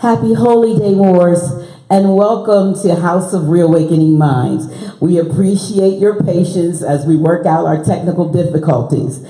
Happy Holy Day, Wars, and welcome to House of Reawakening Minds. We appreciate your patience as we work out our technical difficulties.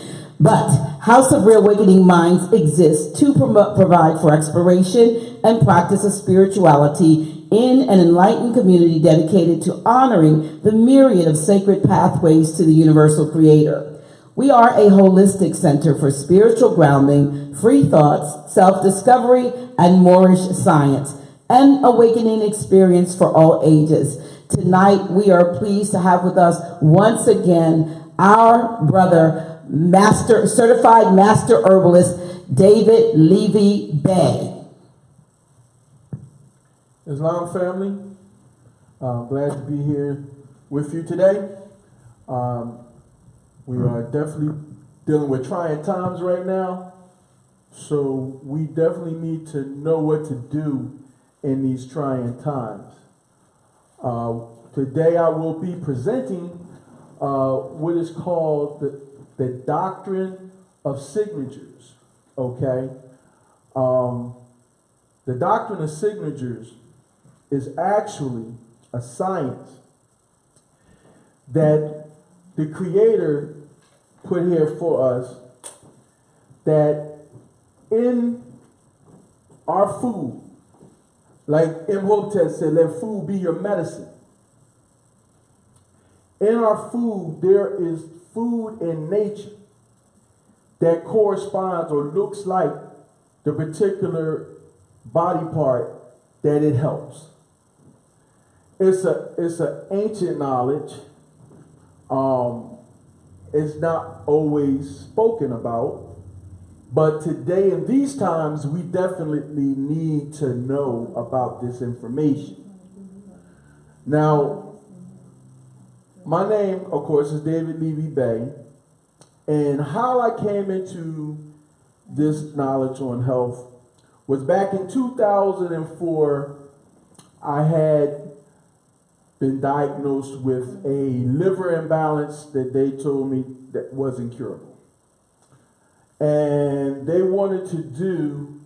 But House of Reawakening Minds exists to provide for exploration and practice of spirituality in an enlightened community dedicated to honoring the myriad of sacred pathways to the universal creator. We are a holistic center for spiritual grounding, free thoughts, self-discovery, and Moorish science, and awakening experience for all ages. Tonight, we are pleased to have with us once again our brother, certified master herbalist, David Levy Bay. Islam family, glad to be here with you today. We are definitely dealing with trying times right now, so we definitely need to know what to do in these trying times. Today I will be presenting what is called the Doctrine of Signatures, okay? The Doctrine of Signatures is actually a science that the Creator put here for us, that in our food, like Imhotep said, let food be your medicine. In our food, there is food in nature that corresponds or looks like the particular body part that it helps. It's an ancient knowledge. It's not always spoken about, but today in these times, we definitely need to know about this information. Now, my name, of course, is David Levy Bay, and how I came into this knowledge on health was back in 2004. I had been diagnosed with a liver imbalance that they told me that wasn't curable. And they wanted to do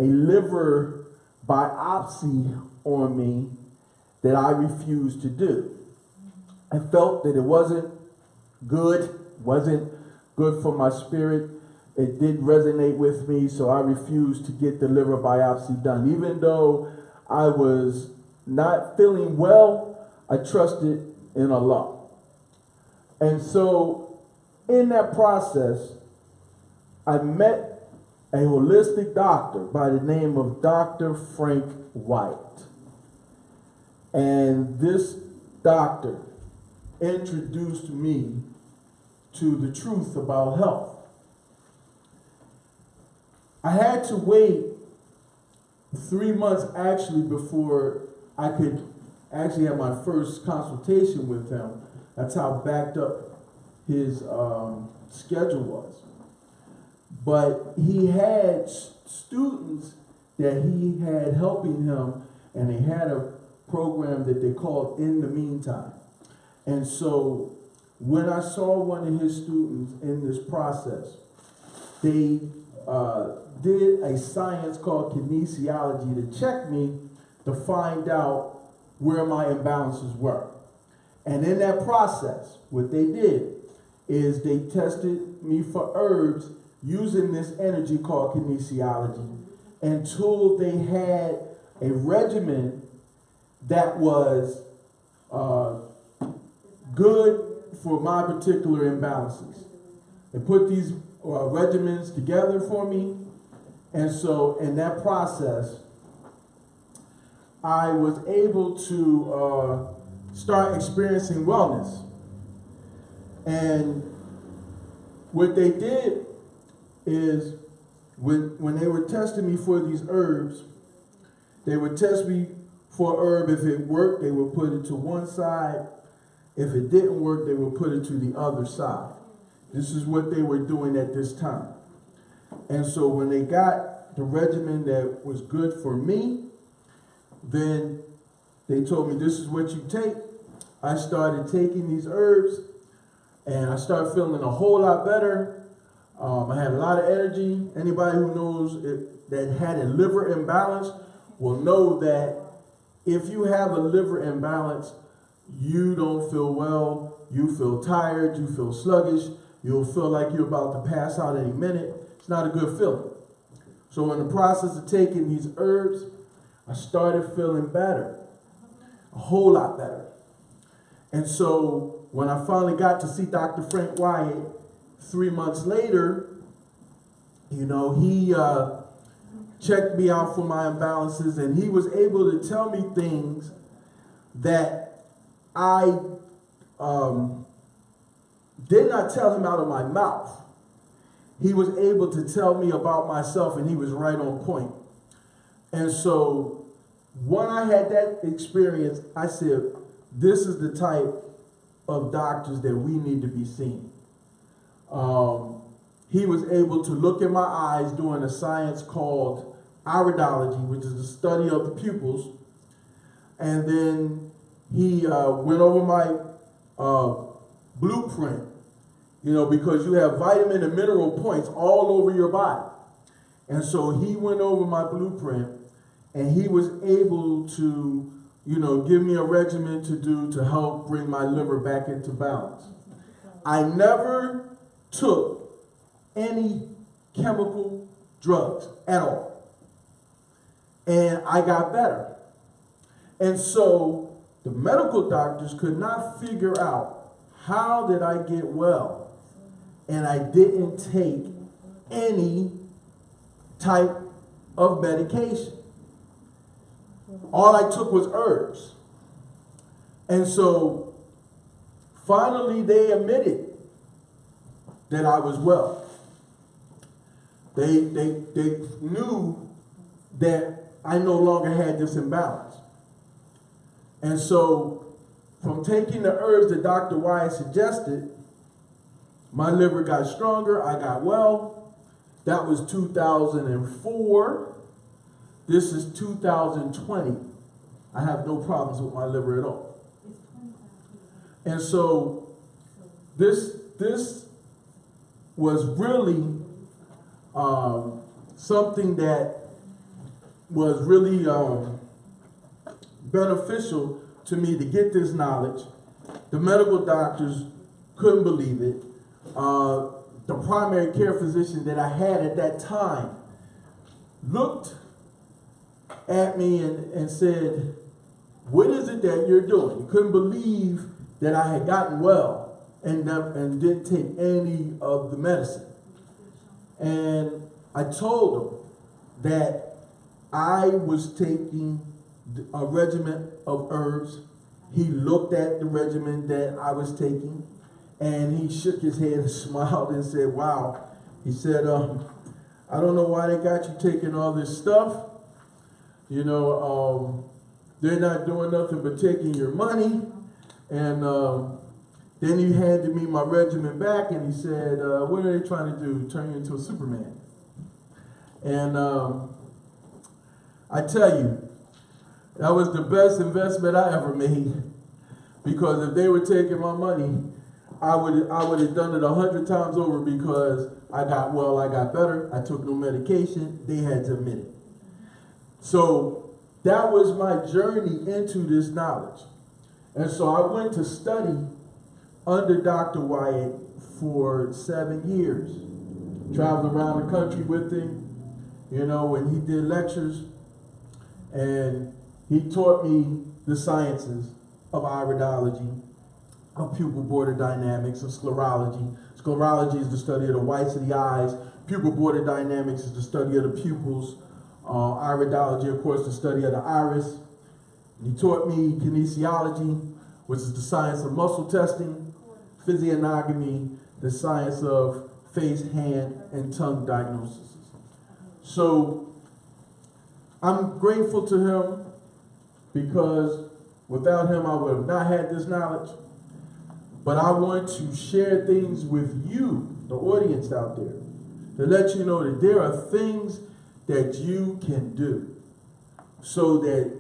a liver biopsy on me that I refused to do. I felt that it wasn't good for my spirit. It didn't resonate with me, so I refused to get the liver biopsy done. Even though I was not feeling well, I trusted in Allah. And so in that process, I met a holistic doctor by the name of Dr. Frank White. And this doctor introduced me to the truth about health. I had to wait 3 months actually before I could actually had my first consultation with him. That's how backed up his schedule was. But he had students that he had helping him, and they had a program that they called In the Meantime. And so when I saw one of his students in this process, they did a science called kinesiology to check me to find out where my imbalances were. And in that process, what they did is they tested me for herbs using this energy called kinesiology until they had a regimen that was good for my particular imbalances. They put these regimens together for me, and so in that process, I was able to start experiencing wellness. And what they did is, when they were testing me for these herbs, they would test me for a herb. If it worked, they would put it to one side. If it didn't work, they would put it to the other side. This is what they were doing at this time. And so when they got the regimen that was good for me, then they told me, this is what you take. I started taking these herbs, and I started feeling a whole lot better. I had a lot of energy. Anybody who knows that had a liver imbalance will know that if you have a liver imbalance, you don't feel well, you feel tired, you feel sluggish, you'll feel like you're about to pass out any minute. It's not a good feeling. So in the process of taking these herbs, I started feeling better, a whole lot better. And so when I finally got to see Dr. Frank Wyatt 3 months later, you know, he checked me out for my imbalances, and he was able to tell me things that I did not tell him out of my mouth. He was able to tell me about myself, and he was right on point. And so when I had that experience, I said, this is the type of doctors that we need to be seeing. He was able to look in my eyes doing a science called iridology, which is the study of the pupils. And then he went over my blueprint, you know, because you have vitamin and mineral points all over your body. And so he went over my blueprint, and he was able to, you know, give me a regimen to do to help bring my liver back into balance. I never took any chemical drugs at all. And I got better. And so the medical doctors could not figure out, how did I get well and I didn't take any type of medication? All I took was herbs. And so finally they admitted that I was well. They knew that I no longer had this imbalance. And so from taking the herbs that Dr. Wyatt suggested, my liver got stronger, I got well. That was 2004. This is 2020. I have no problems with my liver at all. And so this was really something that was really beneficial to me to get this knowledge. The medical doctors couldn't believe it. The primary care physician that I had at that time looked at me and said, what is it that you're doing? He couldn't believe that I had gotten well and didn't take any of the medicine. And I told him that I was taking a regimen of herbs. He looked at the regimen that I was taking, and he shook his head and smiled and said, wow. He said, I don't know why they got you taking all this stuff. You know, they're not doing nothing but taking your money. And then he handed me my regimen back, and he said, what are they trying to do, turn you into a Superman? And I tell you, that was the best investment I ever made, because if they were taking my money, I would have done it 100 times over, because I got well, I got better, I took no medication, they had to admit it. So that was my journey into this knowledge. And so I went to study under Dr. Wyatt for 7 years. Traveled around the country with him, you know, when he did lectures. And he taught me the sciences of iridology, of pupil border dynamics, of sclerology. Sclerology is the study of the whites of the eyes. Pupil border dynamics is the study of the pupils. Iridology, of course, the study of the iris. He taught me kinesiology, which is the science of muscle testing, physiognomy, the science of face, hand, and tongue diagnosis. So I'm grateful to him because without him I would have not had this knowledge. But I want to share things with you, the audience out there, to let you know that there are things that you can do so that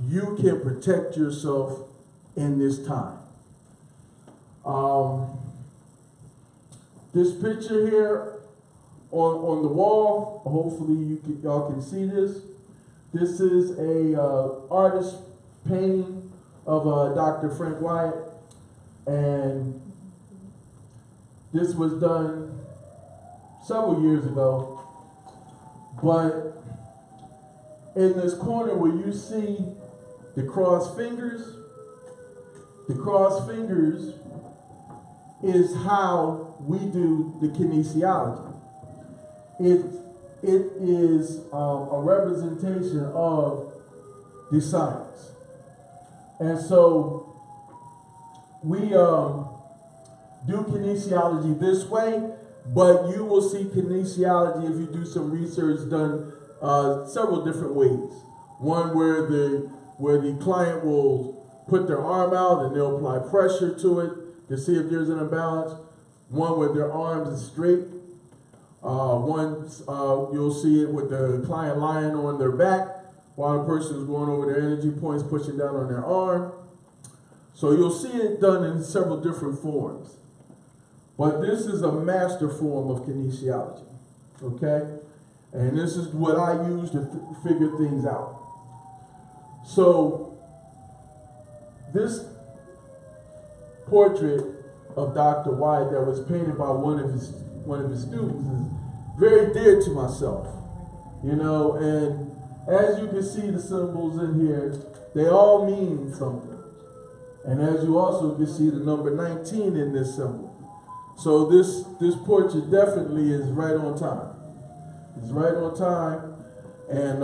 you can protect yourself in this time. This picture here on the wall, hopefully y'all can see this. This is a artist painting of Dr. Frank Wyatt, and this was done several years ago. But in this corner where you see the crossed fingers is how we do the kinesiology. It is a representation of the science. And so we do kinesiology this way, but you will see kinesiology if you do some research done several different ways. One where the client will put their arm out and they'll apply pressure to it to see if there's an imbalance. One where their arms is straight. One you'll see it with the client lying on their back while the person is going over their energy points, pushing down on their arm. So you'll see it done in several different forms. But this is a master form of kinesiology, okay? And this is what I use to figure things out. So this portrait of Dr. Wyatt that was painted by one of his students is very dear to myself, you know, and as you can see the symbols in here, they all mean something. And as you also can see the number 19 in this symbol. So this portrait definitely is right on time. It's right on time. And,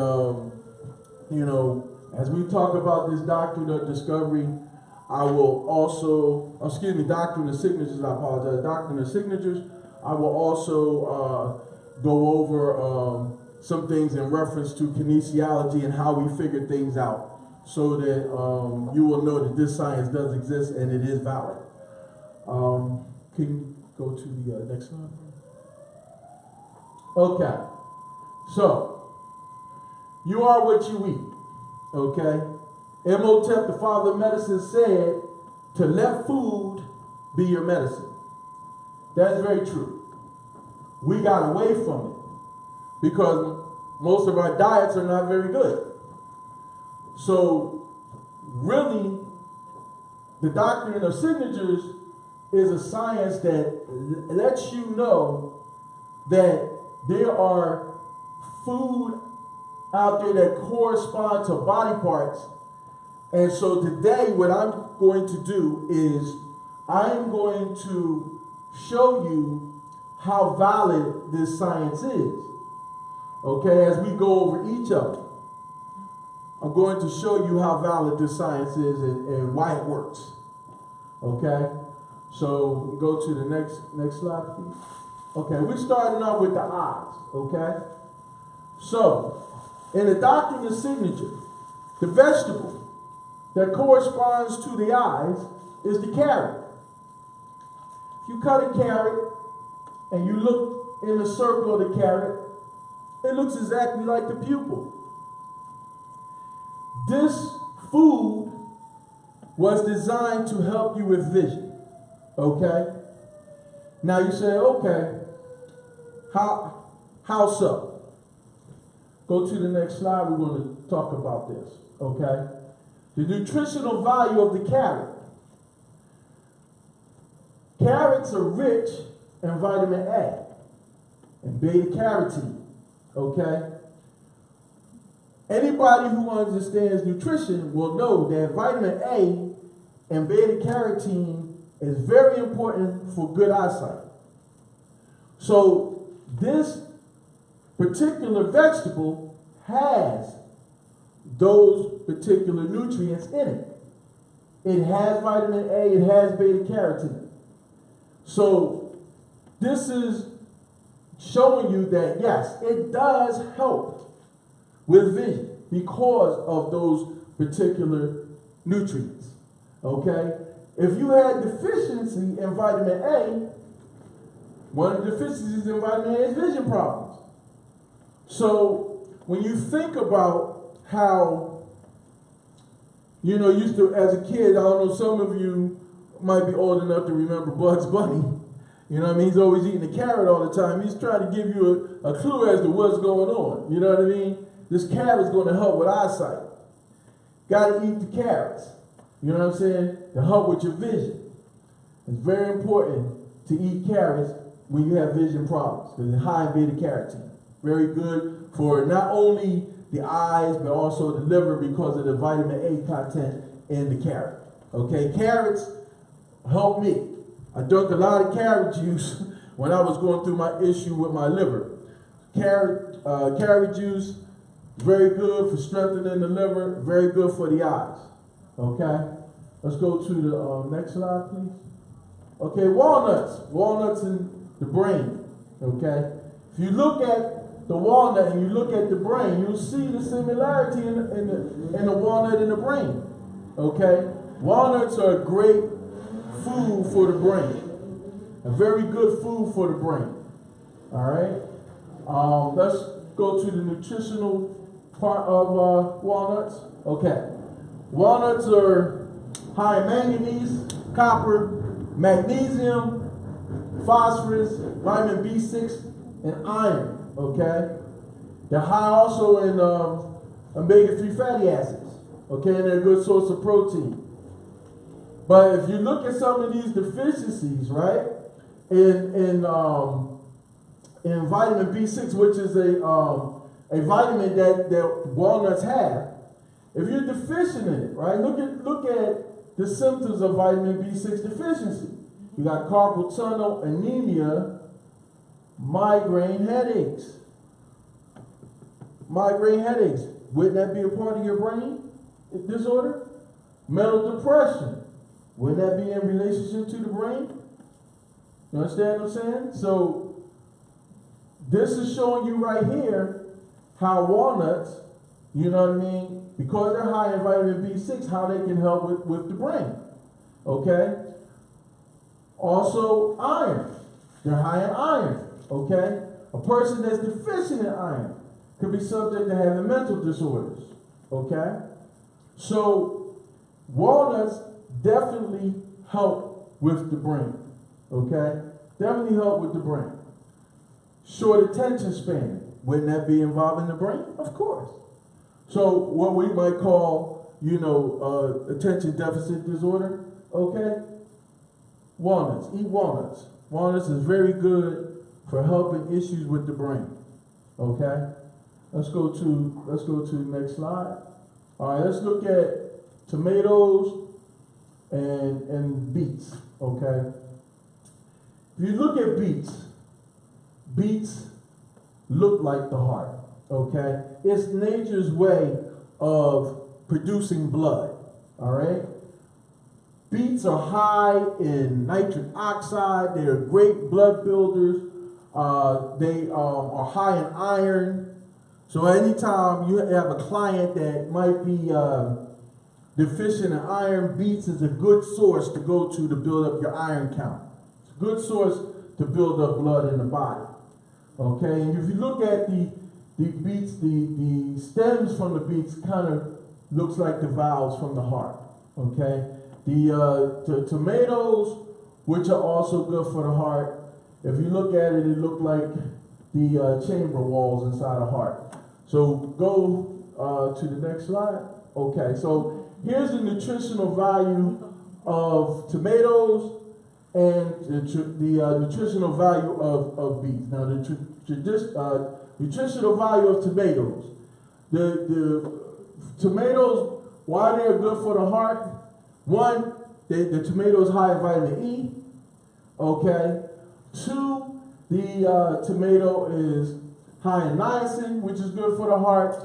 you know, as we talk about this doctrine of discovery, I will also, doctrine of signatures, I apologize, doctrine of signatures, I will also go over some things in reference to kinesiology and how we figure things out so that you will know that this science does exist and it is valid. Can you go to the next slide? Okay. So, you are what you eat, okay? Imhotep, the father of medicine, said to let food be your medicine. That's very true. We got away from it because most of our diets are not very good. So, really, the doctrine of signatures is a science that lets you know that there are food out there that correspond to body parts. And so today what I'm going to do is I'm going to show you how valid this science is. Okay, as we go over each of them, I'm going to show you how valid this science is and why it works. Okay, so go to the next slide, please. Okay, we're starting off with the eyes. Okay, so in the doctrine of signature, the vegetable that corresponds to the eyes is the carrot. If you cut a carrot and you look in the circle of the carrot, it looks exactly like the pupil. This food was designed to help you with vision. Okay? Now you say, okay, how so? Go to the next slide. We're going to talk about this. Okay? The nutritional value of the carrot. Carrots are rich in vitamin A and beta carotene. Okay? Anybody who understands nutrition will know that vitamin A and beta carotene is very important for good eyesight. So this particular vegetable has those particular nutrients in it. It has vitamin A, it has beta carotene. So this is showing you that yes, it does help with vision because of those particular nutrients. Okay? If you had deficiency in vitamin A, one of the deficiencies in vitamin A is vision problems. So when you think about how, used to, as a kid, I don't know, some of you might be old enough to remember Bugs Bunny. You know what I mean? He's always eating a carrot all the time. He's trying to give you a clue as to what's going on. You know what I mean? This carrot's going to help with eyesight. Got to eat the carrots. You know what I'm saying? To help with your vision. It's very important to eat carrots when you have vision problems because it's high in beta carotene. Very good for not only the eyes but also the liver because of the vitamin A content in the carrot. Okay, carrots help me. I drank a lot of carrot juice when I was going through my issue with my liver. Carrot juice, very good for strengthening the liver, very good for the eyes. Okay, let's go to the next slide, please. Okay, walnuts in the brain. Okay, if you look at the walnut and you look at the brain, you'll see the similarity in the walnut in the brain. Okay, walnuts are a great food for the brain, a very good food for the brain. All right, let's go to the nutritional part of walnuts. Okay, walnuts are high in manganese, copper, magnesium, phosphorus, vitamin B6, and iron. Okay, they're high also in omega-3 fatty acids. Okay, and they're a good source of protein. But if you look at some of these deficiencies, right, in vitamin B6, which is a vitamin that walnuts have, if you're deficient in it, right, look at the symptoms of vitamin B6 deficiency. You got carpal tunnel, anemia, migraine headaches. Migraine headaches. Wouldn't that be a part of your brain disorder? Mental depression. Wouldn't that be in relationship to the brain? You understand what I'm saying? So this is showing you right here how walnuts, you know what I mean, because they're high in vitamin B6, how they can help with the brain. Okay? Also iron. They're high in iron. Okay? A person that's deficient in iron could be subject to having mental disorders. Okay? So walnuts definitely help with the brain. Okay? Definitely help with the brain. Short attention span. Wouldn't that be involving the brain? Of course. So what we might call, attention deficit disorder. Okay? Walnuts. Eat walnuts. Walnuts is very good for helping issues with the brain. Okay? Let's go to the next slide. All right, let's look at tomatoes and beets. Okay? If you look at beets look like the heart. Okay? It's nature's way of producing blood. All right? Beets are high in nitric oxide. They're great blood builders. They are high in iron. So anytime you have a client that might be deficient in iron, beets is a good source to go to build up your iron count. It's a good source to build up blood in the body. Okay, and if you look at the beets, the stems from the beets kind of looks like the valves from the heart. Okay, the tomatoes, which are also good for the heart, if you look at it, it looks like the chamber walls inside the heart. So go to the next slide. Okay, so here's the nutritional value of tomatoes and the nutritional value of beets. Now the nutritional value of tomatoes. The tomatoes, why they're good for the heart? One, the tomatoes high in vitamin E. Okay. Two, the tomato is high in niacin, which is good for the heart.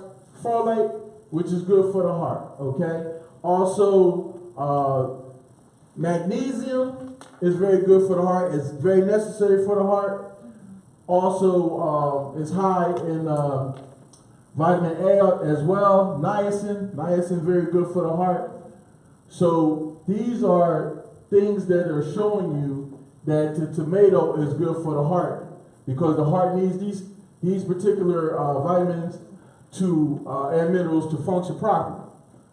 Folate, which is good for the heart. Okay. Also, magnesium is very good for the heart. It's very necessary for the heart. Also, it's high in vitamin A as well. Niacin, very good for the heart. So these are things that are showing you that the tomato is good for the heart, because the heart needs these particular vitamins to and minerals to function properly.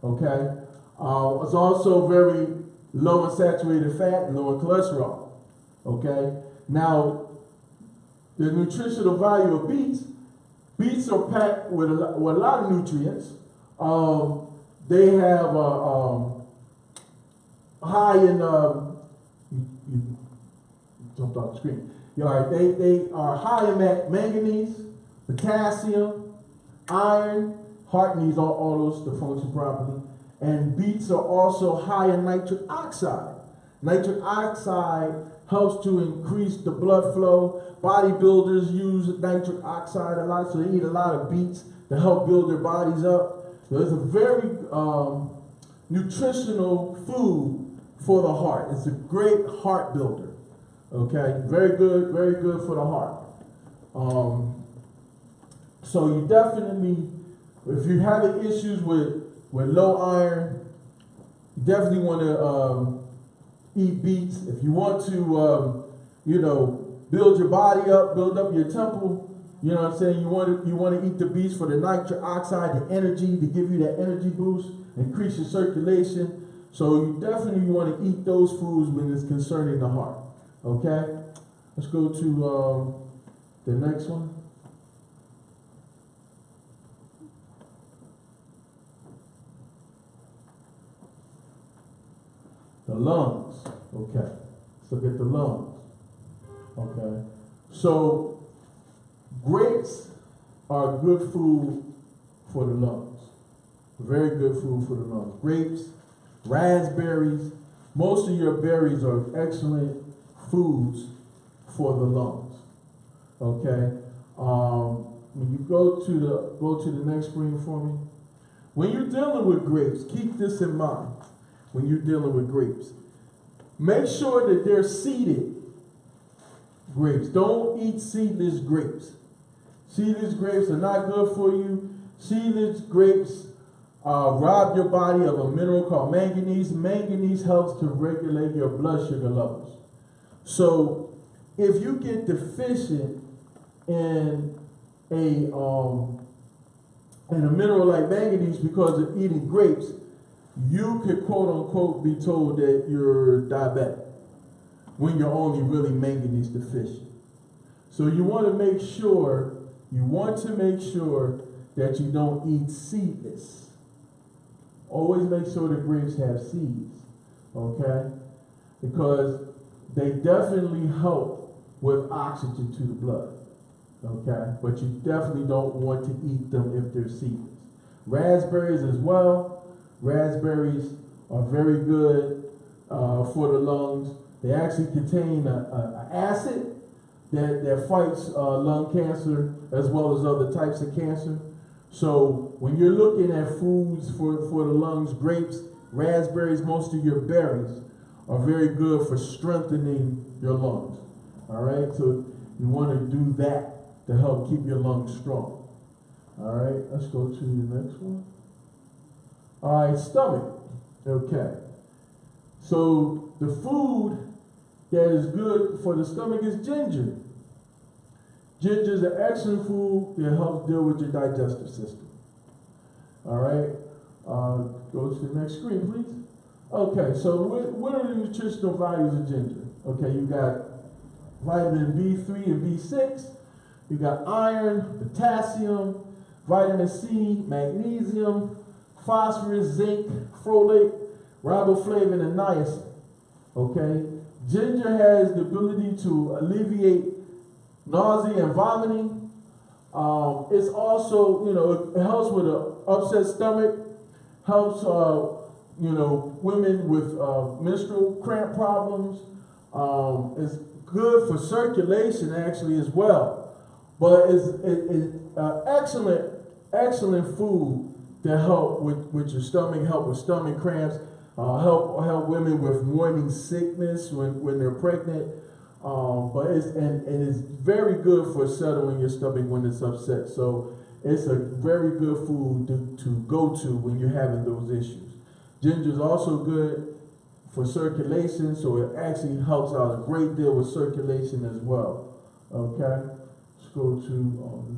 Okay, it's also very low in saturated fat and low in cholesterol. Okay, now the nutritional value of beets. Beets are packed with a lot of nutrients. They have high in you jumped off the screen. They are high in manganese, potassium, iron. Heart needs all those to function properly. And beets are also high in nitric oxide. Nitric oxide helps to increase the blood flow. Bodybuilders use nitric oxide a lot, so they eat a lot of beets to help build their bodies up. So it's a very nutritional food for the heart. It's a great heart builder. Okay, very good for the heart. So you definitely, if you're having issues with low iron, you definitely want to eat beets. If you want to, build your body up, build up your temple, you know what I'm saying? You want to eat the beets for the nitric oxide, the energy, to give you that energy boost, increase your circulation. So you definitely want to eat those foods when it's concerning the heart. Okay? Let's go to the next one. The lungs. Okay. Let's look at the lungs. Okay. So grapes are good food for the lungs. Very good food for the lungs. Grapes, raspberries, most of your berries are excellent foods for the lungs. Okay. When you go to the next screen for me. When you're dealing with grapes, keep this in mind. When you're dealing with grapes, make sure that they're seeded grapes. Don't eat seedless grapes. Seedless grapes are not good for you. Seedless grapes rob your body of a mineral called manganese. Manganese helps to regulate your blood sugar levels. So if you get deficient in a mineral like manganese because of eating grapes, you could quote unquote be told that you're diabetic when you're only really manganese deficient. So you want to make sure that you don't eat seedless. Always make sure the grapes have seeds, okay? Because they definitely help with oxygen to the blood, okay? But you definitely don't want to eat them if they're seedless. Raspberries as well. Raspberries are very good for the lungs. They actually contain an acid that fights lung cancer as well as other types of cancer. So when you're looking at foods for the lungs, grapes, raspberries, most of your berries are very good for strengthening your lungs. All right, so you want to do that to help keep your lungs strong. All right, let's go to the next one. All right, stomach. Okay. So the food that is good for the stomach is ginger. Ginger is an excellent food that helps deal with your digestive system. All right. Go to the next screen, please. Okay, so what are the nutritional values of ginger? Okay, you got vitamin B3 and B6. You got iron, potassium, vitamin C, magnesium, phosphorus, zinc, folate, riboflavin, and niacin. Okay? Ginger has the ability to alleviate nausea and vomiting. It's also, it helps with an upset stomach, helps, women with menstrual cramp problems. It's good for circulation actually as well. But it's excellent food to help with your stomach, help with stomach cramps, help women with morning sickness when they're pregnant. But it's very good for settling your stomach when it's upset. So it's a very good food to go to when you're having those issues. Ginger is also good for circulation, so it actually helps out a great deal with circulation as well. Okay, let's go to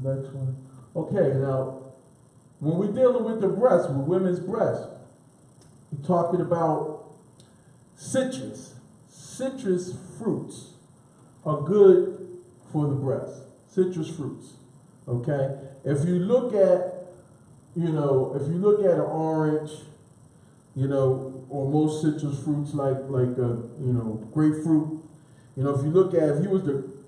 the next one. Okay, now when we're dealing with the breast, with women's breast, we're talking about citrus. Citrus fruits are good for the breast. Citrus fruits. Okay? If you look at, an orange, or most citrus fruits like grapefruit, if you was to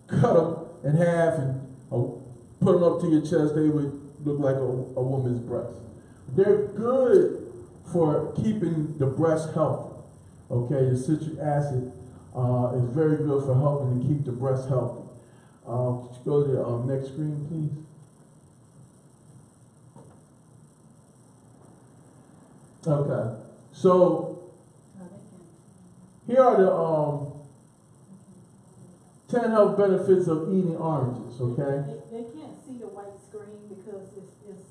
cut them in half and put them up to your chest, they would look like a woman's breast. They're good for keeping the breast healthy. Okay, the citric acid is very good for helping to keep the breast healthy. Could you go to the next screen, please? Okay, so here are the 10 health benefits of eating oranges. Okay. They can't see the white screen because it's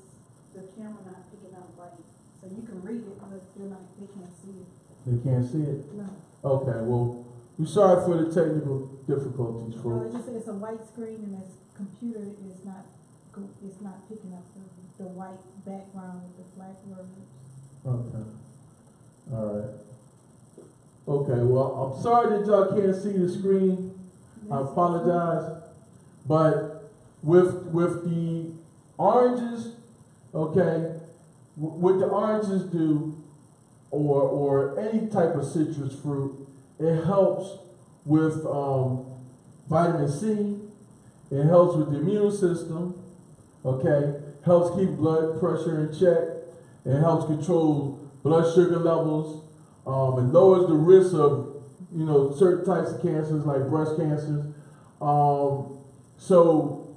the camera not picking up white. So you can read it, but they can't see it. They can't see it? No. Okay, well, we're sorry for the technical difficulties, No, folks. it just it's a white screen and this computer is not picking up the white background with the black words. Okay. All right. Okay, well, I'm sorry that y'all can't see the screen. I apologize. But with the oranges, okay, what the oranges do, or any type of citrus fruit, it helps with vitamin C. It helps with the immune system. Okay, helps keep blood pressure in check. It helps control blood sugar levels. It lowers the risk of certain types of cancers like breast cancers. So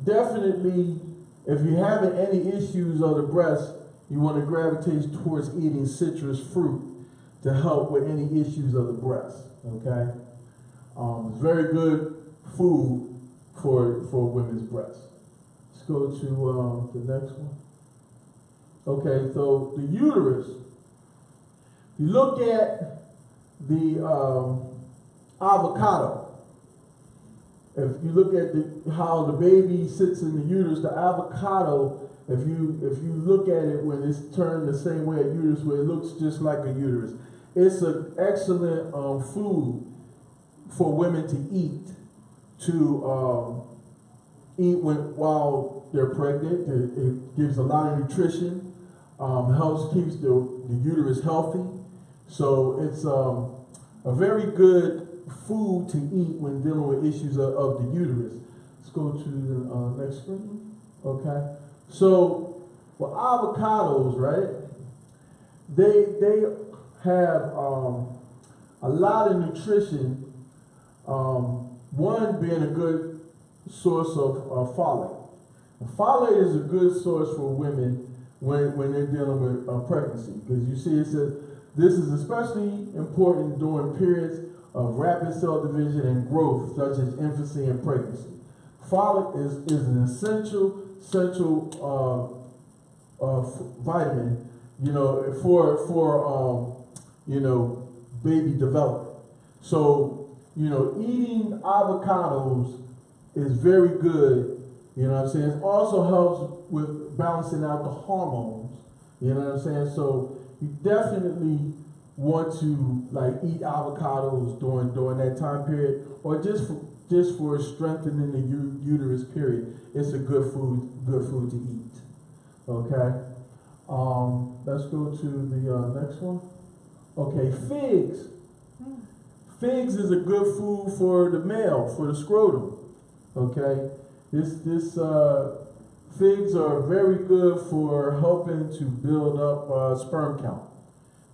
definitely, if you're having any issues of the breast, you want to gravitate towards eating citrus fruit to help with any issues of the breast. Okay, it's very good food for women's breasts. Let's go to the next one. Okay, so the uterus. You look at the avocado. If you look at how the baby sits in the uterus, the avocado, if you look at it when it's turned the same way a uterus, where it looks just like a uterus, it's an excellent food for women to eat while they're pregnant. It gives a lot of nutrition, keeps the uterus healthy. So it's a very good food to eat when dealing with issues of the uterus. Let's go to the next screen. Okay. So for avocados, right? They have a lot of nutrition. One being a good source of folate. Folate is a good source for women when they're dealing with pregnancy, because you see it says this is especially important during periods of rapid cell division and growth, such as infancy and pregnancy. Folate is an essential vitamin, for baby development. So, eating avocados is very good. You know what I'm saying? It also helps with balancing out the hormones. You know what I'm saying? So you definitely want to eat avocados during that time period, or just for strengthening the uterus period. It's a good food to eat. Okay. Let's go to the next one. Okay, figs. Figs is a good food for the male, for the scrotum. Okay. Figs are very good for helping to build up sperm count.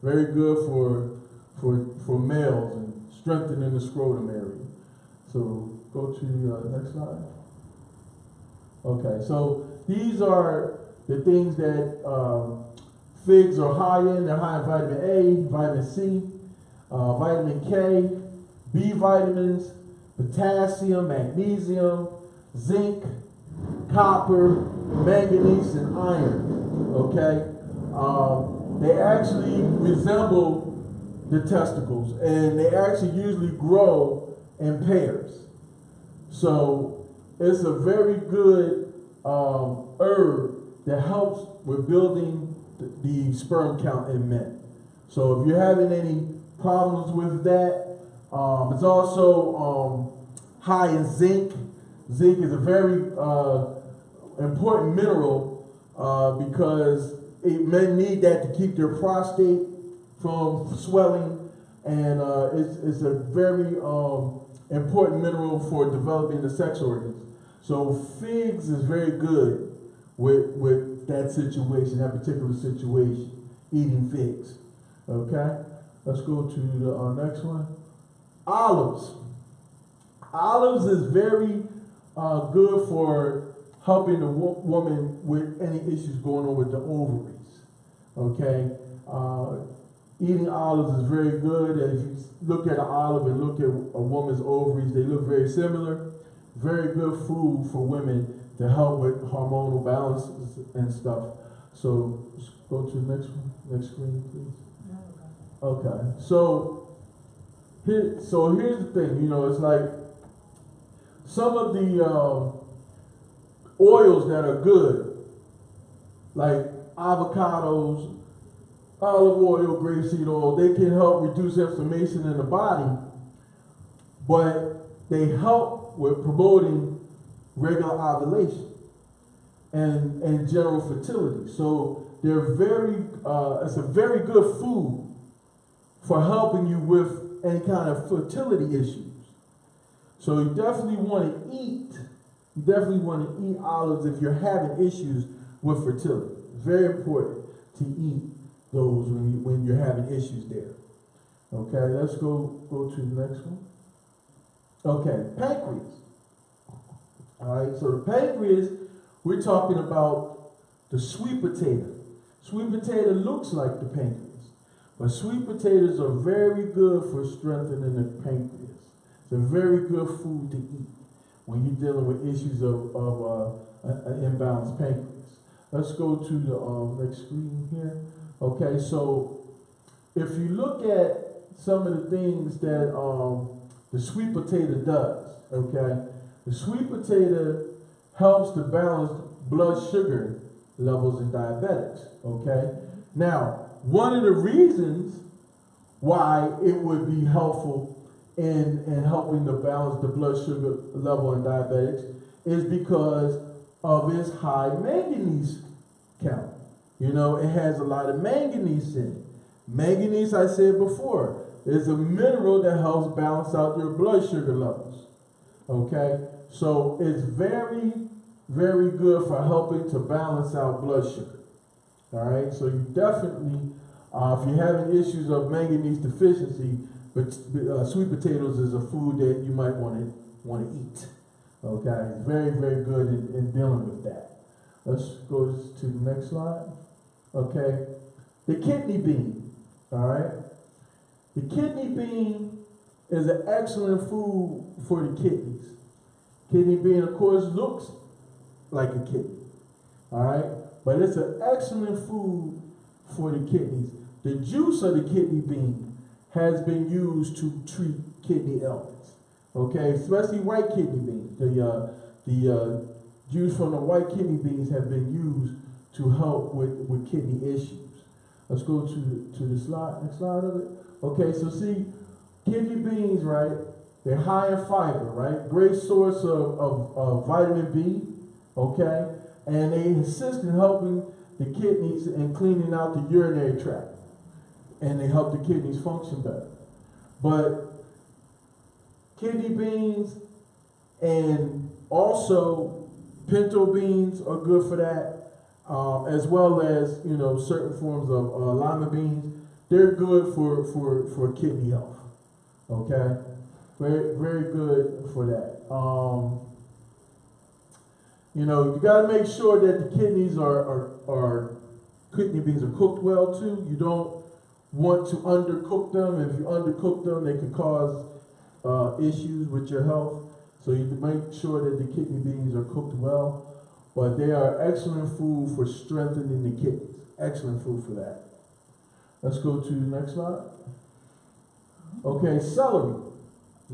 Very good for males and strengthening the scrotum area. So go to next slide. Okay, so these are the things that figs are high in. They're high in vitamin A, vitamin C, vitamin K, B vitamins, potassium, magnesium, zinc, copper, manganese, and iron. Okay, they actually resemble the testicles, and they actually usually grow in pairs. So it's a very good herb that helps with building the sperm count in men. So if you're having any problems with that, it's also high in zinc. Zinc is a very important mineral because men need that to keep their prostate from swelling, and it's a very important mineral for developing the sex organs. So figs is very good with that situation, that particular situation, eating figs. Okay, let's go to the next one. Olives. Olives is very good for helping the woman with any issues going on with the ovaries. Okay, eating olives is very good. And if you look at an olive and look at a woman's ovaries, they look very similar. Very good food for women to help with hormonal balances and stuff. So let's go to the next screen, please. Okay, so here's the thing. You know, it's like some of the oils that are good, like avocados, olive oil, grapeseed oil, they can help reduce inflammation in the body, but they help with promoting regular ovulation and general fertility. So they're it's a very good food for helping you with any kind of fertility issues. So you definitely want to eat olives if you're having issues with fertility. It's very important to eat those when you're having issues there. Okay, let's go to the next one. Okay, pancreas. All right, so the pancreas, we're talking about the sweet potato. Sweet potato looks like the pancreas, but sweet potatoes are very good for strengthening the pancreas. It's a very good food to eat when you're dealing with issues of an imbalanced pancreas. Let's go to the next screen here. Okay, so if you look at some of the things that the sweet potato does, okay, the sweet potato helps to balance blood sugar levels in diabetics, okay? Now, one of the reasons why it would be helpful in helping to balance the blood sugar level in diabetics is because of its high manganese count. You know, it has a lot of manganese in it. Manganese, I said before, is a mineral that helps balance out your blood sugar levels. Okay? So it's very, very good for helping to balance out blood sugar. All right? So you definitely, if you're having issues of manganese deficiency, but sweet potatoes is a food that you might want to eat. Okay? It's very, very good in dealing with that. Let's go to the next slide. Okay? The kidney bean. All right? The kidney bean is an excellent food for the kidneys. Kidney bean, of course, looks like a kidney. All right? But it's an excellent food for the kidneys. The juice of the kidney bean has been used to treat kidney ailments. Okay? Especially white kidney beans. The juice from the white kidney beans have been used to help with kidney issues. Let's go to the slide, next slide of it. Okay, so see, kidney beans, right? They're high in fiber, right? Great source of vitamin B, okay? And they assist in helping the kidneys and cleaning out the urinary tract. And they help the kidneys function better. But kidney beans and also Pinto beans are good for that, as well as, you know, certain forms of lima beans. They're good for kidney health. Okay, very very good for that. You know, you got to make sure that the kidneys are kidney beans are cooked well too. You don't want to undercook them. If you undercook them, they can cause issues with your health. So you can make sure that the kidney beans are cooked well. But they are excellent food for strengthening the kidneys. Excellent food for that. Let's go to the next slide. Okay, celery.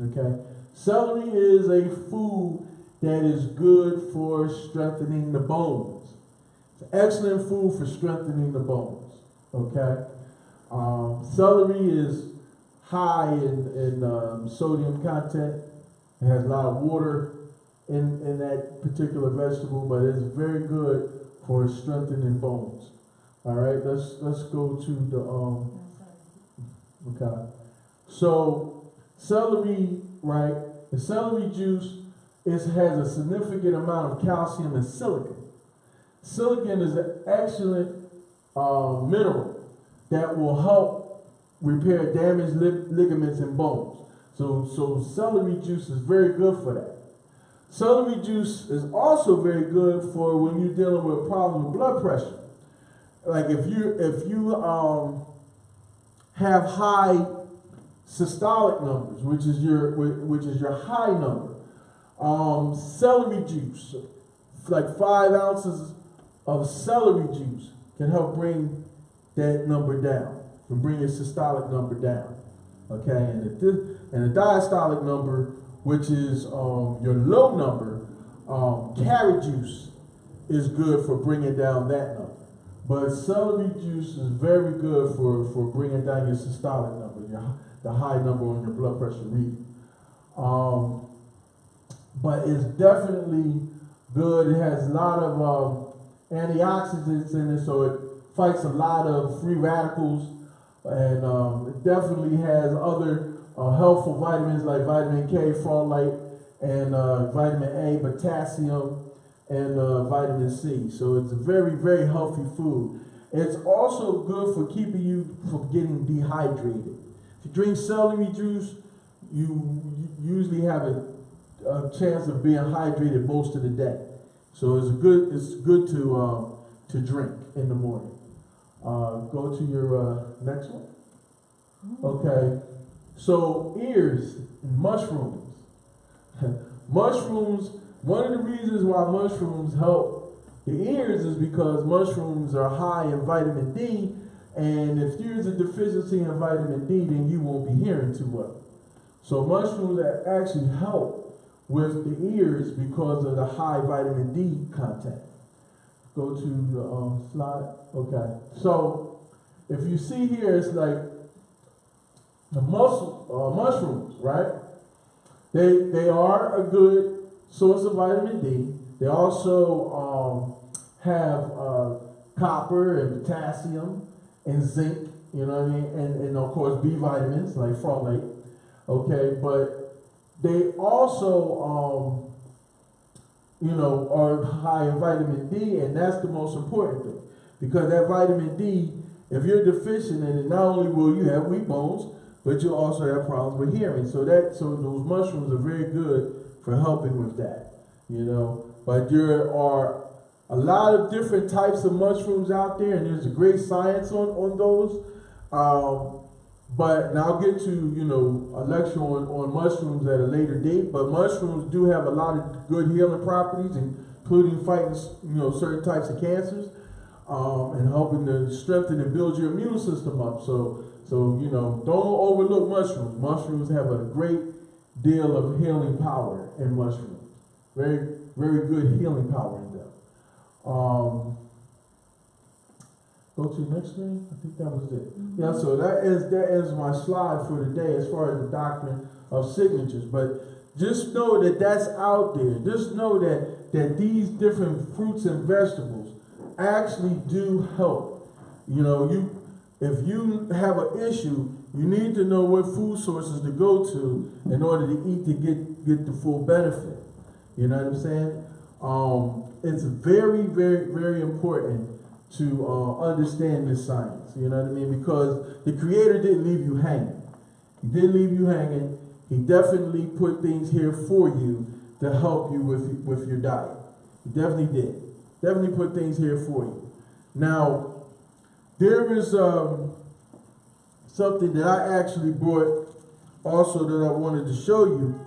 Okay, celery is a food that is good for strengthening the bones. It's excellent food for strengthening the bones. Okay, celery is high in sodium content. It has a lot of water in that particular vegetable, but it's very good for strengthening bones. All right, let's go to the okay. So celery, right? The celery juice has a significant amount of calcium and silicon. Silicon is an excellent mineral that will help repair damaged ligaments and bones. So celery juice is very good for that. Celery juice is also very good for when you're dealing with problems with blood pressure. Like if you have high systolic numbers, which is your high number, celery juice, like 5 ounces of celery juice can help bring that number down, can bring your systolic number down. Okay, and the diastolic number, which is your low number, carrot juice is good for bringing down that number. But celery juice is very good for bringing down your systolic number, the high number on your blood pressure reading. But it's definitely good. It has a lot of antioxidants in it, so it fights a lot of free radicals, and it definitely has other helpful vitamins like vitamin K, folate, and vitamin A, potassium, and vitamin C. So it's a very, very healthy food. It's also good for keeping you from getting dehydrated. If you drink celery juice, you usually have a chance of being hydrated most of the day. So it's good to drink in the morning. Go to your next one. Okay, so ears, mushrooms. Mushrooms, one of the reasons why mushrooms help the ears is because mushrooms are high in vitamin D, and if there's a deficiency in vitamin D, then you won't be hearing too well. So mushrooms actually help with the ears because of the high vitamin D content. Go to the slide. Okay, so if you see here, it's like the mushrooms, right? They are a good source of vitamin D. They also have copper and potassium and zinc, you know what I mean? And of course B vitamins like folate. Okay, but they also are high in vitamin D, and that's the most important thing. Because that vitamin D, if you're deficient in it, not only will you have weak bones, but you also have problems with hearing. So those mushrooms are very good for helping with that, But there are a lot of different types of mushrooms out there, and there's a great science on those. But now I'll get to, a lecture on mushrooms at a later date. But mushrooms do have a lot of good healing properties, including fighting, certain types of cancers, and helping to strengthen and build your immune system up. So don't overlook mushrooms. Mushrooms have a great deal of healing power in mushrooms. Very, very good healing power in them. Go to the next screen. I think that was it. Yeah, so that is my slide for today as far as the doctrine of signatures. But just know that that's out there. Just know that these different fruits and vegetables actually do help. If you have an issue, you need to know what food sources to go to in order to eat to get the full benefit. You know what I'm saying? It's very, very, very important to understand this science. You know what I mean? Because the Creator didn't leave you hanging. He didn't leave you hanging. He definitely put things here for you to help you with your diet. He definitely did. Definitely put things here for you. Now, there is something that I actually brought also that I wanted to show you.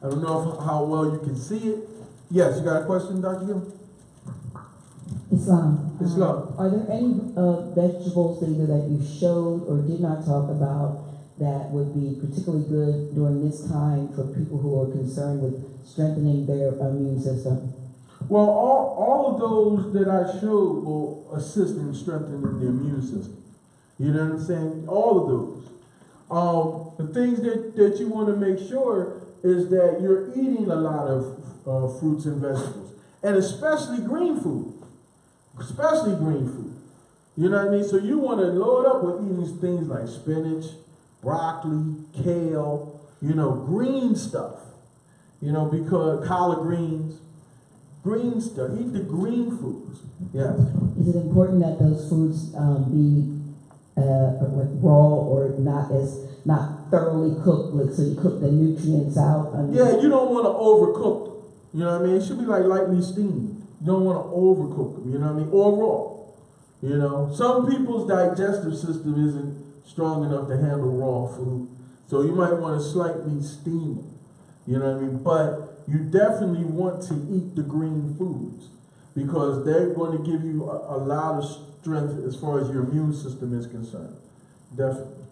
I don't know how well you can see it. Yes, you got a question, Dr. Gill? Islam. Islam. Are there any vegetables either that you showed or did not talk about that would be particularly good during this time for people who are concerned with strengthening their immune system? Well, all of those that I showed will assist in strengthening the immune system. You know what I'm saying? All of those. The things that you want to make sure is that you're eating a lot of fruits and vegetables, and especially green food. Especially green food. You know what I mean? So you want to load up with eating things like spinach, broccoli, kale, green stuff. Because collard greens, green stuff. Eat the green foods. Yes. Is it important that those foods be raw or not thoroughly cooked, like so you cook the nutrients out? Yeah, you don't want to overcook them. You know what I mean? It should be like lightly steamed. You don't want to overcook them, you know what I mean? Or raw. Some people's digestive system isn't strong enough to handle raw food. So you might want to slightly steam them. You know what I mean? But you definitely want to eat the green foods because they're going to give you a lot of strength as far as your immune system is concerned. Definitely.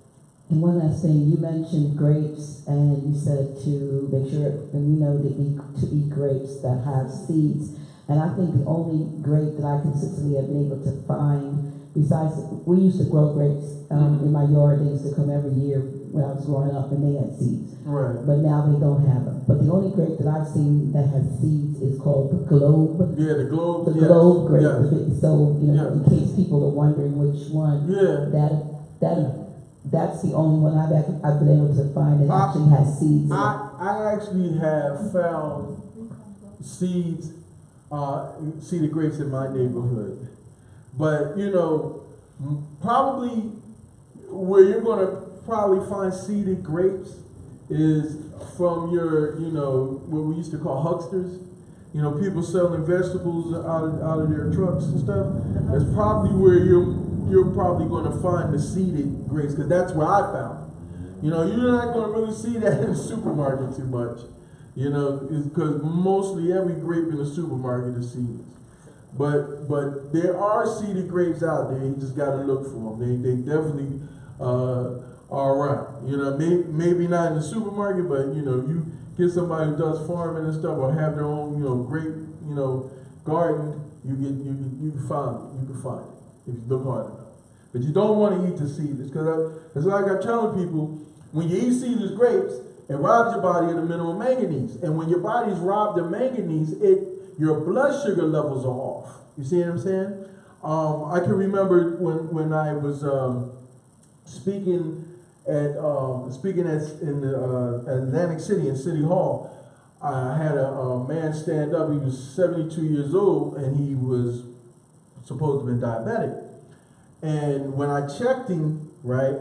And one last thing, you mentioned grapes, and you said to make sure, and we know to eat grapes that have seeds. And I think the only grape that I consistently have been able to find, besides, we used to grow grapes in my yard. They used to come every year when I was growing up, and they had seeds. Right. But now they don't have them. But the only grape that I've seen that has seeds is called the Globe. Yeah, the Globe. The Globe grape. Yes. So, in case people are wondering which one, that's the only one I've been able to find that actually has seeds. I actually have found seeds. Seeded grapes in my neighborhood. But, probably where you're going to probably find seeded grapes is from your, what we used to call hucksters. People selling vegetables out of their trucks and stuff. That's probably where you're probably going to find the seeded grapes, because that's where I found them. You're not going to really see that in the supermarket too much. Because mostly every grape in the supermarket is seeded. But there are seeded grapes out there. You just got to look for them. They definitely are around. Maybe not in the supermarket, but you get somebody who does farming and stuff, or have their own grape garden. You can find it. You can find it if you look hard enough. But you don't want to eat the seedless, because it's like I'm telling people, when you eat seedless grapes, it robs your body of the mineral manganese. And when your body's robbed of manganese, your blood sugar levels are off. You see what I'm saying? I can remember when I was speaking in Atlantic City, in City Hall. I had a man stand up. He was 72 years old, and he was supposed to have been diabetic. And when I checked him, right,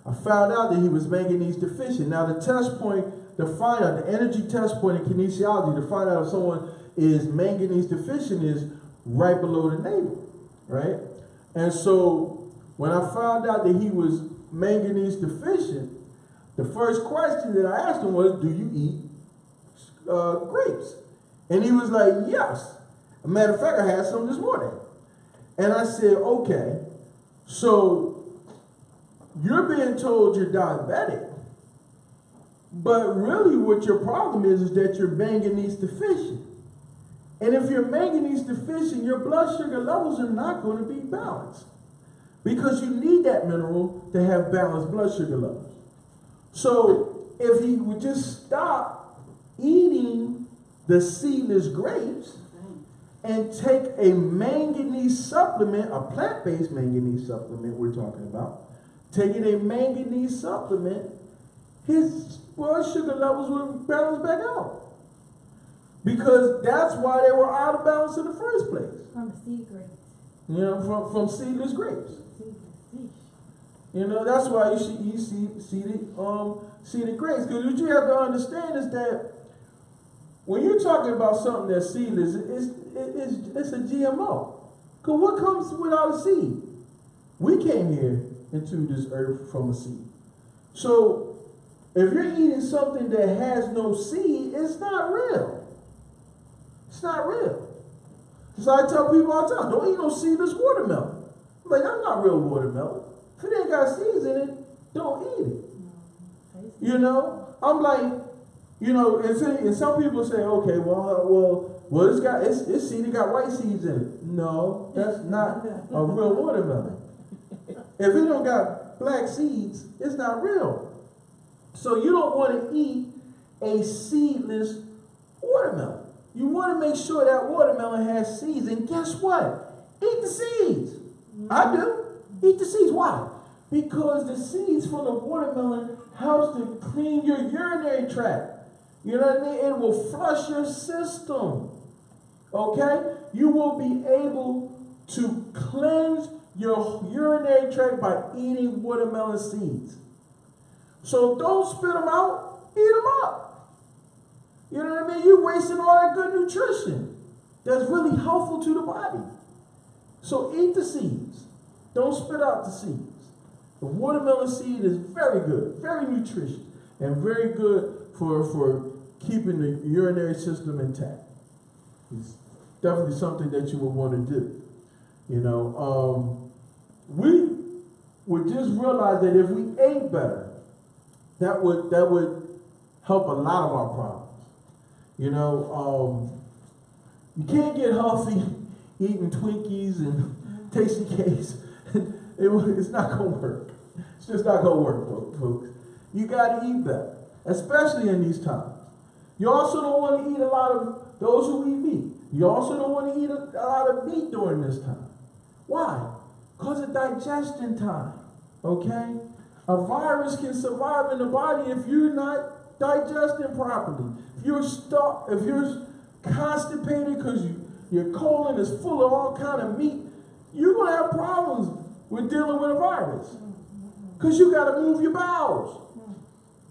I found out that he was manganese deficient. Now, the test point to find out, the energy test point in kinesiology to find out if someone is manganese deficient is right below the navel, right? And so when I found out that he was manganese deficient, the first question that I asked him was, do you eat grapes? And he was like, yes. As a matter of fact, I had some this morning. And I said, okay, so you're being told you're diabetic, but really what your problem is that you're manganese deficient. And if you're manganese deficient, your blood sugar levels are not going to be balanced, because you need that mineral to have balanced blood sugar levels. So if he would just stop eating the seedless grapes and take a manganese supplement, a plant-based manganese supplement we're talking about, taking a manganese supplement, his blood sugar levels will balance back out. Because that's why they were out of balance in the first place. From the seed grapes. You know, from seedless grapes. Seedless. You know, that's why you should eat seeded grapes. Because what you have to understand is that when you're talking about something that's seedless, it's a GMO. Because what comes without a seed? We came here into this earth from a seed. So if you're eating something that has no seed, it's not real. It's not real. So I tell people all the time, don't eat no seedless watermelon. I'm like, that's not real watermelon. If it ain't got seeds in it, don't eat it. You know? I'm like, you know, and some people say, okay, well, it's seed, it got white seeds in it. No, that's not a real watermelon. If it don't got black seeds, it's not real. So you don't want to eat a seedless watermelon. You want to make sure that watermelon has seeds. And guess what? Eat the seeds. I do. Eat the seeds. Why? Because the seeds from the watermelon helps to clean your urinary tract. You know what I mean? It will flush your system. Okay? You will be able to cleanse your urinary tract by eating watermelon seeds. So don't spit them out. Eat them up. You know what I mean? You're wasting all that good nutrition that's really helpful to the body. So eat the seeds. Don't spit out the seeds. The watermelon seed is very good, very nutritious, and very good for keeping the urinary system intact. It's definitely something that you would want to do. You know, we would just realize that if we ate better, that would help a lot of our problems. You know, you can't get healthy eating Twinkies and tasty cakes. It's not going to work. It's just not going to work, folks. You got to eat better, especially in these times. You also don't want to eat a lot of those who eat meat. You also don't want to eat a lot of meat during this time. Why? Because of digestion time, okay? A virus can survive in the body if you're not digesting properly. If you're constipated because your colon is full of all kind of meat, you're going to have problems with dealing with a virus because you got to move your bowels.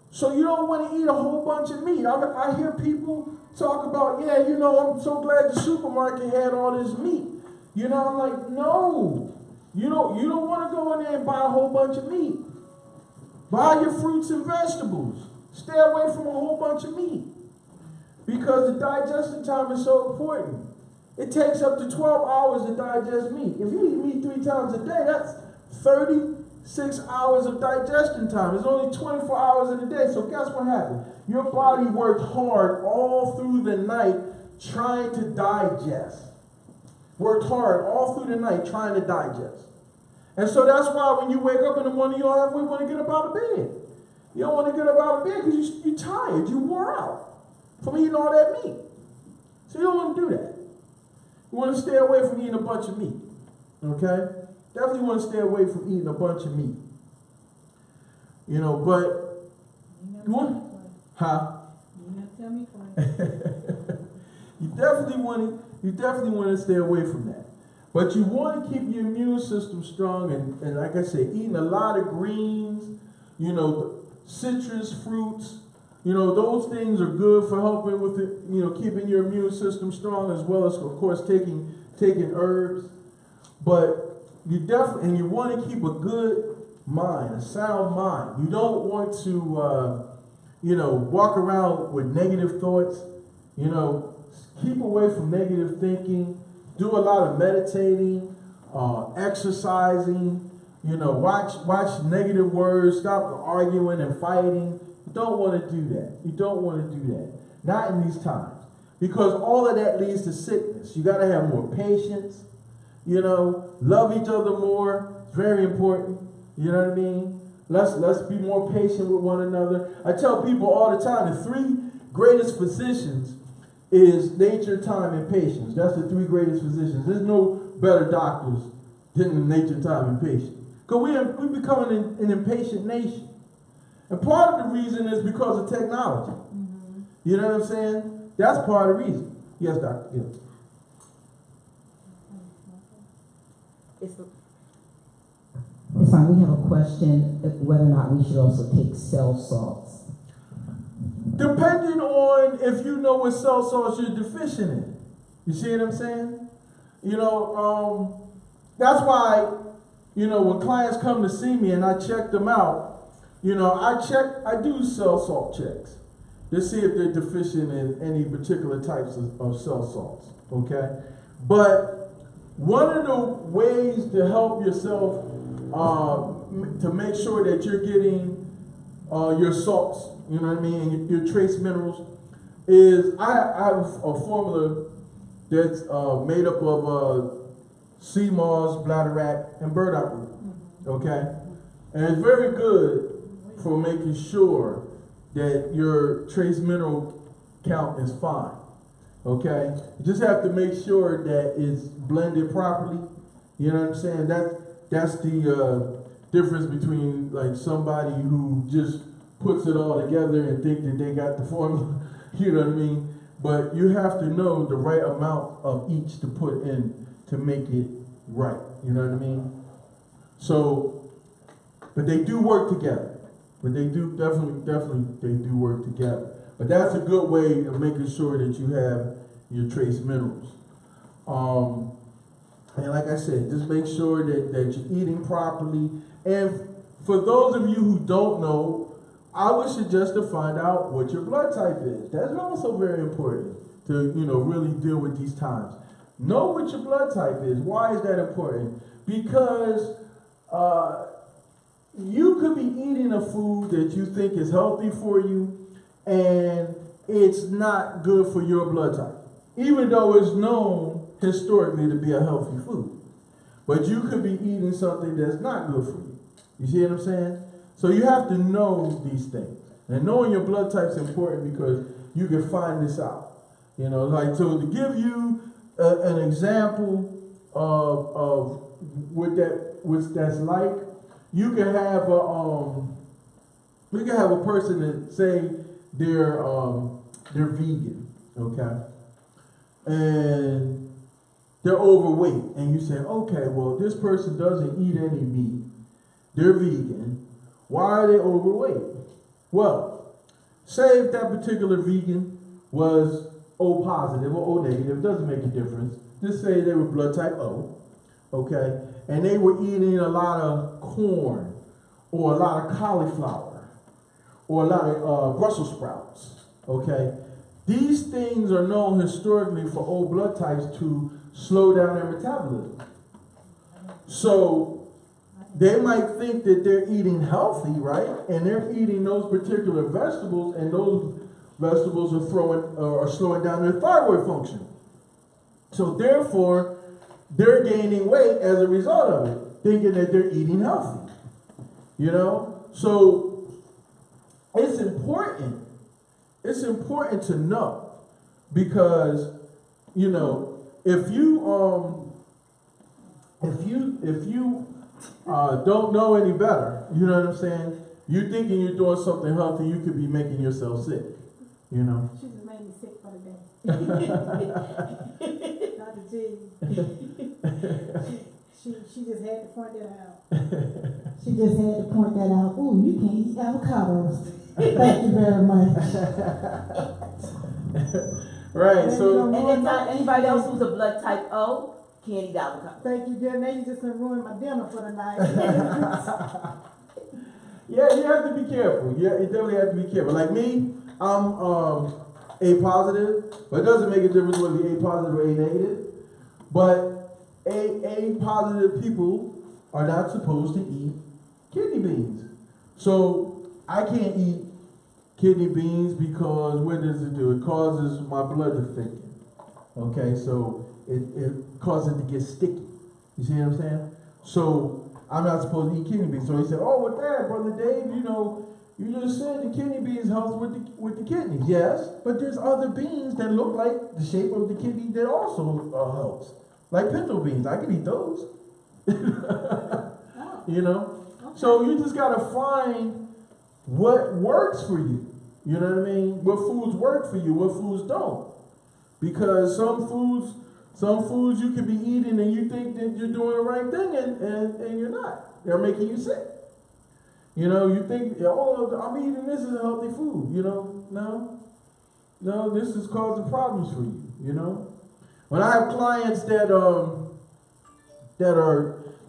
So you don't want to eat a whole bunch of meat. I hear people talk about, yeah, you know, I'm so glad the supermarket had all this meat. You know, I'm like, no. You don't want to go in there and buy a whole bunch of meat. Buy your fruits and vegetables. Stay away from a whole bunch of meat. Because the digestion time is so important. It takes up to 12 hours to digest meat. If you eat meat 3 times a day, that's 36 hours of digestion time. It's only 24 hours in a day. So guess what happened? Your body worked hard all through the night trying to digest. Worked hard all through the night trying to digest. And so that's why when you wake up in the morning, you don't want to get up out of bed. You don't want to get up out of bed because you're tired. You wore out from eating all that meat. So you don't want to do that. You want to stay away from eating a bunch of meat. Okay? Definitely want to stay away from eating a bunch of meat. You know, but you want, huh? You not tell me twice. You definitely want to stay away from that. But you want to keep your immune system strong and like I said, eating a lot of greens, you know, citrus fruits, you know, those things are good for helping with it, you know, keeping your immune system strong, as well as, of course, taking herbs. But you definitely, and you want to keep a good mind, a sound mind. You don't want to, you know, walk around with negative thoughts. You know, keep away from negative thinking. Do a lot of meditating, exercising. You know, watch negative words. Stop arguing and fighting. You don't want to do that. You don't want to do that. Not in these times. Because all of that leads to sickness. You got to have more patience. You know, love each other more. It's very important. You know what I mean? Let's be more patient with one another. I tell people all the time, the 3 greatest physicians is nature, time, and patience. That's the 3 greatest physicians. There's no better doctors than nature, time, and patience. Because we're becoming an impatient nation. And part of the reason is because of technology. Mm-hmm. You know what I'm saying? That's part of the reason. Yes, doctor. Yeah. It's fine. We have a question whether or not we should also take cell salts. Depending on if you know what cell salts you're deficient in. You see what I'm saying? You know, that's why, you know, when clients come to see me and I check them out, you know, I do cell salt checks to see if they're deficient in any particular types of cell salts, okay? But one of the ways to help yourself to make sure that you're getting your salts, you know what I mean, and your trace minerals, is I have a formula that's made up of sea moss, bladderwrack, and burdock root, okay? And it's very good for making sure that your trace mineral count is fine, okay? You just have to make sure that it's blended properly, you know what I'm saying? That's the difference between like somebody who just puts it all together and think that they got the formula, you know what I mean? But you have to know the right amount of each to put in to make it right, you know what I mean? So, but they do work together. But they do definitely they do work together. But that's a good way of making sure that you have your trace minerals. And like I said, just make sure that you're eating properly. And for those of you who don't know, I would suggest to find out what your blood type is. That's also very important to, you know, really deal with these times. Know what your blood type is. Why is that important? Because you could be eating a food that you think is healthy for you, and it's not good for your blood type, even though it's known historically to be a healthy food. But you could be eating something that's not good for you. You see what I'm saying? So you have to know these things. And knowing your blood type is important because you can find this out. You know, like, so to give you an example of what that's like, you can have a person that say they're vegan, okay, and they're overweight, and you say, okay, well, this person doesn't eat any meat, they're vegan, why are they overweight? Well, say if that particular vegan was O positive or O negative, doesn't make a difference. Just say they were blood type O, okay, and they were eating a lot of corn or a lot of cauliflower or a lot of Brussels sprouts, okay. These things are known historically for O blood types to slow down their metabolism. So they might think that they're eating healthy, right? And they're eating those particular vegetables, and those vegetables are slowing down their thyroid function. So therefore, they're gaining weight as a result of it, thinking that they're eating healthy. You know? So it's important. It's important to know, because, you know, if you don't know any better, you know what I'm saying? You're thinking you're doing something healthy, you could be making yourself sick. You know? She just made me sick for the day. Dr. G. She just had to point that out. She just had to point that out. Ooh, you can't eat avocados. Thank you very much. Right, so. And anybody else who's a blood type O can't eat avocado. Thank you, Jen. Now you just gonna ruin my dinner for the night. Yeah, you have to be careful. Yeah, you definitely have to be careful. Like me, I'm A positive, but it doesn't make a difference whether you're A positive or A negative. But A positive people are not supposed to eat kidney beans. So I can't eat kidney beans because what does it do? It causes my blood to thicken. Okay, so it causes it to get sticky. You see what I'm saying? So I'm not supposed to eat kidney beans. So he said, oh, with that, Brother Dave, you know, you just said the kidney beans helps with the kidneys. Yes, but there's other beans that look like the shape of the kidney that also helps. Like pinto beans. I can eat those. You know? So you just got to find what works for you. You know what I mean? What foods work for you, what foods don't. Because some foods you could be eating and you think that you're doing the right thing and you're not. They're making you sick. You know, you think, oh, I'm eating this is a healthy food. You know, no, this is causing problems for you. You know, when I have clients that are,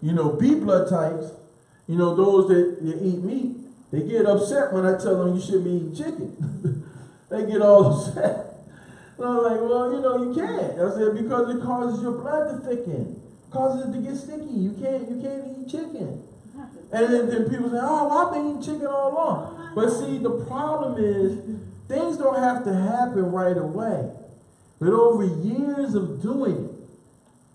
you know, B blood types, you know, those that eat meat, they get upset when I tell them you shouldn't be eating chicken. They get all upset. And I'm like, well, you know, you can't. I said, because it causes your blood to thicken. It causes it to get sticky. You can't eat chicken. And then people say, oh, well, I've been eating chicken all along. But see, the problem is, things don't have to happen right away. But over years of doing it,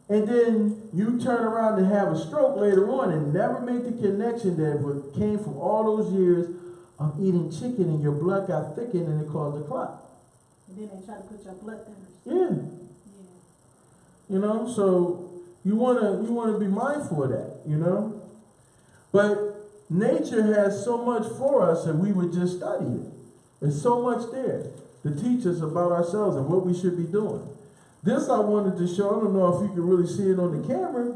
and then you turn around and have a stroke later on and never make the connection that what came from all those years of eating chicken and your blood got thickened and it caused a clot. And then they try to put your blood thinners. Yeah. You know, so you wanna be mindful of that, you know? But nature has so much for us and we would just study it. There's so much there to teach us about ourselves and what we should be doing. This I wanted to show. I don't know if you can really see it on the camera.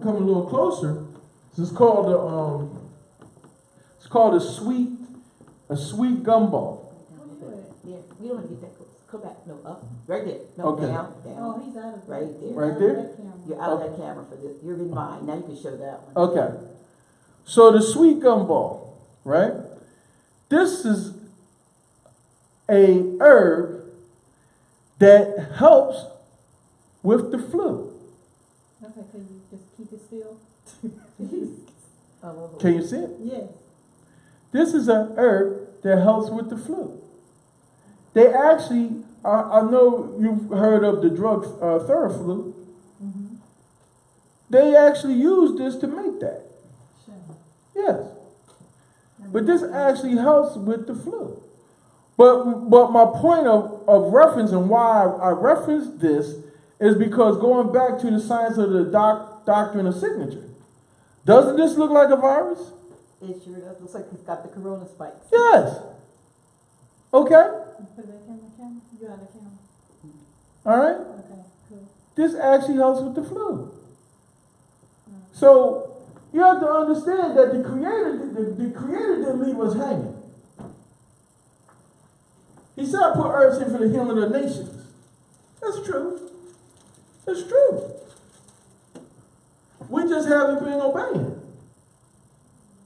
Come a little closer. This is called a sweet gumball. Yeah, we don't want to get that close. Come back. No, up. Right there. No, Okay. down. Oh, he's out of Right there. Right there? You're out of that camera for this. You're in mine. Now you can show that one. Okay. So the sweet gumball, right? This is a herb that helps with the flu. Okay, can you just keep it still? Can you see it? Yes. This is a herb that helps with the flu. They actually, I know you've heard of the drug Thyroid. Mm-hmm. They actually use this to make that. Sure. Yes. But this actually helps with the flu. But my point of reference and why I reference this is because going back to the science of the doctrine of signature, doesn't this look like a virus? It sure does. Looks like it's got the corona spikes. Yes. Okay. Put that camera? You out of camera? All right. Okay, cool. This actually helps with the flu. So you have to understand that the Creator didn't leave us hanging. He said, I put herbs in for the healing of the nations. That's true. That's true. We just haven't been obeying.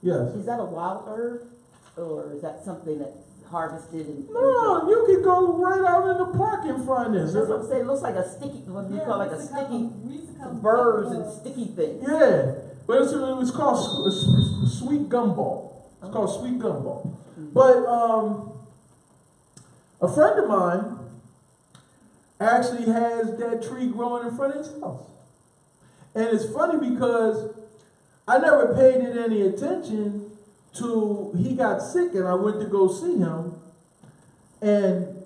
Yes. Is that a wild herb? Or is that something that's harvested and... No, you can go right out in the park and find this. That's what I'm saying. It looks like a sticky, what you call like a sticky, We used to call burrs and sticky thing. Yeah, but it's called sweet gumball. It's called sweet gumball. But a friend of mine actually has that tree growing in front of his house. And it's funny because I never paid it any attention till he got sick and I went to go see him. And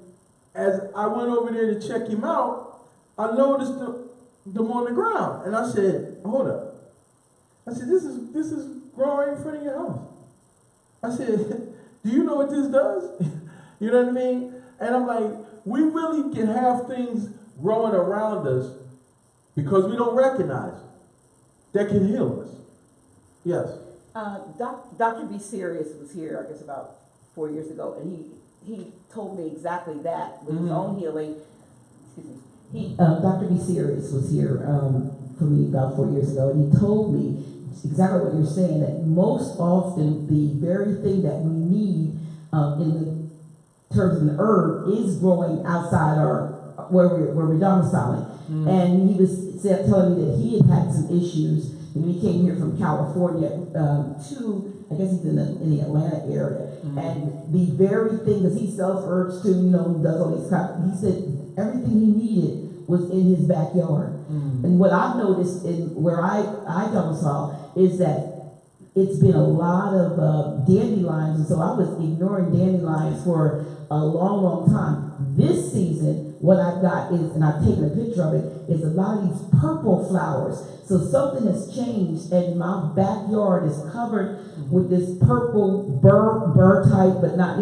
as I went over there to check him out, I noticed them on the ground. And I said, hold up. I said, this is growing right in front of your house. I said, do you know what this does? You know what I mean? And I'm like, we really can have things growing around us because we don't recognize it that can heal us. Yes. Dr. B. Serious was here, I guess, about 4 years ago, and he told me exactly that with his own healing. Excuse me. Dr. B. Serious was here for me about 4 years ago, and he told me exactly what you're saying, that most often the very thing that we need in the terms of an herb is growing outside where we're domiciling. And he was telling me that he had some issues when he came here from California to, I guess he's in the Atlanta area. And the very thing, because he sells herbs too, does all these he said everything he needed was in his backyard. And what I've noticed in where I domicile is that it's been a lot of dandelions, and so I was ignoring dandelions for a long, long time. This season, what I've got is, and I've taken a picture of it, is a lot of these purple flowers. So something has changed, and my backyard is covered with this purple burr type, but not,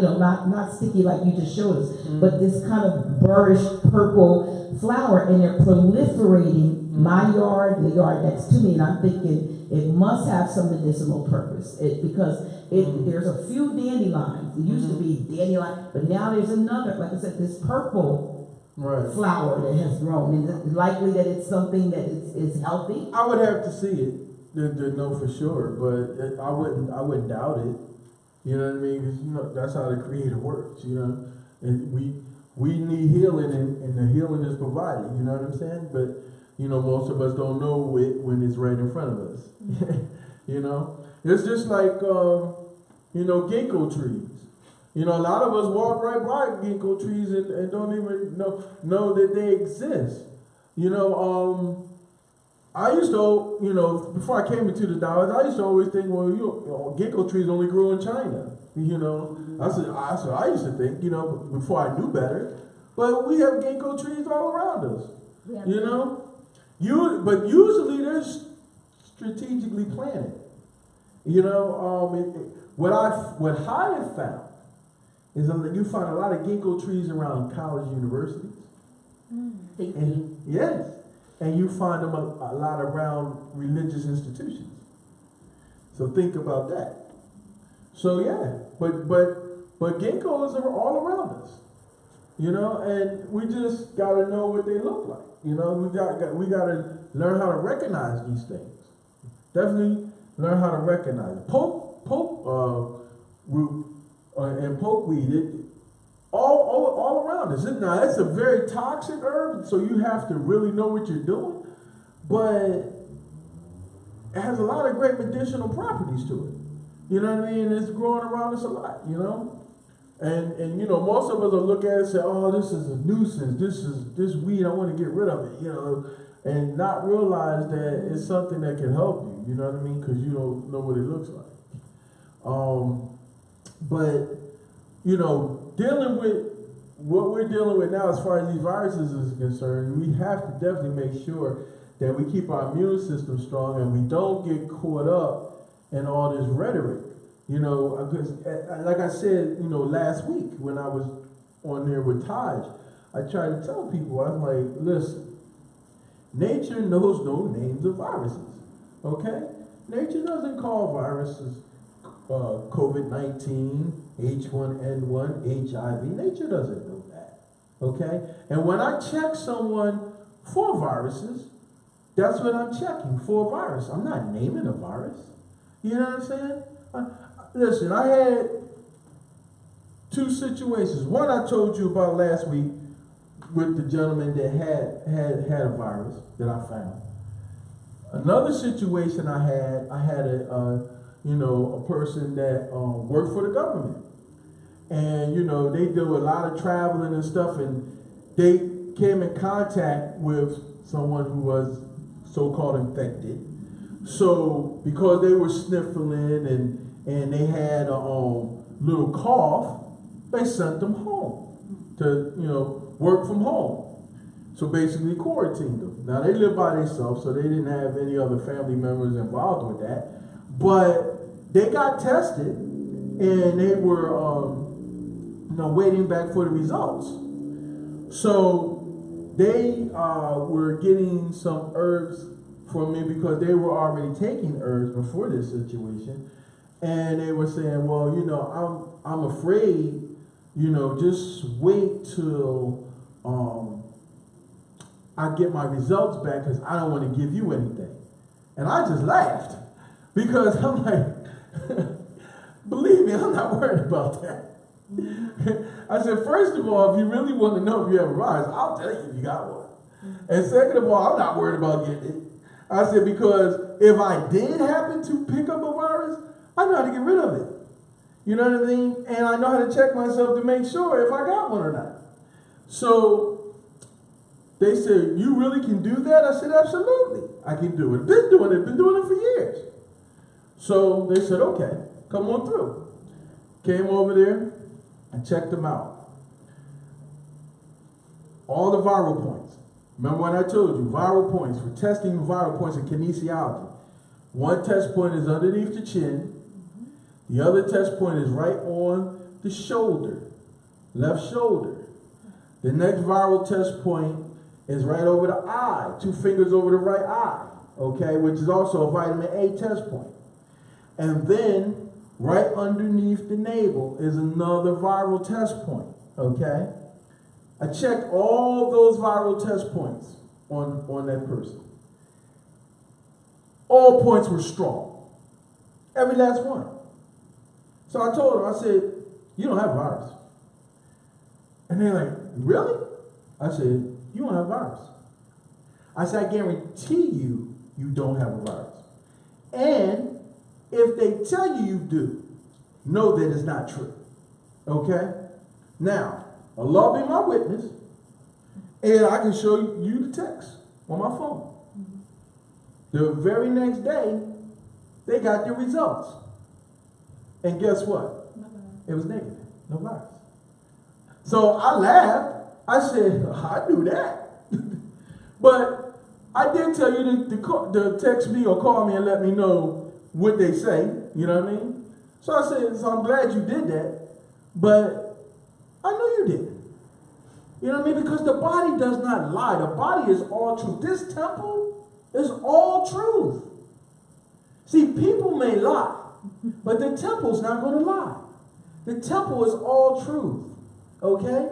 not sticky like you just showed us, but this kind of burrish purple flower, and they're proliferating my yard, the yard next to me, and I'm thinking it must have some medicinal purpose. Because there's a few dandelions. It used to be dandelion, but now there's another, like I said, this purple flower that has grown. Is it likely that it's something that is healthy? I would have to see it to know for sure, but I wouldn't doubt it. You know what I mean? 'Cause, that's how the Creator works. And we need healing, and the healing is provided. You know what I'm saying? But most of us don't know it when it's right in front of us. It's just like ginkgo trees. A lot of us walk right by ginkgo trees and don't even know that they exist. I used to, before I came into the Taoist, I used to always think, well, ginkgo trees only grew in China. I used to think, before I knew better, but we have ginkgo trees all around us. But usually they're strategically planted. What I have found is that you find a lot of ginkgo trees around college universities. Yes. And you find them a lot around religious institutions. So think about that. So yeah, but ginkgos are all around us. And we just gotta know what they look like. We gotta learn how to recognize these things. Definitely learn how to recognize it. Poke root and pokeweed, all around us. Now, it's a very toxic herb, so you have to really know what you're doing, but it has a lot of great medicinal properties to it. You know what I mean? It's growing around us a lot, And most of us will look at it and say, oh, this is a nuisance, this weed, I want to get rid of it, and not realize that it's something that can help you, you know what I mean? Because you don't know what it looks like. But dealing with what we're dealing with now as far as these viruses is concerned, we have to definitely make sure that we keep our immune system strong and we don't get caught up in all this rhetoric. Because like I said, last week when I was on there with Taj, I tried to tell people, I was like, listen, nature knows no names of viruses, okay? Nature doesn't call viruses COVID-19, H1N1, HIV. Nature doesn't know that, okay? And when I check someone for viruses, that's what I'm checking, for a virus. I'm not naming a virus. You know what I'm saying? Listen, I had two situations. One I told you about last week with the gentleman that had a virus that I found. Another situation I had a person that worked for the government. And, they do a lot of traveling and stuff, and they came in contact with someone who was so-called infected. So, because they were sniffling and they had a little cough, they sent them home to, work from home. So basically quarantined them. Now, they lived by themselves, so they didn't have any other family members involved with that. But they got tested, and they were, waiting back for the results. So they were getting some herbs from me because they were already taking herbs before this situation. And they were saying, well, I'm afraid, just wait till I get my results back because I don't want to give you anything. And I just laughed because I'm like, believe me, I'm not worried about that. I said, first of all, if you really want to know if you have a virus, I'll tell you if you got one. And second of all, I'm not worried about getting it. I said, because if I did happen to pick up a virus, I know how to get rid of it. You know what I mean? And I know how to check myself to make sure if I got one or not. So they said, you really can do that? I said, absolutely, I can do it. Been doing it for years. So they said, okay, come on through. Came over there and checked them out. All the viral points. Remember when I told you, viral points, we're testing viral points in kinesiology. One test point is underneath the chin. The other test point is right on the shoulder, left shoulder. The next viral test point is right over the eye, 2 fingers over the right eye, okay, which is also a vitamin A test point. And then right underneath the navel is another viral test point, okay? I checked all those viral test points on that person. All points were strong. Every last one. So I told them, I said, you don't have virus. And they're like, really? I said, you don't have virus. I said, I guarantee you, you don't have a virus. And if they tell you you do, know that it's not true. Okay? Now, Allah be my witness, and I can show you the text on my phone. The very next day, they got the results. And guess what? It was negative, no virus. So I laughed. I said, I knew that. But I did tell you to text me or call me and let me know what they say. You know what I mean? So I said, so I'm glad you did that. But I knew you did. You know what I mean? Because the body does not lie. The body is all truth. This temple is all truth. See, people may lie, but the temple's not going to lie. The temple is all truth. Okay?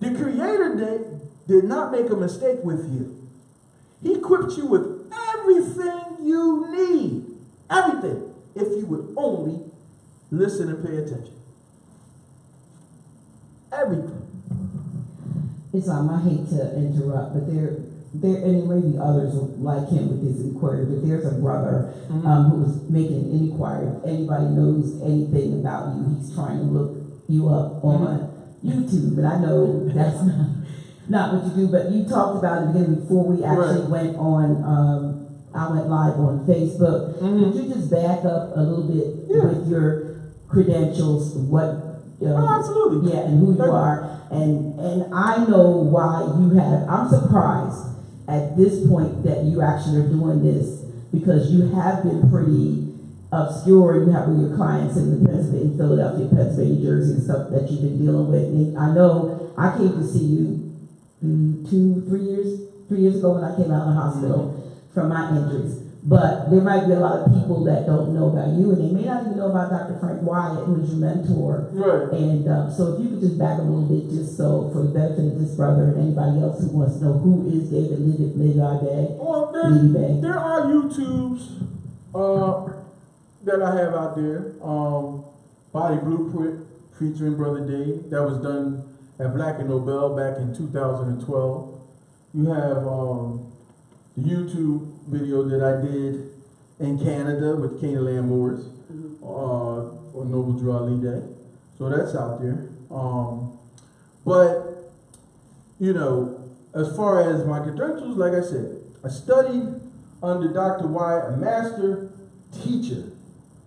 The Creator did not make a mistake with you. He equipped you with everything you need. Everything. If you would only listen and pay attention. Everything. Islam, I hate to interrupt, but there, and there may be others like him with his inquiry, but there's a brother who was making an inquiry. If anybody knows anything about you, he's trying to look you up on YouTube, and I know that's not what you do, but you talked about it again before we actually went on, I went live on Facebook. Could you just back up a little bit with your credentials, what, absolutely. Yeah, and who you are, and I know why you have, I'm surprised at this point that you actually are doing this, because you have been pretty obscure. You have with your clients in Philadelphia, Pennsylvania, Jersey, and stuff that you've been dealing with. And I know I came to see you 3 years ago when I came out of the hospital from my injuries. But there might be a lot of people that don't know about you, and they may not even know about Dr. Frank Wyatt, who is your mentor. Right. And so if you could just back up a little bit, just so for the benefit of this brother and anybody else who wants to know who is David Levi. Well, there are YouTubes that I have out there. Body Blueprint featuring Brother Dave. That was done at Black and Nobel back in 2012. You have the YouTube video that I did in Canada with Kane Lamb Morris on Noble Drew Ali Day. So that's out there. But, you know, as far as my credentials, like I said, I studied under Dr. Wyatt, a master teacher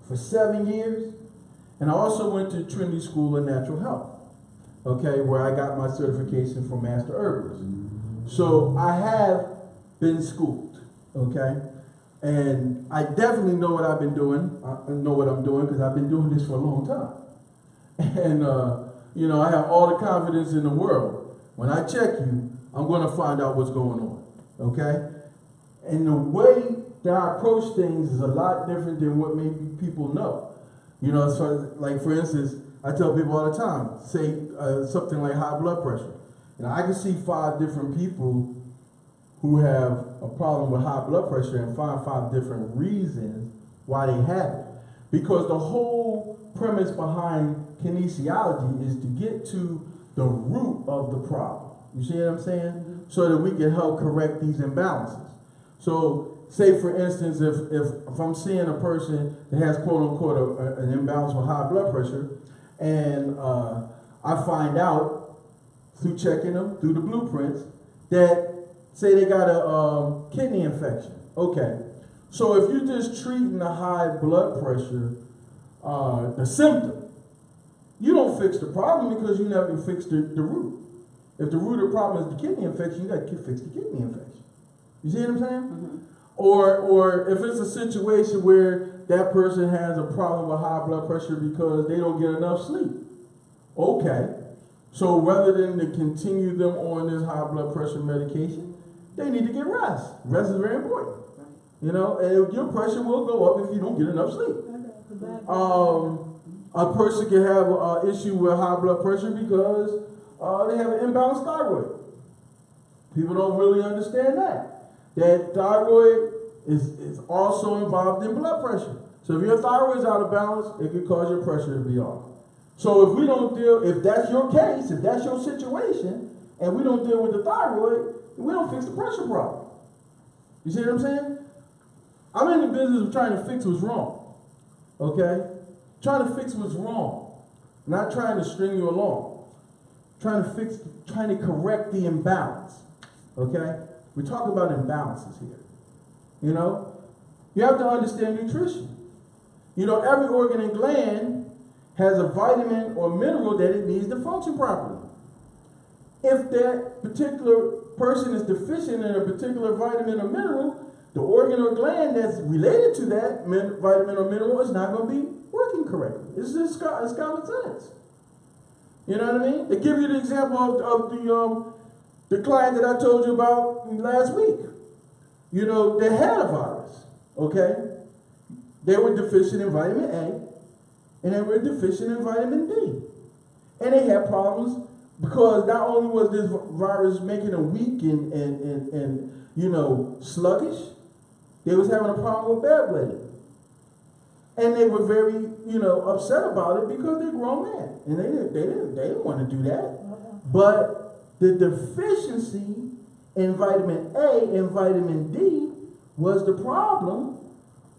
for 7 years. And I also went to Trinity School of Natural Health, okay, where I got my certification for Master Herbalist. So I have been schooled, okay? And I definitely know what I've been doing. I know what I'm doing because I've been doing this for a long time. And, you know, I have all the confidence in the world. When I check you, I'm going to find out what's going on, okay? And the way that I approach things is a lot different than what maybe people know. You know, so like for instance, I tell people all the time, say something like high blood pressure. And I can see 5 different people who have a problem with high blood pressure and find 5 different reasons why they have it. Because the whole premise behind kinesiology is to get to the root of the problem. You see what I'm saying? So that we can help correct these imbalances. So say for instance, if I'm seeing a person that has quote unquote an imbalance with high blood pressure, and I find out through checking them, through the blueprints, that say they got a kidney infection. Okay, So if you're just treating the high blood pressure, the symptom, you don't fix the problem because you never fix the root. If the root of the problem is the kidney infection, you got to fix the kidney infection. You see what I'm saying? Mm-hmm. Or if it's a situation where that person has a problem with high blood pressure because they don't get enough sleep. Okay. So rather than to continue them on this high blood pressure medication, they need to get rest. Rest is very important. You know, and your pressure will go up if you don't get enough sleep. A person can have an issue with high blood pressure because they have an imbalanced thyroid. People don't really understand that. That thyroid is also involved in blood pressure. So if your thyroid is out of balance, it can cause your pressure to be off. So if we don't deal, if that's your case, if that's your situation, and we don't deal with the thyroid, we don't fix the pressure problem. You see what I'm saying? I'm in the business of trying to fix what's wrong. Okay? Trying to fix what's wrong. Not trying to string you along. Trying to correct the imbalance. Okay? We're talking about imbalances here. You know? You have to understand nutrition. You know, every organ and gland has a vitamin or mineral that it needs to function properly. If that particular person is deficient in a particular vitamin or mineral, the organ or gland that's related to that vitamin or mineral is not going to be working correctly. It's common sense. You know what I mean? They give you the example of the client that I told you about last week. You know, they had a virus, okay? They were deficient in vitamin A, and they were deficient in vitamin D. And they had problems because not only was this virus making them weak and you know, sluggish, they was having a problem with bed bleeding. And they were very, you know, upset about it because they're grown men. And they didn't want to do that. But the deficiency in vitamin A and vitamin D was the problem,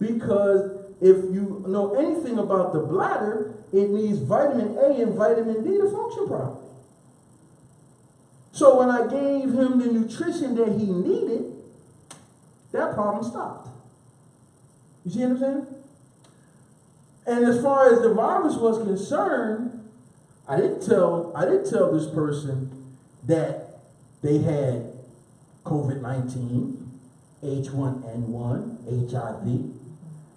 because if you know anything about the bladder, it needs vitamin A and vitamin D to function properly. So when I gave him the nutrition that he needed, that problem stopped. You see what I'm saying? And as far as the virus was concerned, I didn't tell this person that they had COVID-19, H1N1, HIV,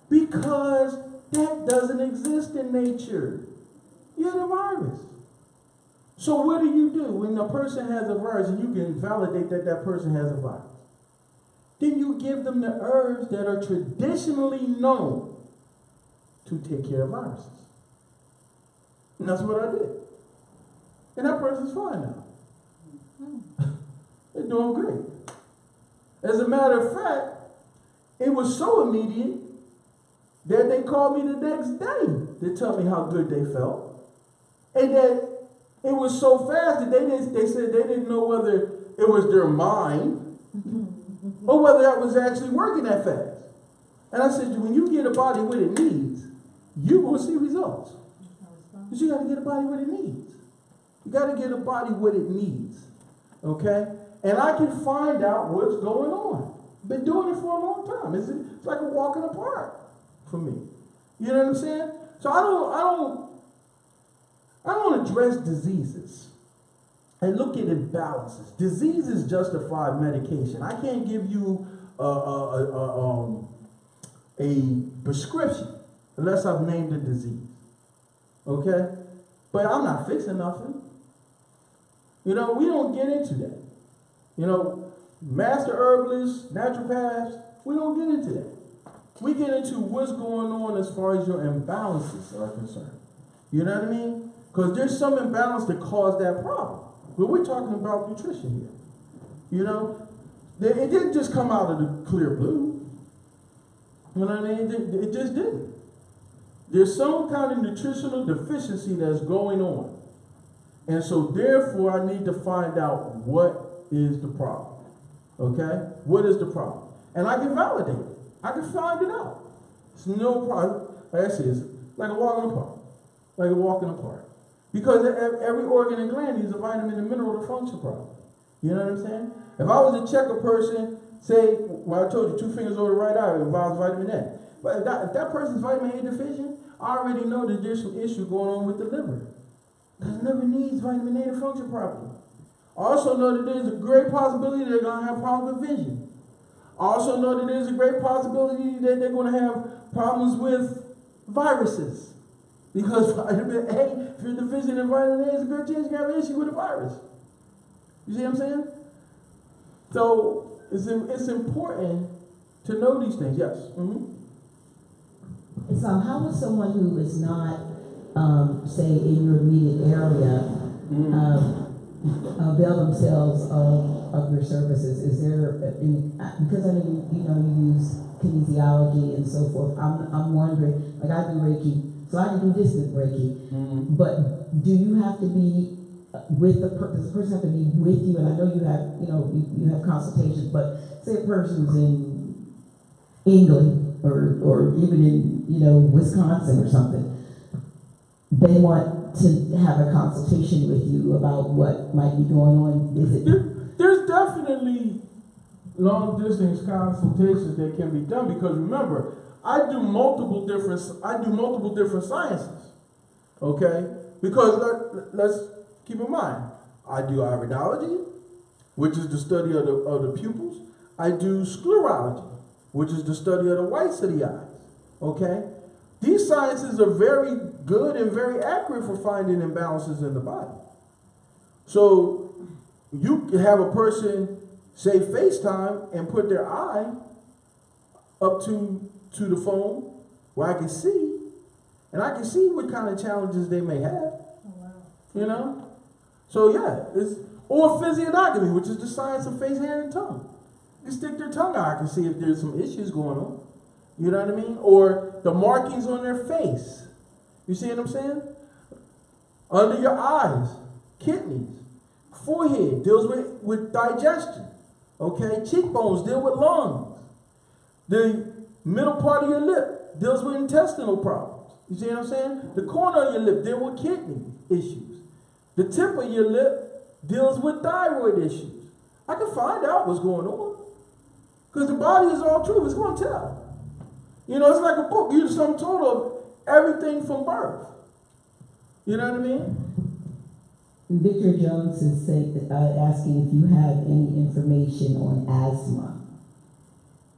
because that doesn't exist in nature. You're the virus. So what do when a person has a virus and you can validate that that person has a virus? Then you give them the herbs that are traditionally known to take care of viruses. And that's what I did. And that person's fine now. They're doing great. As a matter of fact, it was so immediate that they called me the next day to tell me how good they felt. And that it was so fast that they said they didn't know whether it was their mind or whether that was actually working that fast. And I said, when you get a body what it needs, you're going to see results. But you got to get a body what it needs. You got to get a body what it needs. Okay? And I can find out what's going on. Been doing it for a long time. It's like a walk in the park for me. You know what I'm saying? So I don't address diseases and look at imbalances. Diseases justify medication. I can't give you a prescription unless I've named a disease. Okay? But I'm not fixing nothing. You know, we don't get into that. You know, master herbalists, naturopaths, we don't get into that. We get into what's going on as far as your imbalances are concerned. You know what I mean? Because there's some imbalance that cause that problem. But we're talking about nutrition here. You know? It didn't just come out of the clear blue. You know what I mean? It just didn't. There's some kind of nutritional deficiency that's going on. And so therefore I need to find out what is the problem. Okay? What is the problem? And I can validate it. I can find it out. It's no problem. Like I said, it's like a walk in the park. Like a walk in the park. Because every organ and gland needs a vitamin and mineral to function properly. You know what I'm saying? If I was to check a person say, well, I told you 2 fingers over the right eye involves vitamin A. But if that person's vitamin A deficient, I already know that there's some issue going on with the liver. Because the liver needs vitamin A to function properly. I also know that there's a great possibility they're going to have problems with vision. I also know that there's a great possibility that they're going to have problems with viruses. Because vitamin A, if you're deficient in vitamin A, there's a good chance you have an issue with a virus. You see what I'm saying? So it's important to know these things. Yes. Mm-hmm. So how would someone who is not, say, in your immediate area, avail themselves of your services? Is there any, because I know you use kinesiology and so forth. I'm wondering, like I do Reiki, so I can do distant Reiki. But do you have to be with does the person have to be with you? And I know you have, you have consultations, but say a person's in England or even in, Wisconsin or something. They want to have a consultation with you about what might be going on. Is it? There's definitely long distance consultations that can be done, because remember, I do multiple different sciences. Okay? Because let's keep in mind, I do iridology, which is the study of the pupils. I do sclerology, which is the study of the whites of the eyes. Okay? These sciences are very good and very accurate for finding imbalances in the body. So you can have a person, say, FaceTime and put their eye up to the phone where I can see, and I can see what kind of challenges they may have. So yeah, or physiognomy, which is the science of face, hand, and tongue. You stick their tongue out, I can see if there's some issues going on. You know what I mean? Or the markings on their face. You see what I'm saying? Under your eyes, kidneys, forehead deals with digestion. Okay? Cheekbones deal with lungs. The middle part of your lip deals with intestinal problems. You see what I'm saying? The corner of your lip deals with kidney issues. The tip of your lip deals with thyroid issues. I can find out what's going on. Because the body is all truth. It's going to tell. It's like a book. You're the sum total of everything from birth. You know what I mean? Victor Jones is asking if you have any information on asthma.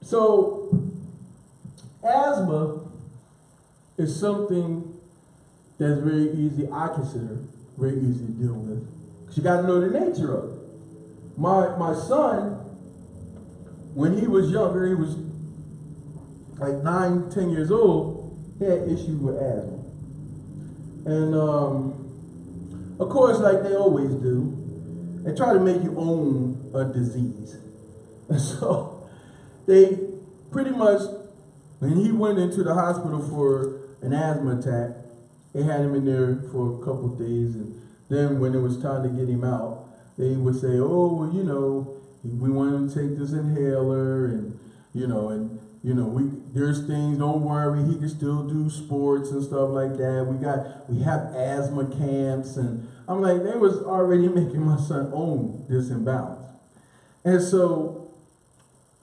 So, asthma is something that's very easy, I consider, very easy to deal with. Because you got to know the nature of it. My son, when he was younger, he was like 9, 10 years old, he had issues with asthma. And of course, like they always do, they try to make you own a disease. And so they pretty much, when he went into the hospital for an asthma attack, they had him in there for a couple of days, and then when it was time to get him out, they would say, oh, well, we want him to take this inhaler, and there's things, don't worry, he can still do sports and stuff like that. We have asthma camps, and I'm like, they was already making my son own this imbalance. And so,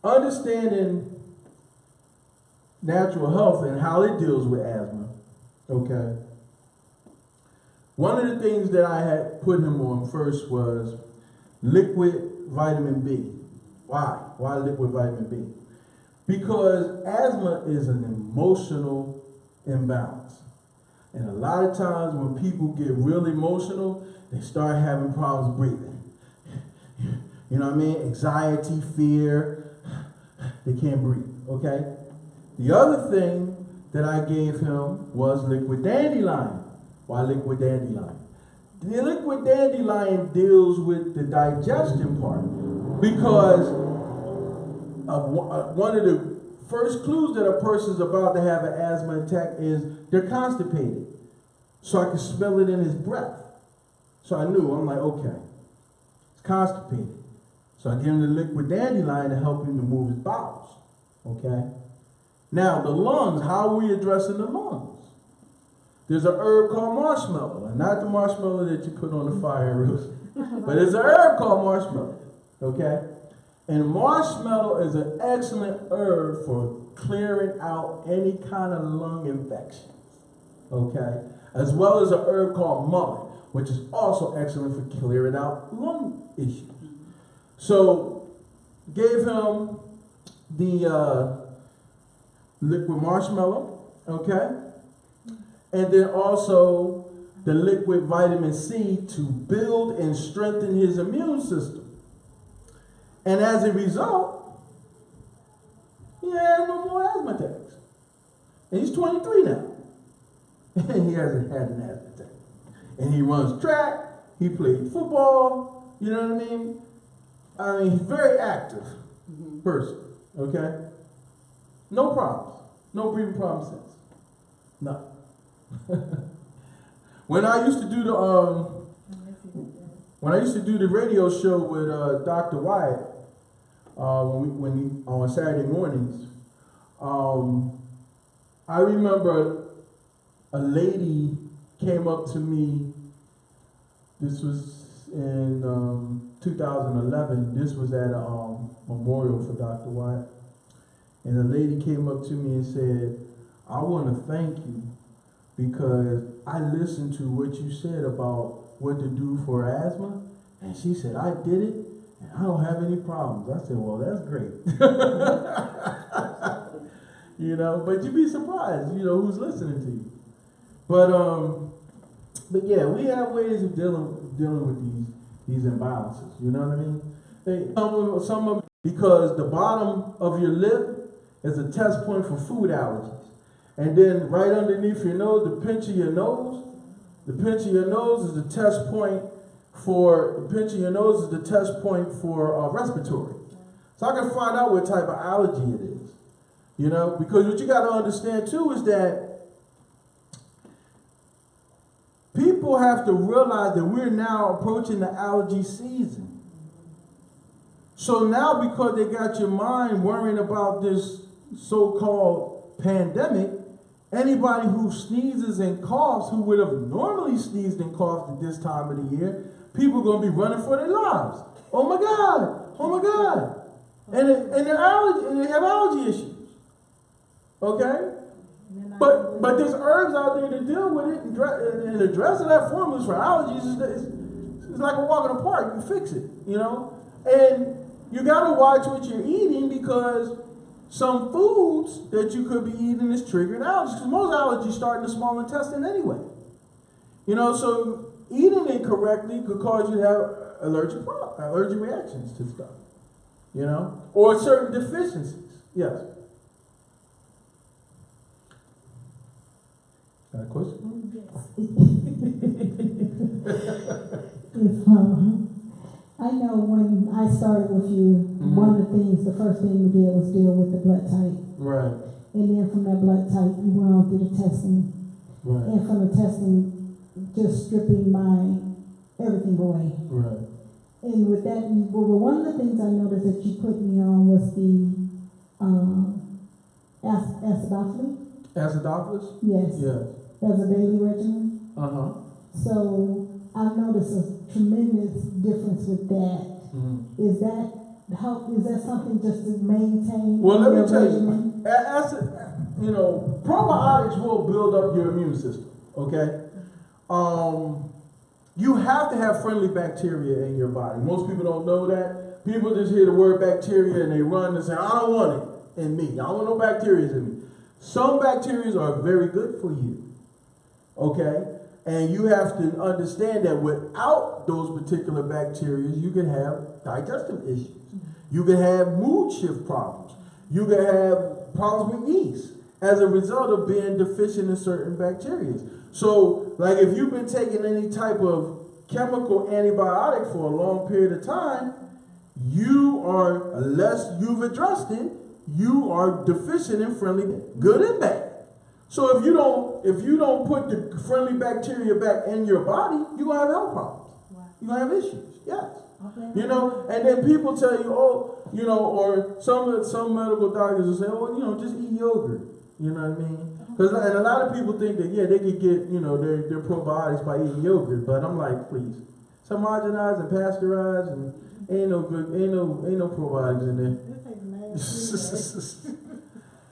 understanding natural health and how it deals with asthma, okay, one of the things that I had put him on first was liquid vitamin B. Why? Why liquid vitamin B? Because asthma is an emotional imbalance. And a lot of times when people get real emotional, they start having problems breathing. You know what I mean? Anxiety, fear, they can't breathe, okay? The other thing that I gave him was liquid dandelion. Why liquid dandelion? The liquid dandelion deals with the digestion part, because one of the first clues that a person's about to have an asthma attack is they're constipated. So I could smell it in his breath. So I'm like, okay, it's constipated. So I give him the liquid dandelion to help him to move his bowels. Okay? Now, the lungs, how are we addressing the lungs? There's an herb called marshmallow, and not the marshmallow that you put on the fire roast, but there's an herb called marshmallow. Okay? And marshmallow is an excellent herb for clearing out any kind of lung infections, okay? As well as a herb called mullet, which is also excellent for clearing out lung issues. So, gave him the liquid marshmallow, okay? And then also the liquid vitamin C to build and strengthen his immune system. And as a result, he had no more asthma attacks. And he's 23 now. And he hasn't had an asthma attack. And he runs track, he played football, you know what I mean? I mean, he's a very active person, okay? No problems. No breathing problems since. No. When I used to do the radio show with Dr. Wyatt, on Saturday mornings, I remember a lady came up to me. This was in 2011. This was at a memorial for Dr. Wyatt, and a lady came up to me and said, "I want to thank you because I listened to what you said about what to do for asthma." And she said, "I did it, and I don't have any problems." I said, "Well, that's great." You know, but you'd be surprised, you know, who's listening to you. But yeah, we have ways of dealing with these imbalances. You know what I mean? Some of because the bottom of your lip is a test point for food allergies. And then right underneath your nose, the pinch of your nose is the test point for respiratory. So I can find out what type of allergy it is. You know, because what you got to understand too is that people have to realize that we're now approaching the allergy season. So now because they got your mind worrying about this so-called pandemic, anybody who sneezes and coughs, who would have normally sneezed and coughed at this time of the year, people are going to be running for their lives. Oh my God! Oh my God! And they have allergy issues. Okay? But there's herbs out there to deal with it and address it. That formulas for allergies. It's like a walk in the park. You fix it, you know? And you got to watch what you're eating because some foods that you could be eating is triggering allergies. Because most allergies start in the small intestine anyway. You know, so eating incorrectly could cause you to have allergic reactions to stuff. You know? Or certain deficiencies. Yes. Got a question? I know when I started with you, one of the things, the first thing you did was deal with the blood type. Right. And then from that blood type, you went on through the testing. Right. And from the testing, just stripping everything away. Right. And with that, one of the things I noticed that you put me on was the acidophily. Acidophilus? Yes. Yes. As a daily regimen. Uh-huh. So I've noticed a tremendous difference with that. Mm-hmm. Is that something just to maintain? Well, let me tell regimen? you, probiotics will build up your immune system, okay? You have to have friendly bacteria in your body. Most people don't know that. People just hear the word bacteria and they run and say, "I don't want it in me. I don't want no bacteria in me." Some bacteria are very good for you. Okay? And you have to understand that without those particular bacteria, you can have digestive issues. You can have mood shift problems. You can have problems with yeast as a result of being deficient in certain bacteria. So, like if you've been taking any type of chemical antibiotic for a long period of time, unless you've addressed it, you are deficient in friendly, good and bad. So if you don't put the friendly bacteria back in your body, you're gonna have health problems. Wow. You're gonna have issues. Yes. Okay. You know, and then people tell you, or some medical doctors will say, "Oh, just eat yogurt." You know what I mean? And a lot of people think that they could get, their probiotics by eating yogurt, but I'm like, please, homogenized and pasteurized, and ain't no probiotics in there. This ain't mad.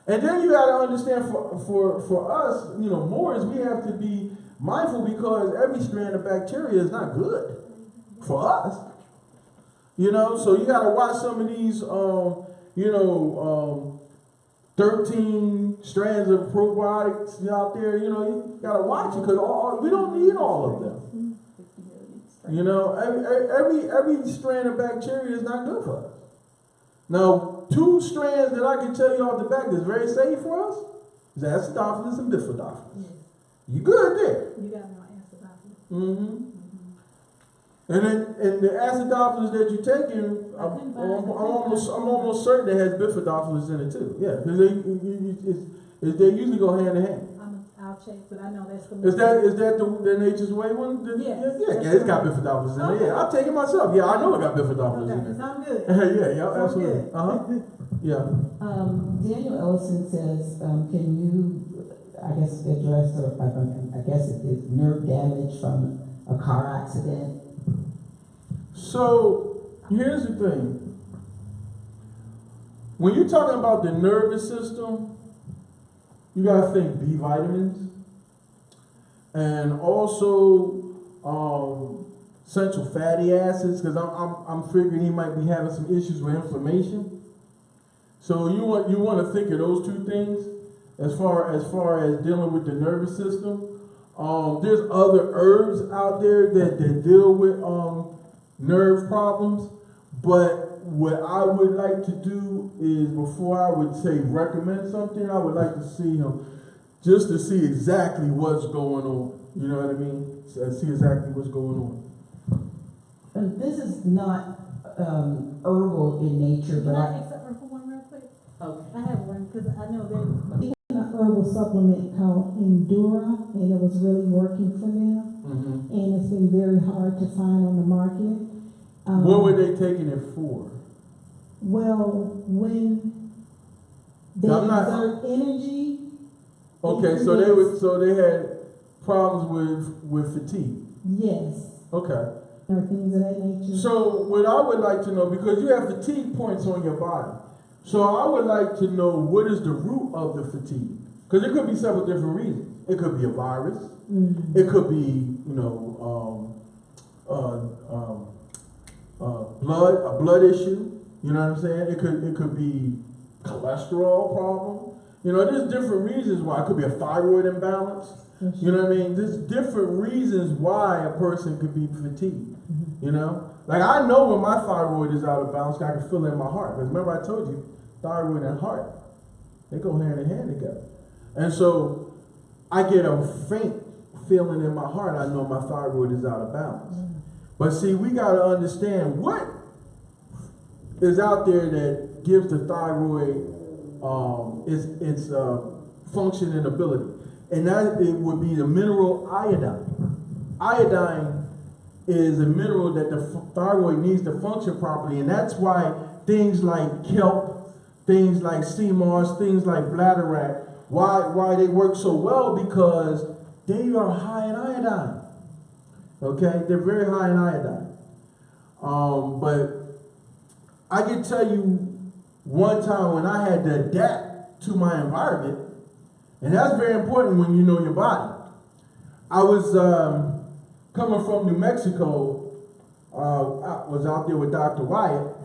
And then you got to understand for us, more is we have to be mindful because every strand of bacteria is not good for us. So you got to watch some of these, 13 strands of probiotics out there. You got to watch it because we don't need all of them. Every strand of bacteria is not good for us. Now, 2 strands that I can tell you off the back that's very safe for us is acidophilus and bifidophilus. Yes. You good there. You got no acidophilus. Mm-hmm. And the acidophilus that you're taking, I'm almost certain it has bifidophilus in it too. Yeah, because they usually go hand in hand. I'll check, but I know that's the Is that the Nature's Way one? Yes. Yeah, it's got bifidophilus in it. Yeah, I'll take it myself. Yeah, I know it got bifidophilus in Okay, it. sound good. Yeah, absolutely. Yeah. Daniel Ellison says, can you, I guess, address, or I guess it is nerve damage from a car accident? So, here's the thing. When you're talking about the nervous system, you gotta think B vitamins, and also essential fatty acids, because I'm figuring he might be having some issues with inflammation. So you want to think of those 2 things as far as dealing with the nervous system. There's other herbs out there that deal with nerve problems, but what I would like to do is, before I would say recommend something, I would like to see him just to see exactly what's going on. You know what I mean? See exactly what's going on. And this is not herbal in nature, Can but I ask for one real quick? okay. I have one because I know that an herbal supplement called Endura, and it was really working for them. Mm-hmm. And it's been very hard to find on the market. What were they taking it for? Well, when they I'm not- exert energy. Okay, so they had problems with fatigue. Yes, Okay. or things of that nature. So what I would like to know, because you have fatigue points on your body, so I would like to know what is the root of the fatigue, because it could be several different reasons. It could be a virus. Mhm. It could be a blood issue. You know what I'm saying? It could be cholesterol problem. There's different reasons why. It could be a thyroid imbalance. You know what I mean? There's different reasons why a person could be fatigued. Like I know when my thyroid is out of balance, I can feel it in my heart. Because remember I told you, thyroid and heart, they go hand in hand together. And so I get a faint feeling in my heart. I know my thyroid is out of balance. But see, we got to understand what is out there that gives the thyroid its function and ability. And that it would be the mineral iodine. Iodine is a mineral that the thyroid needs to function properly, and that's why things like kelp, things like sea moss, things like bladderwrack, why they work so well, because they are high in iodine. Okay, they're very high in iodine. But I can tell you one time when I had to adapt to my environment, and that's very important when you know your body. I was coming from New Mexico. I was out there with Dr. Wyatt,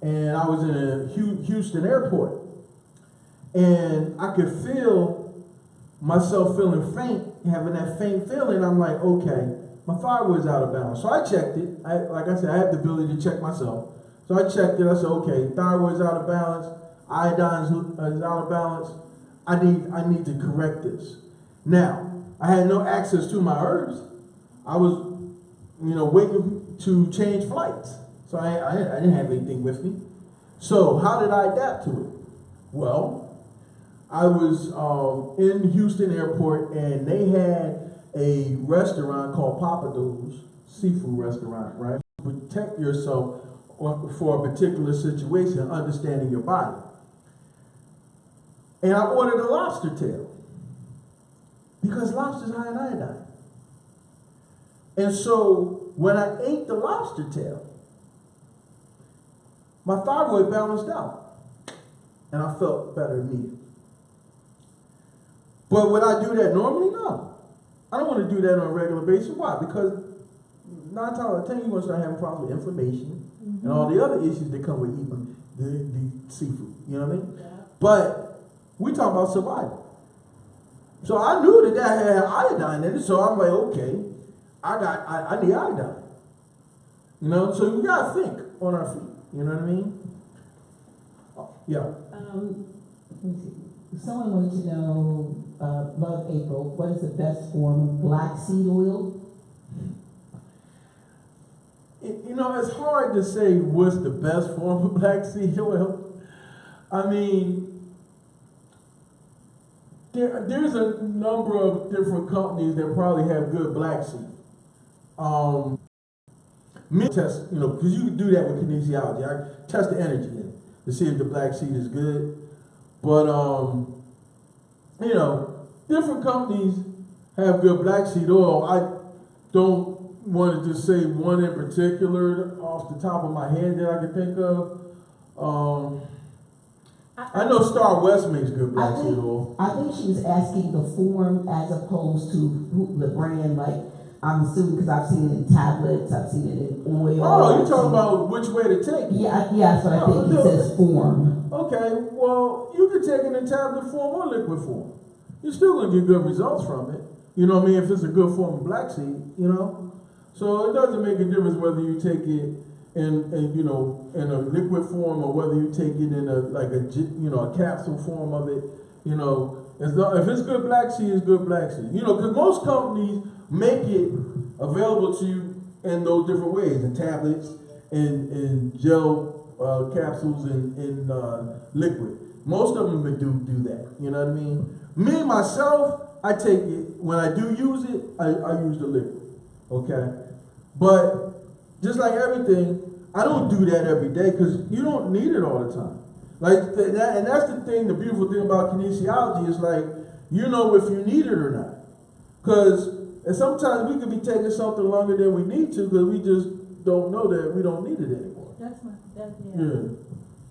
and I was in a Houston airport, and I could feel myself feeling faint, having that faint feeling. I'm like, okay, my thyroid's out of balance. So I checked it. Like I said, I have the ability to check myself. So I checked it. I said, okay, thyroid's out of balance, iodine is out of balance. I need to correct this. Now, I had no access to my herbs. I was, waiting to change flights. So I didn't have anything with me. So how did I adapt to it? Well, I was in Houston Airport, and they had a restaurant called Papado's, seafood restaurant, right? Protect yourself for a particular situation, understanding your body. And I ordered a lobster tail because lobster's high in iodine. And so when I ate the lobster tail, my thyroid balanced out. And I felt better immediately. But would I do that normally? No. I don't want to do that on a regular basis. Why? Because 9 times out of 10, you're going to start having problems with inflammation and all the other issues that come with eating the seafood. You know what I mean? Yeah. But we talk about survival. So I knew that had iodine in it, so I'm like, okay, I need iodine. You know, so we gotta think on our feet. You know what I mean? Yeah. Let me see. Someone wanted to know, Love April, what is the best form of black seed oil? You know, it's hard to say what's the best form of black seed oil. I mean, there's a number of different companies that probably have good black seed. Me test, you know, because you can do that with kinesiology. I test the energy in it to see if the black seed is good. But you know, different companies have good black seed oil. I don't want to just say one in particular off the top of my head that I can think of. I know Star West makes good black seed oil. I think she was asking the form as opposed to the brand, like, I'm assuming because I've seen it in tablets, I've seen it in oil. Oh, you're talking about which way to take it? Yeah, that's what I think. It says form. Okay, well, you can take it in tablet form or liquid form. You're still going to get good results from it. You know what I mean? If it's a good form of black seed, you know? So it doesn't make a difference whether you take it in you know, in a liquid form or whether you take it in a capsule form of it. You know, if it's good black seed, it's good black seed. You know, because most companies make it available to you in those different ways, in tablets, in gel capsules, in liquid. Most of them do that. You know what I mean? Me, myself, I take it, when I do use it, I use the liquid. Okay? But just like everything, I don't do that every day because you don't need it all the time. Like that, and that's the thing, the beautiful thing about kinesiology is like, you know if you need it or not. Because sometimes we could be taking something longer than we need to because we just don't know that we don't need it anymore. Yeah.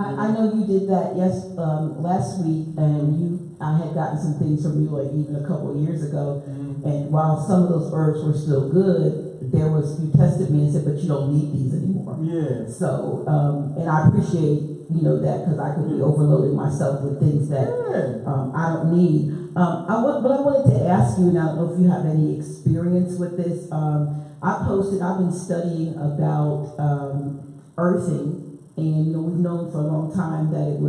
I know you did that last week, and I had gotten some things from you like even a couple of years ago. Mm-hmm. And while some of those herbs were still good, you tested me and said, but you don't need these anymore. Yeah. So, and I appreciate that because I could be overloading myself with things that I don't need. But I wanted to ask you, and I don't know if you have any experience with this. I've been studying about earthing. And we've known for a long time that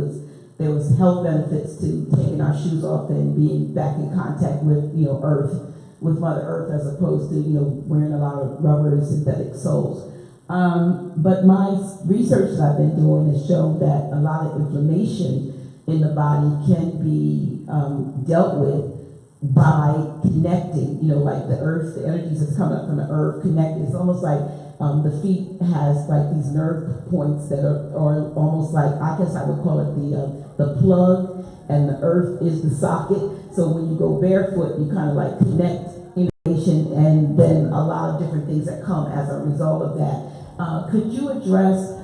there was health benefits to taking our shoes off and being back in contact with earth, with Mother Earth, as opposed to wearing a lot of rubber and synthetic soles. But my research that I've been doing has shown that a lot of inflammation in the body can be dealt with by connecting. Like the earth, the energies that's coming up from the earth connected. It's almost like the feet has like these nerve points that are almost like, I guess I would call it the plug, and the earth is the socket. So when you go barefoot, you kind of like connect information, and then a lot of different things that come as a result of that. Could you address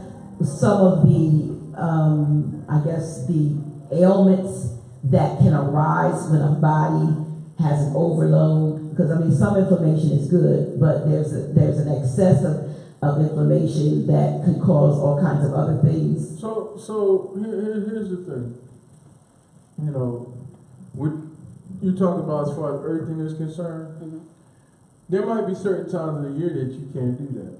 some of the, the ailments that can arise when a body has an overload? Because some inflammation is good, but there's an excess of inflammation that could cause all kinds of other things. So here's the thing. What you talk about as far as earthing is concerned, Mm-hmm. there might be certain times of the year that you can't do that.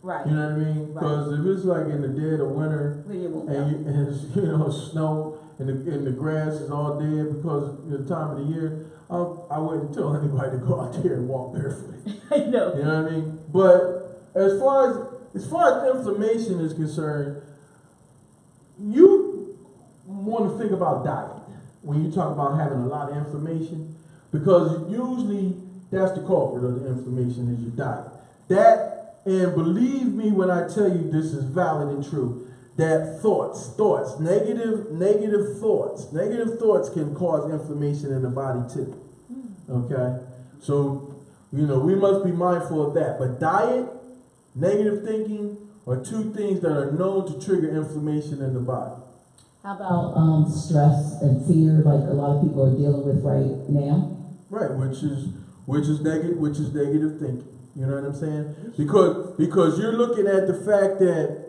Right. You know what I mean? Because if it's like in the dead of winter and it's snow and the grass is all dead because of the time of the year, I wouldn't tell anybody to go out there and walk barefoot. I know. You know what I mean? But as far as inflammation is concerned, you want to think about diet when you talk about having a lot of inflammation, because usually that's the culprit of the inflammation is your diet. That, and believe me when I tell you this is valid and true, that negative thoughts can cause inflammation in the body too. Okay? So You know, we must be mindful of that. But diet, negative thinking are two things that are known to trigger inflammation in the body. How about stress and fear, like a lot of people are dealing with right now? Right, which is negative thinking. You know what I'm saying? Because you're looking at the fact that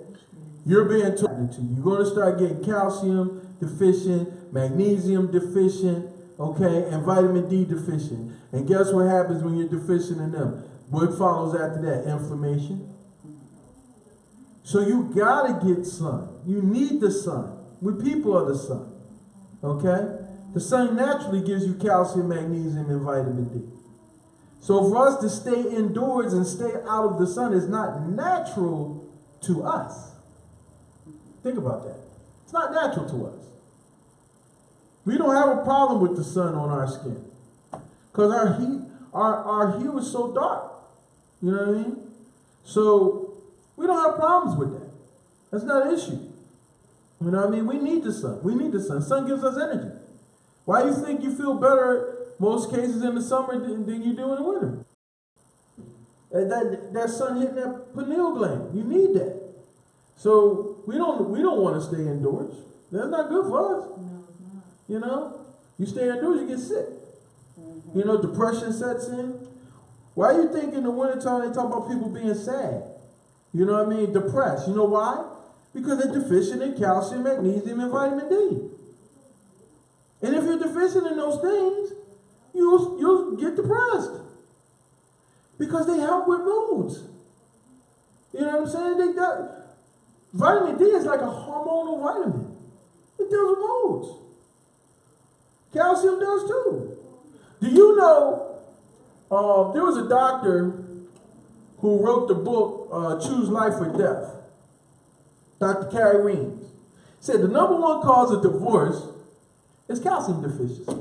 you're being told you're going to start getting calcium deficient, magnesium deficient, okay, and vitamin D deficient. And guess what happens when you're deficient in them? What follows after that? Inflammation. So you gotta get sun. You need the sun. We people are the sun. Okay? The sun naturally gives you calcium, magnesium, and vitamin D. So for us to stay indoors and stay out of the sun is not natural to us. Think about that. It's not natural to us. We don't have a problem with the sun on our skin. Because our hue is so dark. You know what I mean? So we don't have problems with that. That's not an issue. You know what I mean? We need the sun. We need the sun. Sun gives us energy. Why do you think you feel better most cases in the summer than you do in the winter? That sun hitting that pineal gland. You need that. So we don't want to stay indoors. That's not good for us. No, it's not. You know? You stay indoors, you get sick. You know, depression sets in. Why do you think in the wintertime they talk about people being sad? You know what I mean? Depressed. You know why? Because they're deficient in calcium, magnesium, and vitamin D. And if you're deficient in those things, you'll get depressed. Because they help with moods. You know what I'm saying? Vitamin D is like a hormonal vitamin. It deals with moods. Calcium does too. Do you know, there was a doctor who wrote the book, Choose Life or Death. Dr. Carrie Reams. Said the number one cause of divorce is calcium deficiency.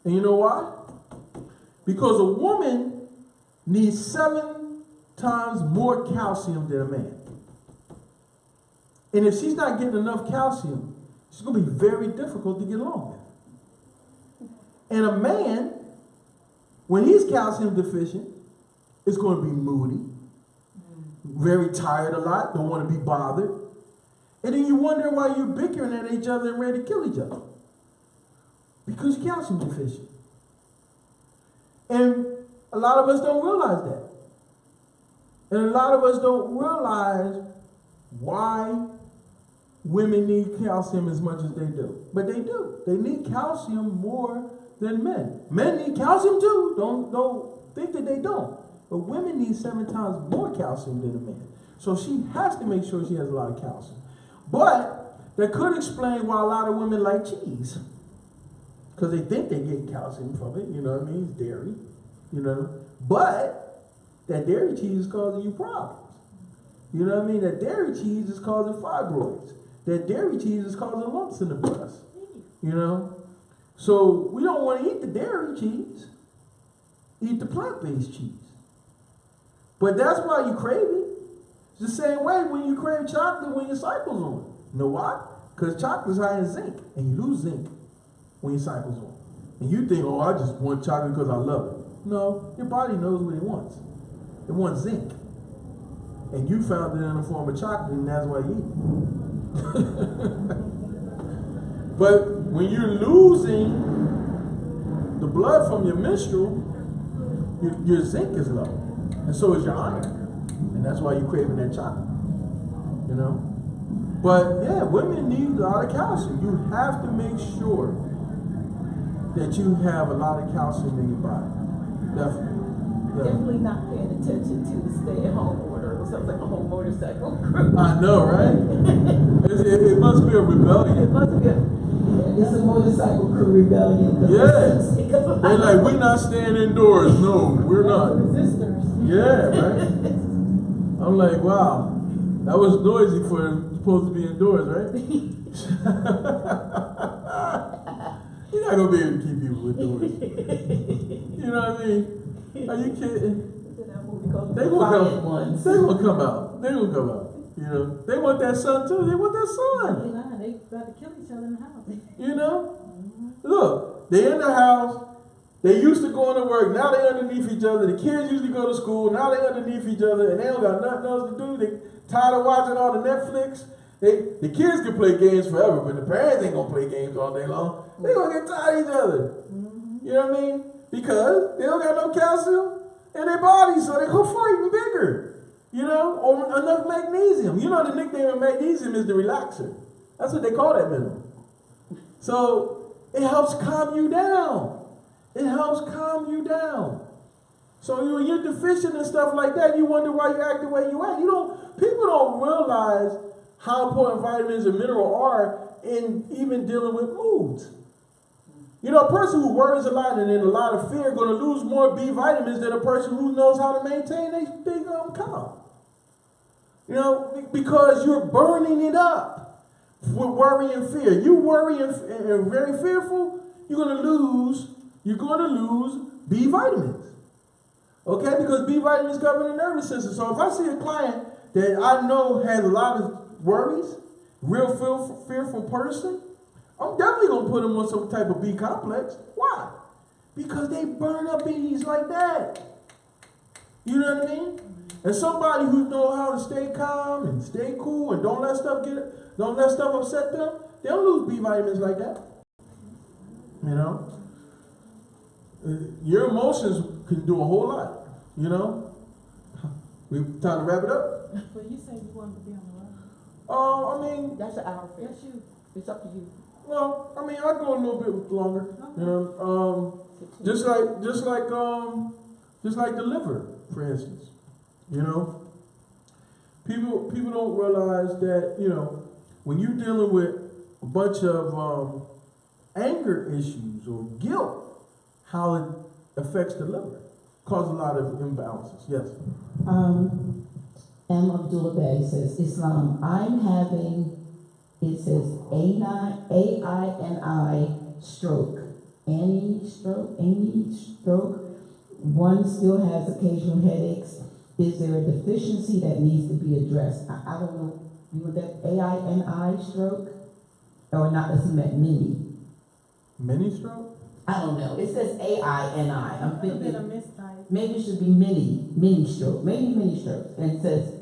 And you know why? Because a woman needs 7 times more calcium than a man. And if she's not getting enough calcium, it's going to be very difficult to get along with. And a man, when he's calcium deficient, is going to be moody, very tired a lot, don't want to be bothered. And then you wonder why you're bickering at each other and ready to kill each other. Because you're calcium deficient. And a lot of us don't realize that. And a lot of us don't realize why women need calcium as much as they do. But they do. They need calcium more than men. Men need calcium too. Don't think that they don't. But women need 7 times more calcium than a man. So she has to make sure she has a lot of calcium. But that could explain why a lot of women like cheese. Because they think they get calcium from it. You know what I mean? It's dairy. You know. But that dairy cheese is causing you problems. You know what I mean? That dairy cheese is causing fibroids. That dairy cheese is causing lumps in the breast. You know? So we don't want to eat the dairy cheese. Eat the plant-based cheese. But that's why you crave it. It's the same way when you crave chocolate when your cycle's on. You know why? Because chocolate's high in zinc. And you lose zinc when your cycle's on. And you think, oh, I just want chocolate because I love it. No, your body knows what it wants. It wants zinc. And you found it in the form of chocolate, and that's why you eat it. But when you're losing the blood from your menstrual, your zinc is low. And so is your iron. And that's why you're craving that chocolate. You know? But yeah, women need a lot of calcium. You have to make sure that you have a lot of calcium in your body. Definitely. Definitely not paying attention to the stay-at-home order. It sounds like a whole motorcycle crew. I know, right? It must be a rebellion. It must be It's a motorcycle crew rebellion. Yes. They're like, we're not staying indoors. No, we're not. Resistors. Yeah, right? I'm like, wow. That was noisy for supposed to be indoors, right? You're not going to be able to keep people indoors. You know what I mean? Are you kidding? They gonna come out. They gonna come out. You know, they want that sun too. They want that sun. They about to kill each other in the house. You know, look, they're in the house. They used to go into work, now they underneath each other. The kids usually go to school, now they underneath each other, and they don't got nothing else to do. They tired of watching all the Netflix. The kids can play games forever, but the parents ain't gonna play games all day long. They gonna get tired of each other. You know what I mean? Because they don't got no calcium in their bodies, so they go fighting bigger. You know, or enough magnesium. You know the nickname of magnesium is the relaxer. That's what they call that mineral. So it helps calm you down. It helps calm you down. So when you're deficient and stuff like that, you wonder why you act the way you act. People don't realize how important vitamins and minerals are in even dealing with moods. You know, a person who worries a lot and in a lot of fear going to lose more B vitamins than a person who knows how to maintain they calm. You know, because you're burning it up with worry and fear. You worry and very fearful, you're going to lose B vitamins. Okay, because B vitamins cover the nervous system. So if I see a client that I know has a lot of worries, real fearful person, I'm definitely going to put them on some type of B complex. Why? Because they burn up B's like that. You know what I mean? And somebody who knows how to stay calm and stay cool and don't let stuff upset them, they don't lose B vitamins like that. You know? Your emotions can do a whole lot. You know? We time to wrap it up? So you say you wanted to be on the road? I mean, That's an hour. That's you. It's up to you. well, I mean, I go a little bit longer. You know, just like the liver, for instance. You know, people don't realize that, you know, when you're dealing with a bunch of anger issues or guilt, how it affects the liver, causes a lot of imbalances. Yes. M. Abdullah Bey says, Islam, I'm having, it says AINI stroke. Any stroke. One still has occasional headaches. Is there a deficiency that needs to be addressed? I don't know. You know that AINI stroke? Or not, that's meant mini. Mini stroke? I don't know. It says AINI. I'm Could have been a thinking mistype. maybe it should be mini stroke. Maybe mini stroke. And it says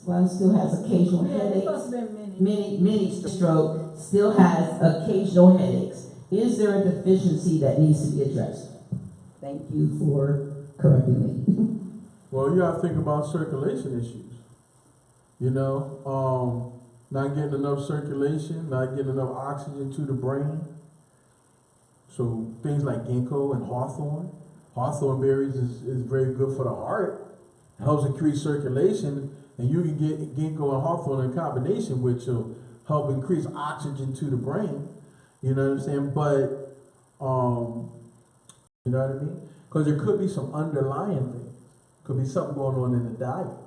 one still has occasional Yeah, it's headaches. supposed to be mini. Mini stroke still has occasional headaches. Is there a deficiency that needs to be addressed? Thank you for correcting me. Well, you got to think about circulation issues. You know, not getting enough circulation, not getting enough oxygen to the brain. So things like ginkgo and hawthorn berries is very good for the heart. It helps increase circulation, and you can get ginkgo and hawthorn in combination, which will help increase oxygen to the brain. You know what I'm saying? But, you know what I mean? Because there could be some underlying things. Could be something going on in the diet.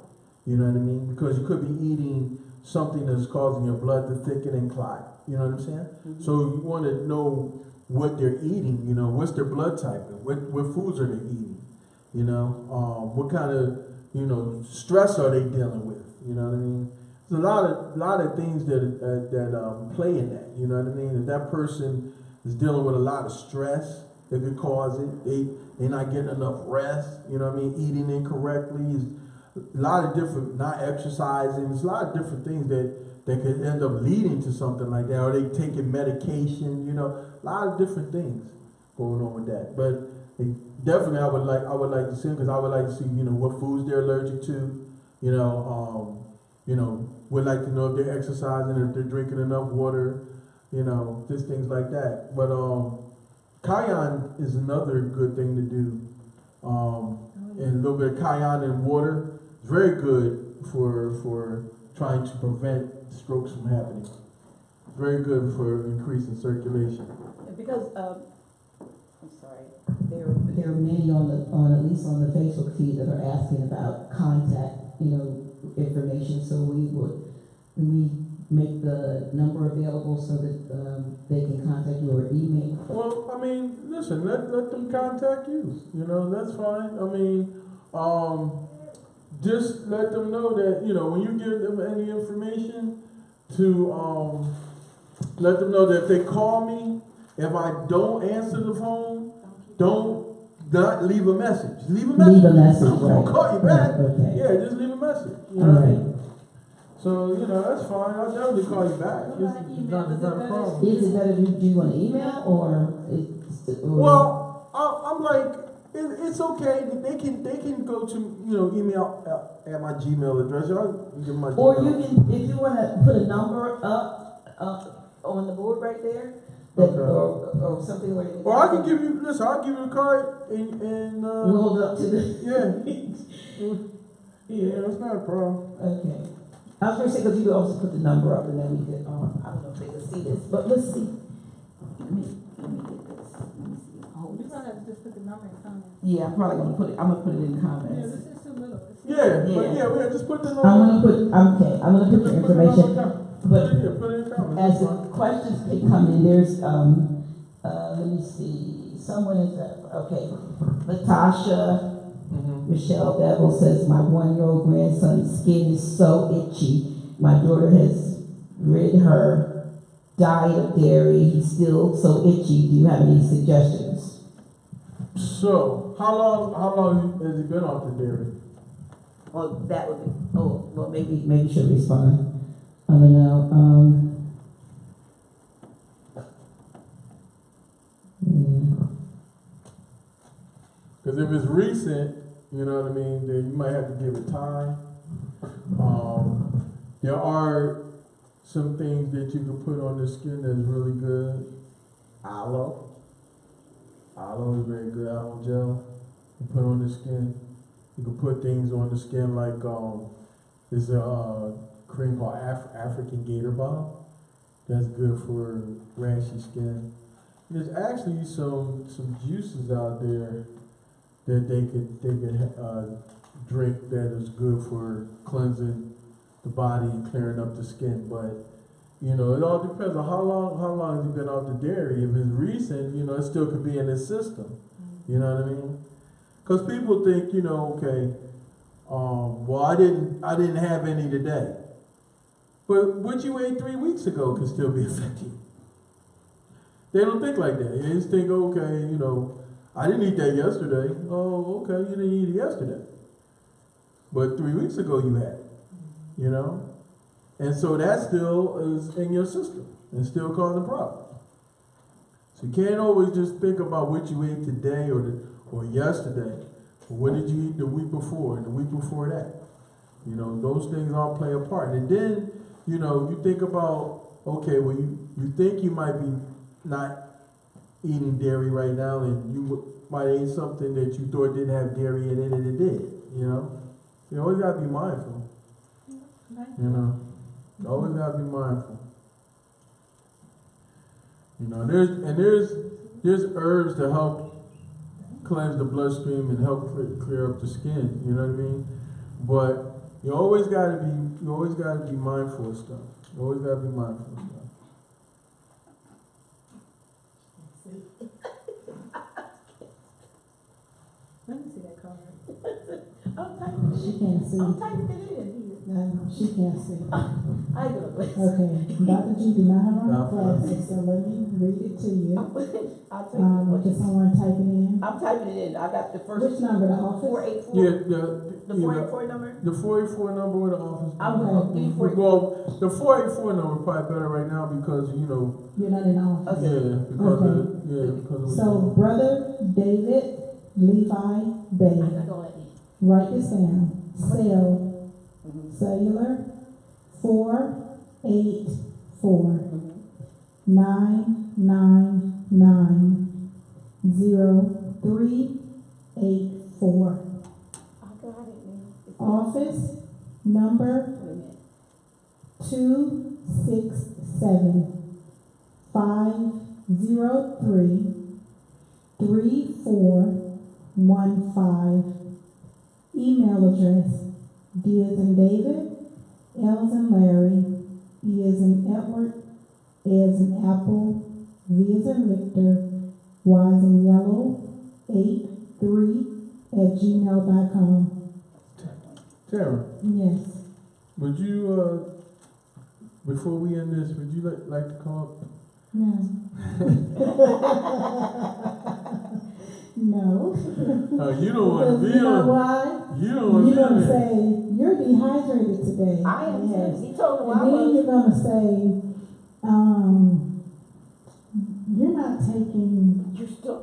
You know what I mean? Because you could be eating something that's causing your blood to thicken and clot. You know what I'm saying? Mm-hmm. So you want to know what they're eating. You know, what's their blood type? What foods are they eating? You know, what kind of, you know, stress are they dealing with? You know what I mean? There's a lot of things that play in that. You know what I mean? If that person is dealing with a lot of stress, it could cause it. They're not getting enough rest. You know what I mean? Eating incorrectly. A lot of different, not exercising. There's a lot of different things that could end up leading to something like that. Or they taking medication. You know, a lot of different things going on with that. But definitely, I would like to see, because I would like to see, you know, what foods they're allergic to. You know, would like to know if they're exercising, if they're drinking enough water. You know, just things like that. But cayenne is another good thing to do. And a little bit of cayenne in water is very good for trying to prevent strokes from happening. Very good for increasing circulation. Because, I'm sorry, There are many on at least on the Facebook feed that are asking about contact, you know, information. So we make the number available so that they can contact you or email. Well, I mean, listen, let them contact you. You know, that's fine. I mean, just let them know that, you know, when you give them any information, to let them know that if they call me, if I don't answer the phone, don't not leave a message. Leave a message. Leave a message, I'm gonna right. call you back. Right, okay. Yeah, just leave a message. You All know what I right. mean? So, that's fine. I'll definitely call you back. It's not a problem. Is it better, do you want to email or? Well, I'm like, it's okay. They can go to, email at my Gmail address. I'll give my Gmail. Or you can, if you want to put a number up on the board right there, that, Okay. or something where. Or I can give you, I'll give you the card and We'll hold it up to the. Yeah, it's not a problem. Okay. I was going to say, because you could also put the number up and then we could, I don't know if they can see this, but let's see. Let me get this. Let me see. Hold You this. probably have to just put the number in comments. Yeah, I'm probably going to put it, I'm going to put it in Yeah, comments. this is too little. Yeah, just put the I'm going to put, I'm going to put your information. But put it in comments. as the questions keep coming, there's, let me see, someone is, okay, Latasha. Michelle Bevel says, my 1-year-old grandson's skin is so itchy. My daughter has rid her diet of dairy. He's still so itchy. Do you have any suggestions? So, how long has he been off the dairy? Well, that would be, well, maybe she'll respond. I don't know. Yeah. Because if it's recent, you know what I mean, then you might have to give it time. There are some things that you can put on the skin that's really good. Aloe. Aloe is very good. Aloe gel. You put on the skin. You can put things on the skin like there's a cream called African Gator Balm. That's good for rashy skin. There's actually some juices out there that they could drink that is good for cleansing the body and clearing up the skin. But it all depends on how long has he been off the dairy. If it's recent, it still could be in his system. You know what I mean? Because people think, okay, well, I didn't have any today, but what you ate 3 weeks ago could still be affecting. They don't think like that. They just think, okay, I didn't eat that yesterday. Oh, okay, you didn't eat it yesterday. But 3 weeks ago you had it, And so that still is in your system and still causing a problem. So you can't always just think about what you ate today or yesterday. Or what did you eat the week before and the week before that? Those things all play a part. And then, you think about, okay, well, you think you might be not eating dairy right now, and you might eat something that you thought didn't have dairy in it, and it did. You always gotta be mindful. You always gotta be mindful. There's herbs to help cleanse the bloodstream and help clear up the skin. You know what I mean? But you always gotta be mindful of stuff. You always gotta be mindful of stuff. Let me see that card. She can't see. I'm typing it in here. No, she can't see. I go to place. Okay, Dr. G do not have on glasses, so let me read it to you. I'll take it. Can someone type it in? I'm typing it in. I got the first. Which number, the office? 484. Yeah, The 484 number? the 484 number with the office. Give me 484. Well, the 484 number is probably better right now because You're not in the office. because So, Brother David Levi Bay, I'm not gonna let you. write this down. Cellular 484 999 0384. I got it, man. Office number Wait a minute. 267-503-3415. Email address: D as in David, L as in Larry, E as in Edward, A as in Apple, V as in Victor, Y as in Yellow, 83@gmail.com. Tara, Yes. would you before we end this, would you like to come up? No. No. You don't want to Because be you know on. why? You don't want to You're be on gonna there. say, you're dehydrated today. I am Yes. too. He told me And I then was. you're gonna say, you're not taking, You still.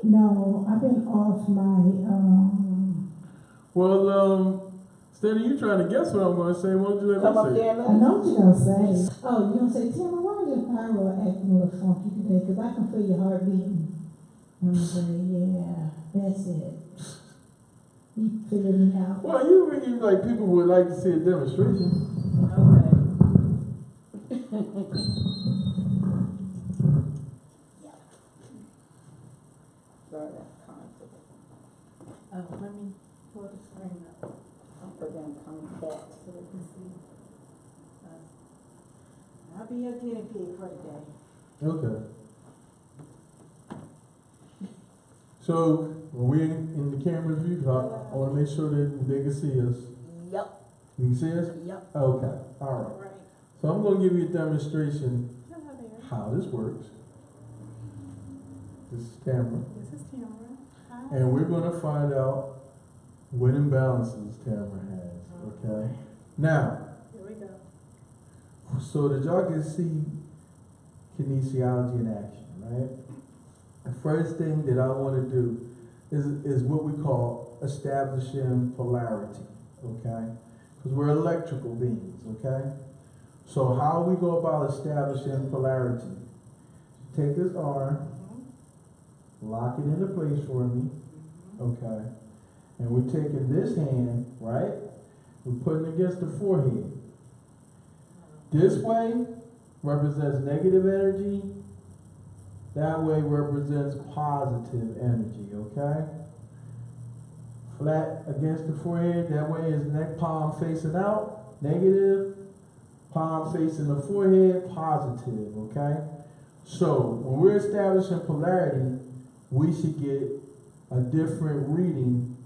no, I've been off my, Well, instead of you trying to guess what I'm going to say, why don't you let Come me up say there it? and I let me. know what you're gonna say. Oh, you're gonna say, Tamara, why is your thyroid acting a little funky today? Cause I can feel your heart beating. I'm gonna say, yeah, that's it. He figured me out. Well, you really like people would like to see a demonstration. Okay. Sorry, that's concept. Let me pull the screen up I'll put down concept. so they can see. I'll be your guinea pig for today. Okay. So, when we're in the camera's view, I want to make sure that they can see us. Yep. You can see us? Yep. Okay. All right. Right. So I'm going to give you a demonstration Hello there. how this works. This is Tamara. This is Tamara. Hi. And we're going to find out what imbalances Tamara has. Okay? Now, Here we go. so that y'all can see kinesiology in action, right? The first thing that I want to do is what we call establishing polarity, okay? Because we're electrical beings, okay? So how we go about establishing polarity? Take this arm, lock it into place for me, okay? And we're taking this hand, right? We're putting it against the forehead. This way represents negative energy. That way represents positive energy, okay? Flat against the forehead, that way is neck palm facing out, negative. Palm facing the forehead, positive, okay? So, when we're establishing polarity, we should get a different reading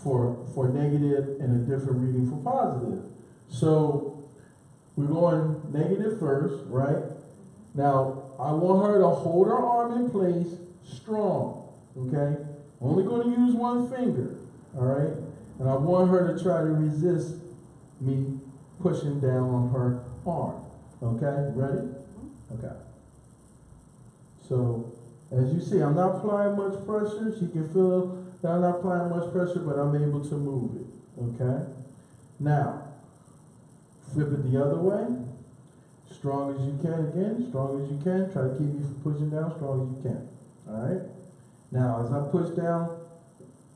for negative and a different reading for positive. So, we're going negative first, right? Now, I want her to hold her arm in place strong, okay? Only going to use one finger, all right? And I want her to try to resist me pushing down on her arm, okay? Ready? Okay. So, as you see, I'm not applying much pressure. She can feel that I'm not applying much pressure, but I'm able to move it, okay? Now, flip it the other way. Strong as you can again, strong as you can. Try to keep you from pushing down, strong as you can. All right? Now, as I push down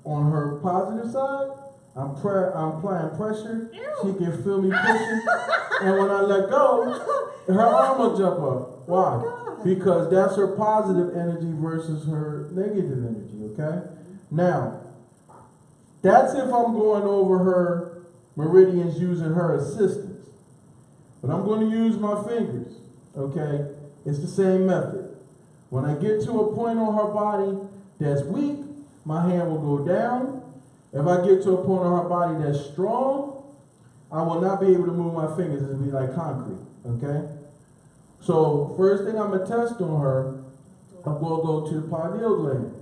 on her positive side, I'm applying pressure. She can feel me pushing. And when I let go, her arm will jump up. Why? Because that's her positive energy versus her negative energy, okay? Now, that's if I'm going over her meridians using her assistance. But I'm going to use my fingers, okay? It's the same method. When I get to a point on her body that's weak, my hand will go down. If I get to a point on her body that's strong, I will not be able to move my fingers. It'll be like concrete, okay? So first thing I'm going to test on her, I'm going to go to the pineal gland.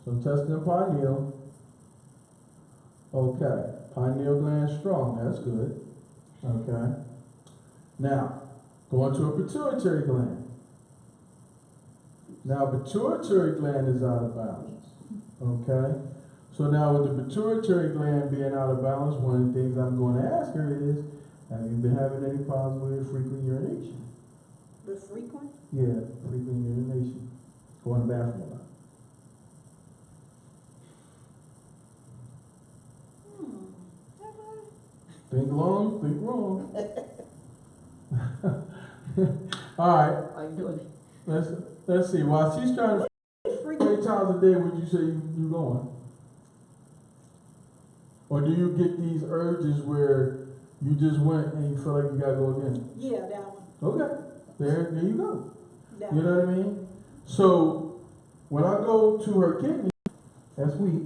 So I'm testing the pineal. Okay, pineal gland strong, that's good. Okay. Now, going to a pituitary gland. Now, pituitary gland is out of balance. Okay? So now with the pituitary gland being out of balance, one of the things I'm going to ask her is, have you been having any problems with frequent urination? With frequent? Yeah, frequent urination. Go in the bathroom a lot. Think long, think wrong. All right. How you doing? Let's see. While she's trying to, how many times a day would you say you going? Or do you get these urges where you just went and you feel like you gotta go again? Yeah, that one. Okay. There you go. That You one. know what I mean? So when I go to her kidney, that's weak.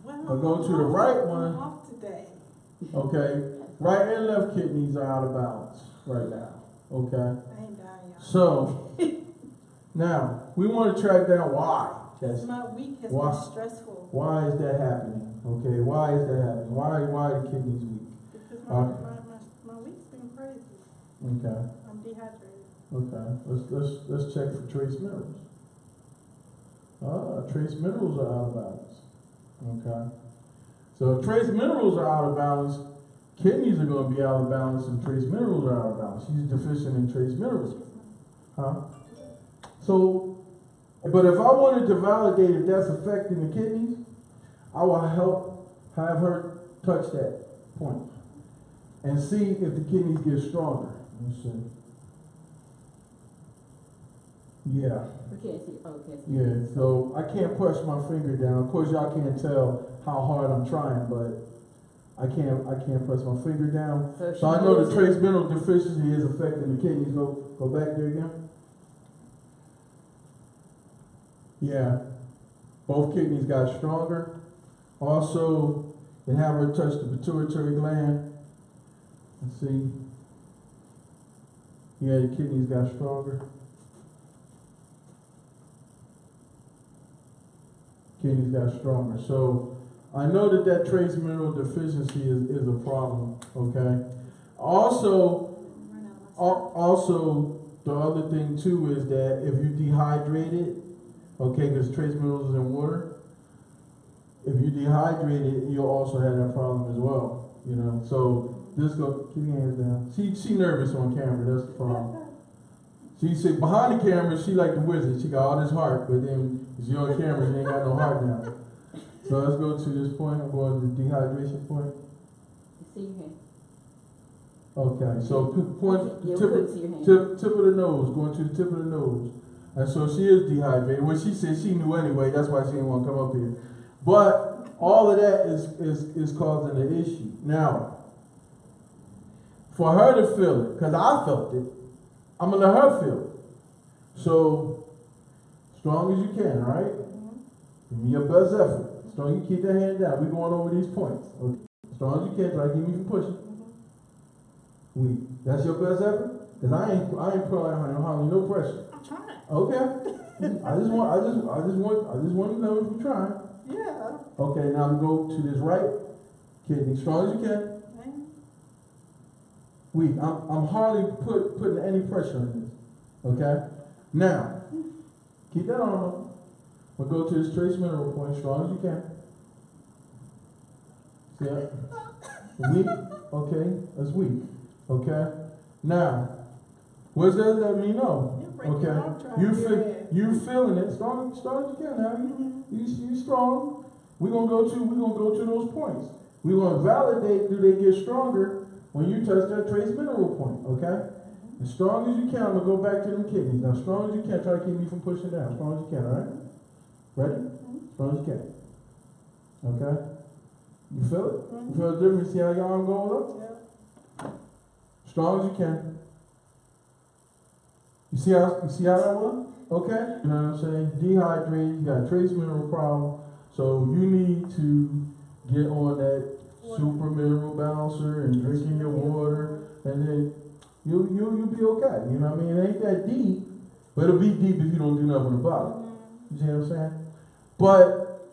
Well, I'll go to the right I'm one. off today. Okay. Right and left kidneys are out of balance right now. Okay. I ain't dying, y'all. So now we want to track down why. That's My week has why- been stressful why is that happening? Okay, why is that happening? Why are the kidneys weak? because Uh, my week's been crazy. Okay, I'm dehydrated. okay. Let's check for trace minerals. Trace minerals are out of balance. Okay. So if trace minerals are out of balance, kidneys are going to be out of balance, and trace minerals are out of balance. She's deficient in trace minerals. Huh? So, but if I wanted to validate if that's affecting the kidneys, I will have her touch that point and see if the kidneys get stronger. Let's see. Yeah. We can't see, oh, we can't see. Yeah, so I can't push my finger down. Of course, y'all can't tell how hard I'm trying, but I can't press my finger down. So I know the trace mineral deficiency is affecting the kidneys. Go back there again. Yeah, both kidneys got stronger. Also, they have her touch the pituitary gland. Let's see. Yeah, the kidneys got stronger. Kidneys got stronger. So I know that trace mineral deficiency is a problem. Okay. Also, the other thing too is that if you dehydrated, okay, because trace minerals is in water. If you dehydrated, you'll also have that problem as well. You know. So just go keep your hands down. She nervous on camera. That's the problem. She said behind the camera, she like the wizard. She got all this heart, but then she on camera, she ain't got no heart now. So let's go to this point. I'm going to the dehydration point. See your hand. Okay, so point Yeah, tip, we couldn't see your hand. tip of the nose, going to the tip of the nose. And so she is dehydrated. Well, she said she knew anyway. That's why she didn't want to come up here. But all of that is causing the issue. Now, for her to feel it, because I felt it, I'm going to let her feel it. So, strong as you can, all right? Give me your best effort. Strong, you keep that hand down. We're going over these points. Okay? Strong as you can, try to keep me from pushing. Weak. That's your best effort? Because I ain't putting no pressure. I'm trying. Okay. I just want to know if you're trying. Yeah. Okay, now we go to this right kidney. Strong as you can. Weak. I'm hardly putting any pressure on this. Okay? Now, keep that arm up. We'll go to this trace mineral point, strong as you can. See that? Weak. Okay, that's weak. Okay? Now, what does that let me know? Okay? You feeling it. Strong as you can now. You strong. We're gonna go to those points. We're gonna validate, do they get stronger when you touch that trace mineral point, okay? As strong as you can, I'm going to go back to them kidneys. Now, strong as you can, try to keep me from pushing down. Strong as you can, all right? Ready? Strong as you can. Okay? You feel it? You feel the difference? See how your arm going up? Yeah. Strong as you can. You see how that was? Okay? You know what I'm saying? Dehydrated, you got a trace mineral problem. So you need to get on that super mineral balancer and drinking your water, and then you'll be okay. You know what I mean? It ain't that deep, but it'll be deep if you don't do nothing about it. You see what I'm saying? But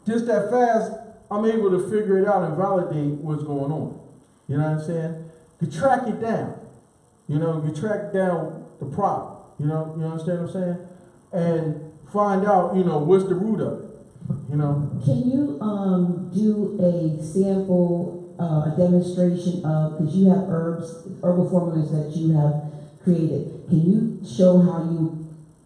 just that fast, I'm able to figure it out and validate what's going on. You know what I'm saying? You track it down. You know, you track down the problem. You understand what I'm saying? And find out, what's the root of it. Can you do a sample, a demonstration of, because you have herbal formulas that you have created. Can you show how you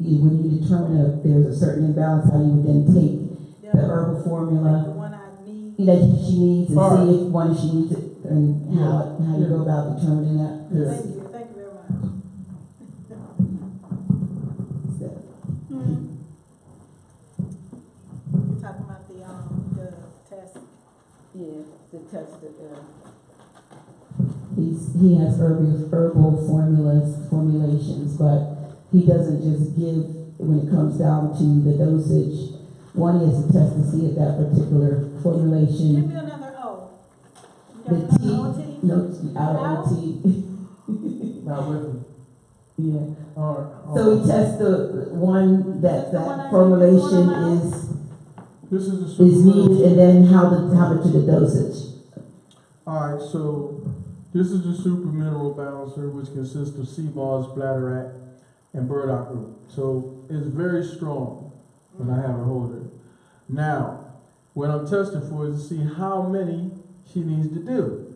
when you determine if there's a certain imbalance, how you would then take the herbal formula Like the one I need. that she needs and All see if one she needs it, and how you go about determining that? Yeah. Thank you very much. You're talking about the test. Yeah, the test, He has herbal formulations, but he doesn't just give when it comes down to the dosage. One, he has to test to see if that particular Give formulation, me another O. You the got T, another OT? no, out of T. Not with me. Yeah. All So we test the one That's the one I that need formulation to order now? This is the is needed, and then how much of the dosage? Alright, so this is the super mineral balancer, which consists of sea moss, bladderwrack, and burdock root. So it's very strong when I have her hold it. Now, what I'm testing for is to see how many she needs to do.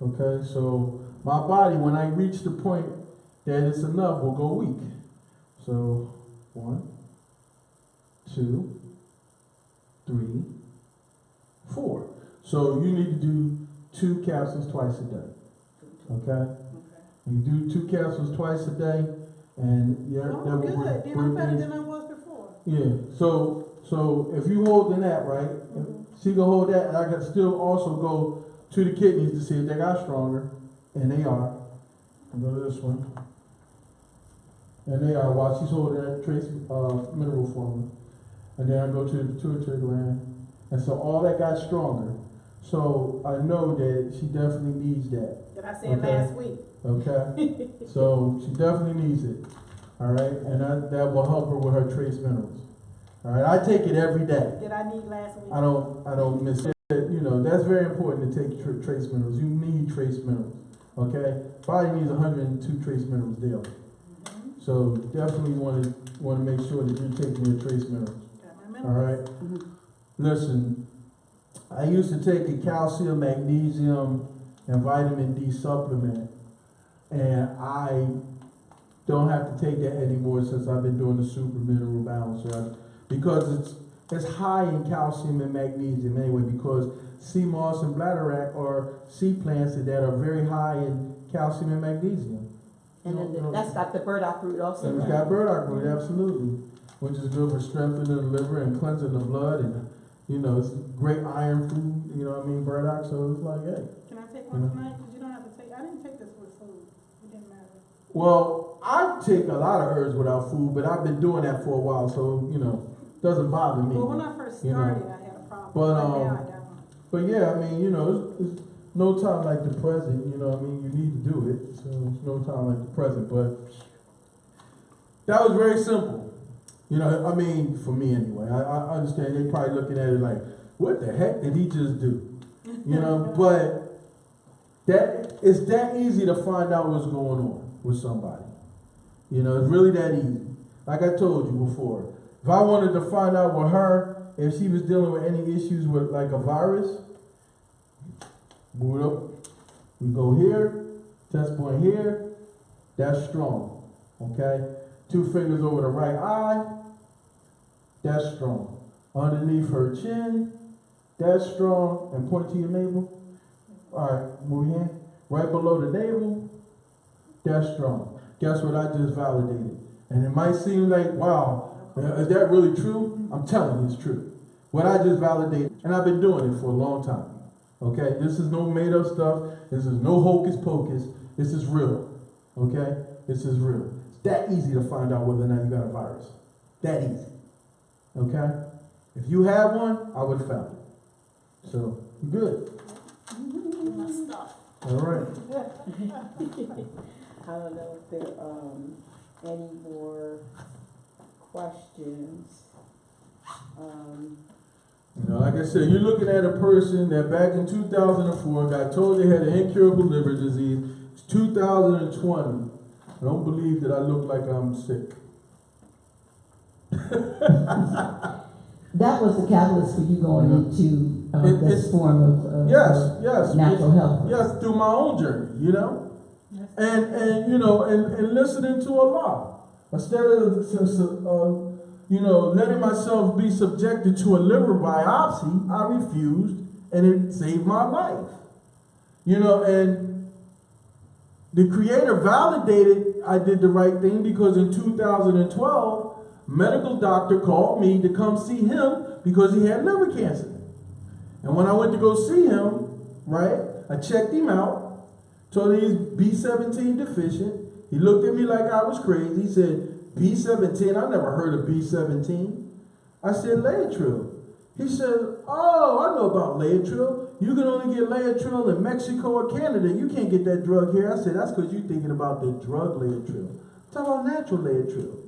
Okay, so my body, when I reach the point that it's enough, will go weak. So 1, 2, 3, 4. So you need to do 2 capsules twice a day. Okay? You do 2 capsules twice a day, and yeah, Oh, that will good, then bring I'm better things. than I was before. Yeah. So if you holding that right, she can hold that, and I can still also go to the kidneys to see if they got stronger, and they are. I'll go to this one, and they are. While she's holding that trace mineral formula, and then I go to the pituitary gland, and so all that got stronger. So I know that she definitely needs that. That I said last week. Okay? So she definitely needs it. Alright? And that will help her with her trace minerals. Alright? I take it every day. That I need last week. I don't miss it. You know, that's very important to take trace minerals. You need trace minerals. Okay? Body needs 102 trace minerals daily. So definitely want to make sure that you're taking your trace minerals. Got my minerals. Alright? Listen, I used to take a calcium, magnesium, and vitamin D supplement, and I don't have to take that anymore since I've been doing the super mineral balancer, because it's high in calcium and magnesium anyway, because sea moss and bladderwrack are sea plants that are very high in calcium and magnesium. And then that's got the burdock root also. And it's got burdock root, absolutely, which is good for strengthening the liver and cleansing the blood, and you know, it's great iron food, you know what I mean, burdock, so it's like, hey. Can I take one tonight? Because you don't have to take, I didn't take this with food. It didn't matter. Well, I take a lot of herbs without food, but I've been doing that for a while, so, you know, doesn't bother me. Well, when I first you know. started, I had a problem. But, now I don't. But yeah, I mean, you know, it's no time like the present, you know what I mean, you need to do it, so it's no time like the present, but that was very simple. You know, I mean, for me anyway, I understand they probably looking at it like, what the heck did he just do? You know, but it's that easy to find out what's going on with somebody. You know, it's really that easy. Like I told you before, if I wanted to find out with her, if she was dealing with any issues with like a virus, boot up, we go here, test point here, that's strong, okay? 2 fingers over the right eye, that's strong. Underneath her chin, that's strong. And point to your navel. All right, move your hand. Right below the navel, that's strong. Guess what I just validated? And it might seem like, wow, is that really true? I'm telling you it's true. What I just validated, and I've been doing it for a long time. Okay, this is no made up stuff. This is no hocus pocus. This is real. Okay, this is real. It's that easy to find out whether or not you got a virus. That easy. Okay? If you have one, I would have found it. So, good. My stuff. All right. I don't know if there are any more questions. You know, like I said, you're looking at a person that back in 2004 got told they had an incurable liver disease. It's 2020. I don't believe that I look like I'm sick. That was the catalyst for you going into this form of Yes, natural health. Yes, through my own journey, you know, and you know, and listening to Allah instead of you know, letting myself be subjected to a liver biopsy. I refused, and it saved my life. You know, and the Creator validated I did the right thing, because in 2012, medical doctor called me to come see him because he had liver cancer. And when I went to go see him, right, I checked him out, told him he's B17 deficient. He looked at me like I was crazy. He said, B17? I never heard of B17. I said, Laetrile. He said, oh, I know about Laetrile. You can only get Laetrile in Mexico or Canada. You can't get that drug here. I said, that's because you're thinking about the drug Laetrile. I'm talking about natural layer trill.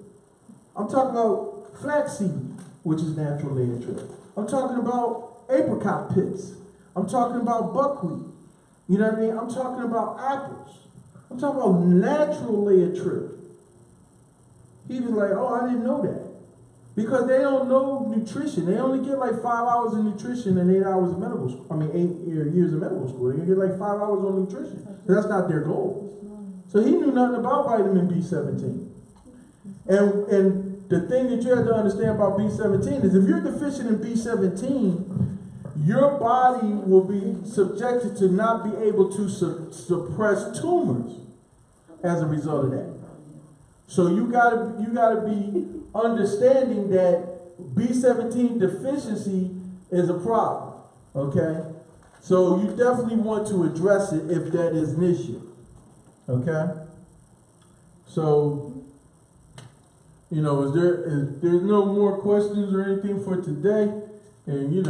I'm talking about flaxseed, which is natural layer trill. I'm talking about apricot pits. I'm talking about buckwheat. You know what I mean? I'm talking about apples. I'm talking about natural layer trill. He was like, oh, I didn't know that. Because they don't know nutrition. They only get like 5 hours of nutrition and 8 hours of medical school. 8 years of medical school. They get like 5 hours on nutrition. That's not their goal. So he knew nothing about vitamin B17. And the thing that you have to understand about B17 is if you're deficient in B17, your body will be subjected to not be able to suppress tumors as a result of that. So you gotta be understanding that B17 deficiency is a problem. Okay? So you definitely want to address it if that is an issue. Okay? So, there's no more questions or anything for today, and we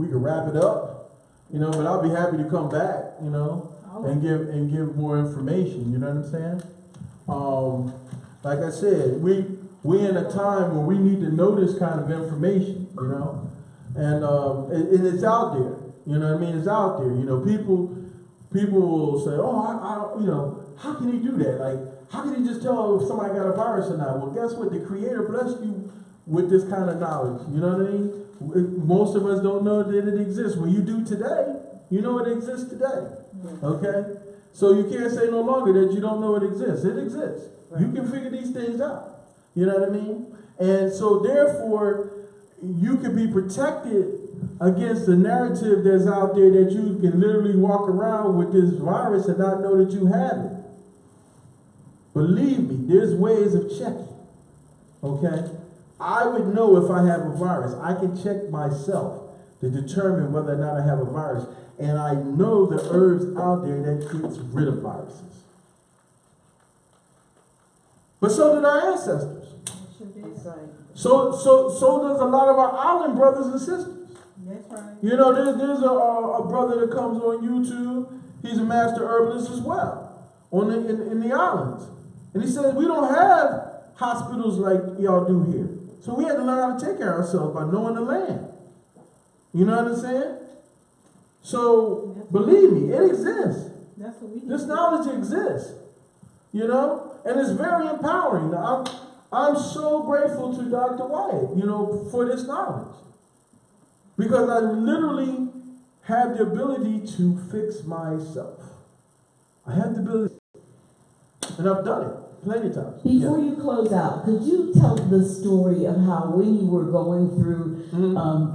could wrap it up, but I'll be happy to come back, and give more information, you know what I'm saying? Like I said, we're in a time where we need to know this kind of information, and it's out there, you know what I mean? It's out there, people will say, oh, how can he do that? Like, how can he just tell if somebody got a virus or not? Well, guess what? The Creator blessed you with this kind of knowledge. You know what I mean? Most of us don't know that it exists. Well, you do today. You know it exists today. Okay? So you can't say no longer that you don't know it exists. It exists. You can figure these things out. You know what I mean? And so therefore, you can be protected against the narrative that's out there that you can literally walk around with this virus and not know that you have it. Believe me, there's ways of checking. Okay? I would know if I have a virus. I can check myself to determine whether or not I have a virus. And I know the herbs out there that gets rid of viruses. But so did our ancestors. So does a lot of our island brothers and sisters. That's right. There's a brother that comes on YouTube. He's a master herbalist as well in the islands. And he says, we don't have hospitals like y'all do here. So we had to learn how to take care of ourselves by knowing the land. You know what I'm saying? So, believe me, it exists. That's what we This knowledge exists. And it's very empowering. I'm so grateful to Dr. Wyatt, for this knowledge. Because I literally have the ability to fix myself. I have the ability. And I've done it plenty of times. Before you close out, could you tell the story of how when you were going through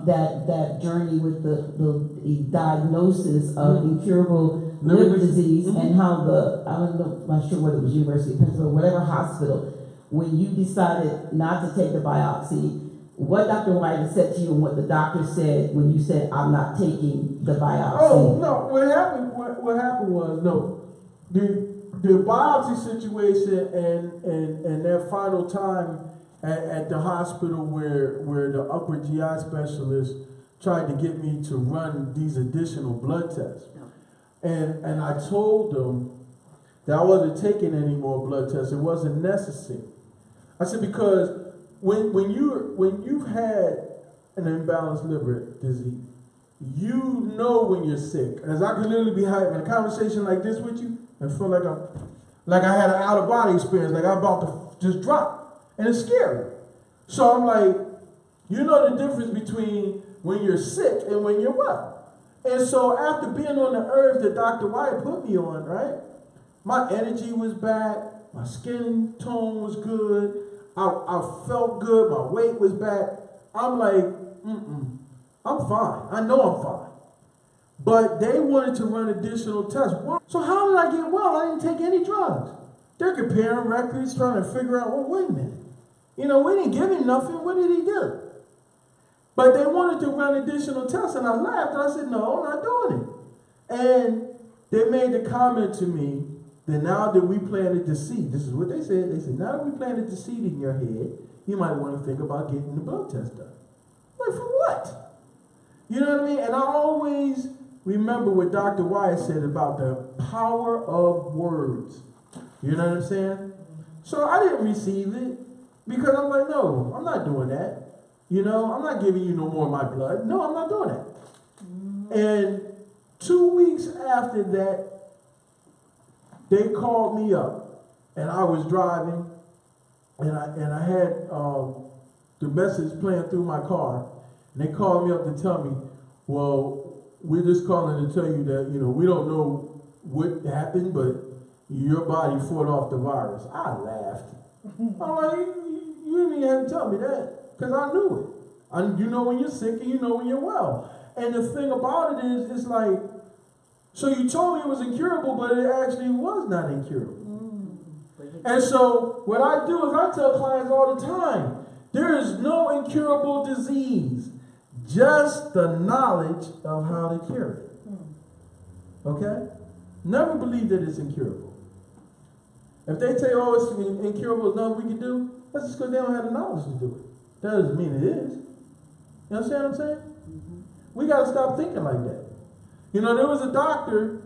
that journey with the diagnosis of incurable liver disease and how I'm not sure whether it was University of Pennsylvania, whatever hospital, when you decided not to take the biopsy, what Dr. White said to you and what the doctor said when you said, I'm not taking the biopsy? Oh, no, what happened was, the biopsy situation and that final time at the hospital where the upper GI specialist tried to get me to run these additional blood tests. And I told them that I wasn't taking any more blood tests. It wasn't necessary. I said, because when you've had an imbalanced liver disease, you know when you're sick. As I can literally be having a conversation like this with you and feel like I had an out-of-body experience, like I'm about to just drop. And it's scary. So I'm like, you know the difference between when you're sick and when you're well. And so after being on the herbs that Dr. Wyatt put me on, right, my energy was back, my skin tone was good, I felt good, my weight was back. I'm like, I'm fine. I know I'm fine. But they wanted to run additional tests. So how did I get well? I didn't take any drugs. They're comparing records, trying to figure out, well, wait a minute. We didn't give him nothing. What did he do? But they wanted to run additional tests, and I laughed, and I said, no, I'm not doing it. And they made the comment to me that now that we planted the seed, this is what they said, now that we planted the seed in your head, you might want to think about getting the blood test done. I'm like, for what? You know what I mean? And I always remember what Dr. Wyatt said about the power of words. You know what I'm saying? So I didn't receive it because I'm like, no, I'm not doing that. You know, I'm not giving you no more of my blood. No, I'm not doing that. And 2 weeks after that, they called me up, and I was driving, and I had the message playing through my car, and they called me up to tell me, well, we're just calling to tell you that, you know, we don't know what happened, but your body fought off the virus. I laughed. I'm like, you didn't even have to tell me that, because I knew it. You know when you're sick and you know when you're well. And the thing about it is, it's like, so you told me it was incurable, but it actually was not incurable. And so what I do is I tell clients all the time, there is no incurable disease, just the knowledge of how to cure it. Okay? Never believe that it's incurable. If they say, oh, it's incurable, there's nothing we can do, that's just because they don't have the knowledge to do it. That doesn't mean it is. You understand what I'm saying? We got to stop thinking like that. You know, there was a doctor,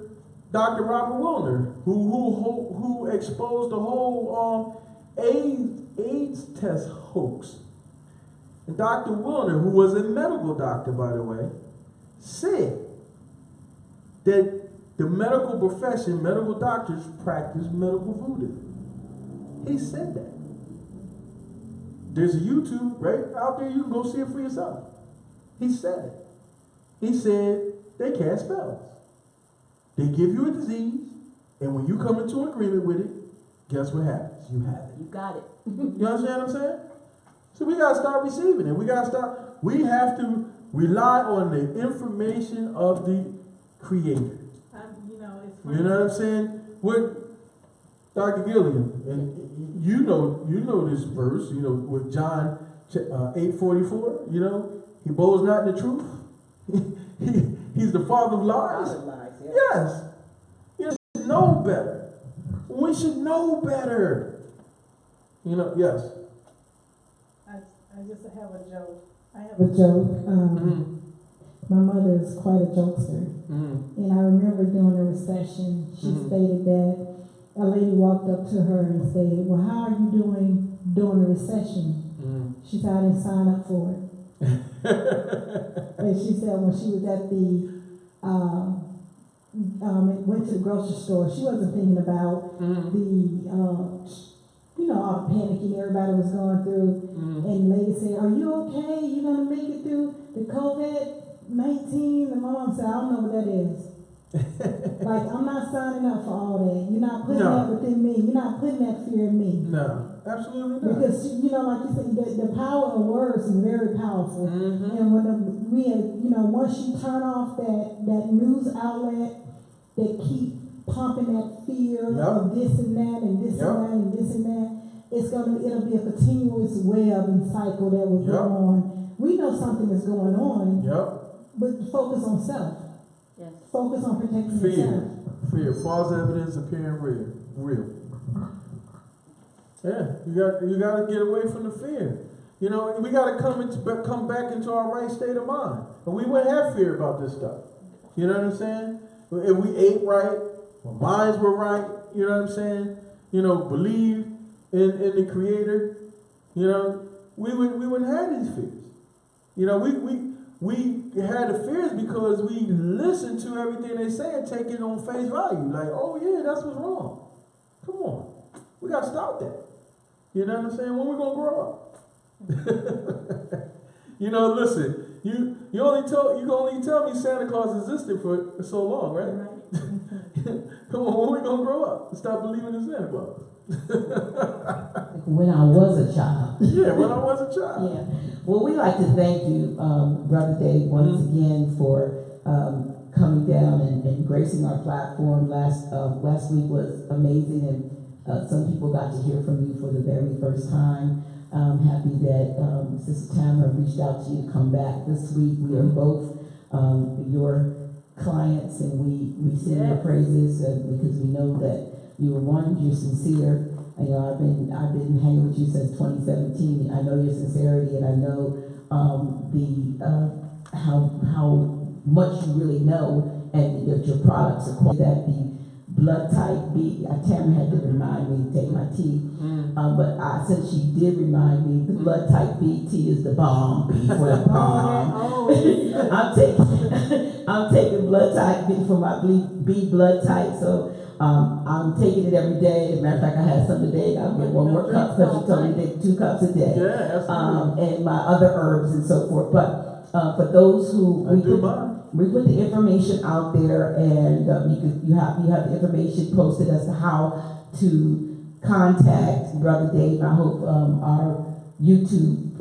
Dr. Robert Wilner, who exposed the whole AIDS test hoax. And Dr. Wilner, who was a medical doctor, by the way, said that the medical profession, medical doctors practice medical voodoo. He said that. There's a YouTube right out there, you can go see it for yourself. He said it. He said they cast spells. They give you a disease, and when you come into agreement with it, guess what happens? You have it. You got it. You understand what I'm saying? So we gotta start receiving it. We have to rely on the information of the Creator. You know, it's funny. You know what I'm saying? With Dr. Gilliam, and you know this verse, you know, with John 8:44, you know, he bows not in the truth. He's the father of lies. Father of lies, yeah. Yes. You should know better. We should know better. You know, yes. I just have a joke. I have A a joke. My mother is quite a jokester. And I remember during the recession, she stated that a lady walked up to her and said, well, how are you doing during the recession? She said, I didn't sign up for it. And she said when she was at went to the grocery store, she wasn't thinking about all the panicking everybody was going through. And the lady said, are you okay? You gonna make it through the COVID-19? And my mom said, I don't know what that is. Like, I'm not signing up for all that. You're not putting that within me. You're not putting that fear in me. No, absolutely not. Because, like you said, the power of words is very powerful. And when once you turn off that news outlet that keep pumping that fear of this and that and this and that and this and that, it'll be a continuous web and cycle that will go on. We know something is going on, but focus on self. Yes. Focus on protecting yourself. Fear. False evidence appearing real. Yeah, you got to get away from the fear. You know, we got to come back into our right state of mind. And we wouldn't have fear about this stuff. You know what I'm saying? If we ate right, our minds were right, you know what I'm saying? You know, believe in the Creator, you know, we wouldn't have these fears. You know, we had the fears because we listened to everything they say and take it on face value. Like, oh yeah, that's what's wrong. Come on. We got to stop that. You know what I'm saying? When we going to grow up? You know, listen, you can only tell me Santa Claus existed for so long, right? Come on, when we going to grow up? Stop believing in Santa Claus. When I was a child. Yeah, when I was a child. Yeah. Well, we'd like to thank you, Brother Dave, once again for coming down and gracing our platform. Last week was amazing, and some people got to hear from you for the very first time. I'm happy that Sister Tamara reached out to you to come back this week. We are both your clients, and we sing your praises because we know that you're sincere. You know, I've been hanging with you since 2017. I know your sincerity, and I know how much you really know, and that your products are quality. That blood type B. Tamara had to remind me to take my tea. But since she did remind me, the blood type B tea is the bomb. B for the bomb. I'm taking blood type B for my B blood type. So I'm taking it every day. As a matter of fact, I had some today. I'll get one more cup because she told me to take 2 cups a day. Yeah, absolutely. And my other herbs and so forth. But for those who we put the information out there, and you have the information posted as to how to contact Brother Dave. I hope our YouTube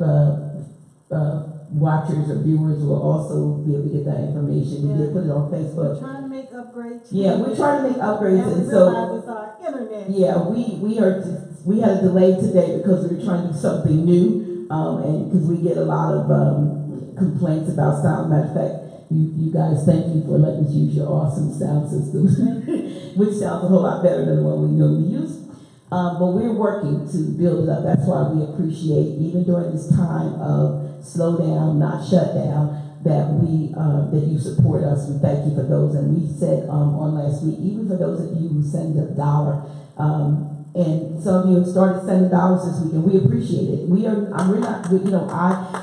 watchers or viewers will also be able to get that information. We did put it on Facebook. We're trying to make upgrades. Yeah, we're trying to make upgrades, And and we so realize it's our internet. yeah, we had a delay today because we were trying to do something new, and because we get a lot of complaints about sound. Matter of fact, you guys, thank you for letting us use your awesome sound system, which sounds a whole lot better than the one we normally use. But we're working to build it up. That's why we appreciate, even during this time of slow down, not shut down, that you support us. We thank you for those. And we said on last week, even for those of you who send $1, and some of you have started sending dollars this week, and we appreciate it. We're not,